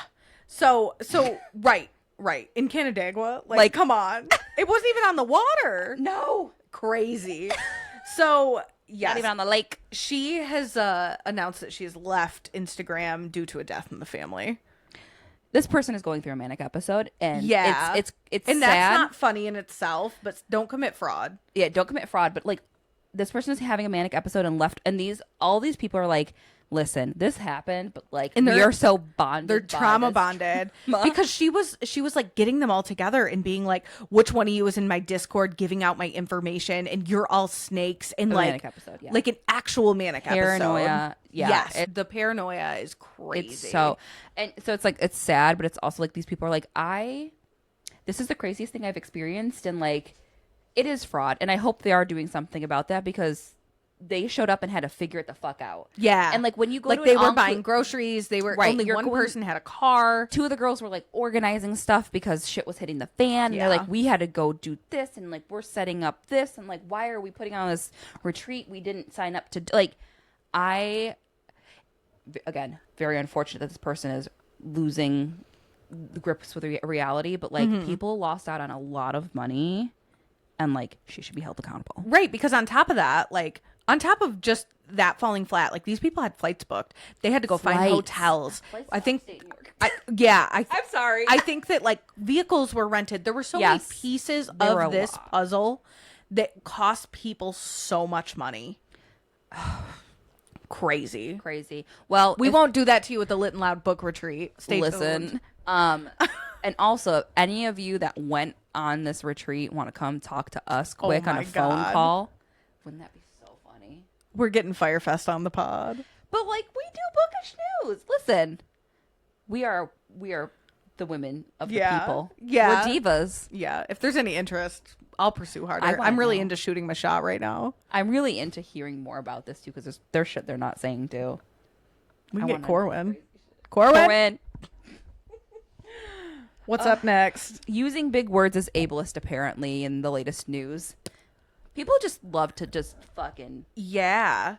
So right. In Canandaigua. Like, come on. It wasn't even on the water. No. Crazy. So, yes. Not even on the lake. She has announced that she has left Instagram due to a death in the family. This person is going through a manic episode, and it's and sad. that's not funny in itself, but don't commit fraud. Yeah, don't commit fraud, but like this person is having a manic episode and left, and all these people are like, listen, this happened, but like, and we are so bonded. They're trauma bonded because she was like getting them all together and being like, which one of you is in my Discord giving out my information and you're all snakes, and like manic episode, yeah. Like an actual manic paranoia episode. Yeah. Yes, the paranoia is crazy. It's like, it's sad, but it's also like these people are like, this is the craziest thing I've experienced, and like it is fraud, and I hope they are doing something about that because they showed up and had to figure it the fuck out. Yeah. And like when you go to they were buying groceries, they were only one person had a car. 2 of the girls were like organizing stuff because shit was hitting the fan. And they're like, we had to go do this, and like we're setting up this, and like why are we putting on this retreat we didn't sign up to? Like, again, very unfortunate that this person is losing the grips with reality, but like people lost out on a lot of money, and like she should be held accountable. Right, because on top of that, like on top of just that falling flat, like these people had flights booked. They had to go find hotels. I think I'm sorry. I think that like vehicles were rented. There were so many pieces of this puzzle that cost people so much money. Crazy. Well, we won't do that to you with the Lit and Loud book retreat. Listen. And also, if any of you that went on this retreat want to come talk to us quick on a phone call, wouldn't that be so funny? We're getting Firefest on the pod. But like, we do bookish news. Listen, we are the women of the people. Yeah, we're divas. Yeah, if there's any interest, I'll pursue harder. I'm really into shooting my shot right now. I'm really into hearing more about this too, because there's shit they're not saying too. We can get Corwin. What's up next? Using big words is ableist, apparently, in the latest news. People just love to just fucking... Yeah.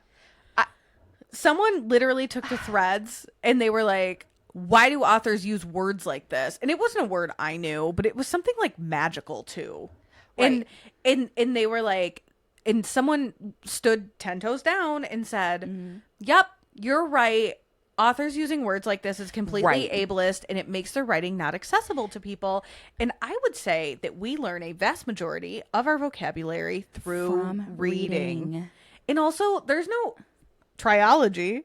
Someone literally took to Threads, and they were like, why do authors use words like this? And it wasn't a word I knew, but it was something like magical, too. Right. And they were like... And someone stood 10 toes down and said, yep, you're right. Authors using words like this is completely ableist, and it makes their writing not accessible to people. And I would say that we learn a vast majority of our vocabulary through reading. And also, there's no triology.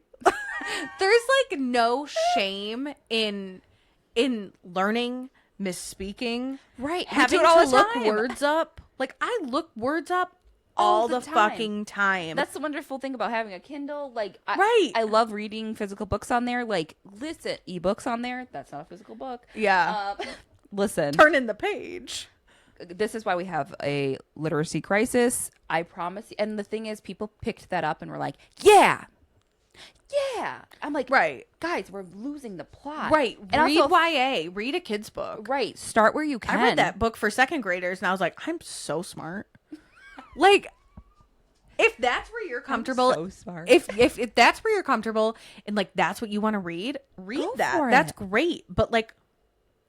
There's like no shame in learning misspeaking. Right. Having to look words up. Like, I look words up all the fucking time. That's the wonderful thing about having a Kindle. Like, I love reading physical books on there. Like, listen, ebooks on there. That's not a physical book. Yeah. Listen. Turn in the page. This is why we have a literacy crisis. I promise. And the thing is, people picked that up and were like, yeah. I'm like, right. Guys, we're losing the plot. Right. And read also, YA. Read a kid's book. Right. Start where you can. I read that book for second graders, and I was like, I'm so smart. Like, if that's where you're comfortable, so smart. If that's where you're comfortable and like that's what you want to read that. That's great. But like,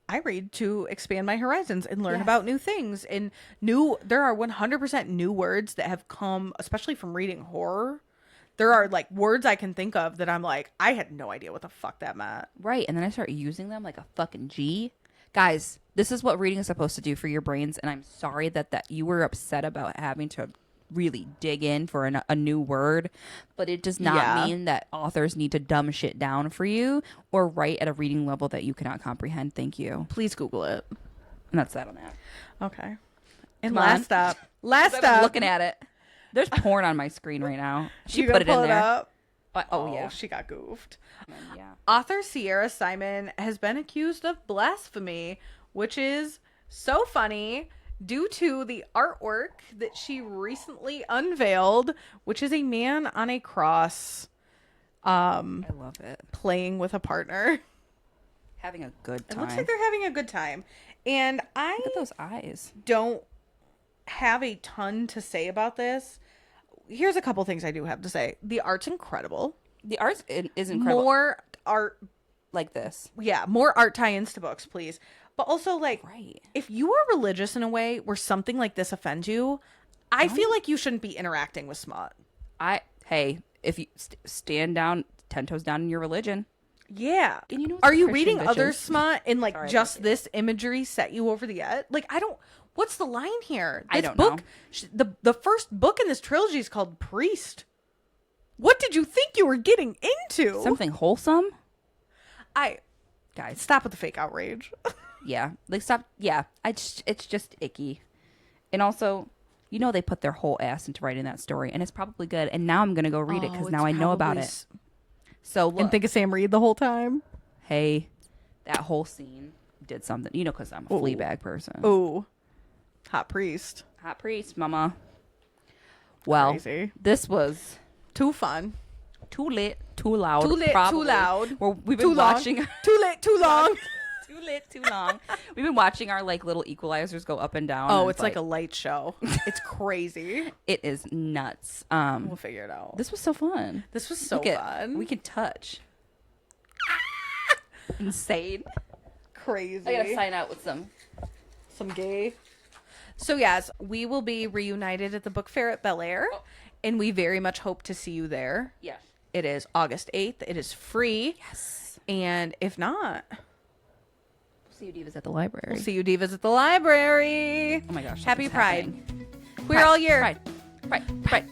I read to expand my horizons and learn about new things. And there are 100% new words that have come, especially from reading horror. There are like words I can think of that I'm like, I had no idea what the fuck that meant. Right. And then I start using them like a fucking G. Guys, this is what reading is supposed to do for your brains, and I'm sorry that you were upset about having to really dig in for a new word, but it does not mean that authors need to dumb shit down for you or write at a reading level that you cannot comprehend. Thank you. Please Google it. And that's that on that. Okay. And Come last on. up. I'm looking at it. There's porn on my screen right now. She put it in there. Up? Oh, yeah. She got goofed. Yeah. Author Sierra Simon has been accused of blasphemy, which is so funny due to the artwork that she recently unveiled, which is a man on a cross. I love it. Playing with a partner. Having a good time. It looks like they're having a good time. And look at those eyes. Don't have a ton to say about this. Here's a couple things I do have to say. The art's incredible. The art is incredible. More art like this. Yeah, more art tie-ins to books, please. But also, like, if you are religious in a way where something like this offends you, I feel like you shouldn't be interacting with smut. Hey, if you stand down, 10 toes down in your religion. Yeah. And you know, are you reading other smut and like just this imagery set you over the edge? Like, what's the line here? I don't know. The first book in this trilogy is called Priest. What did you think you were getting into? Something wholesome? Guys, stop with the fake outrage. Yeah. Like, stop. Yeah. It's just icky. And also, you know, they put their whole ass into writing that story, and it's probably good. And now I'm going to go read it because now I know about it. So look. And think of Sam Reed the whole time? Hey, that whole scene did something. You know, because I'm a Fleabag person. Ooh. Hot priest, mama. Well, crazy. This was too fun. Too lit, too loud. Too lit, probably. too loud. We've been watching. Too lit, too long. Too lit, too long. We've been watching our like little equalizers go up and down. Oh, it's like a light show. It's crazy. It is nuts. We'll figure it out. This was so fun. This was so fun. We can touch. Insane. Crazy. I gotta sign out with some gay. So yes, we will be reunited at the book fair at Bel Air, and we very much hope to see you there. Yes. It is August 8th. It is free. Yes. And if not, See you divas at the library. we'll see you divas at the library. Oh my gosh. Happy something's Pride. happening. Queer all year. Pride.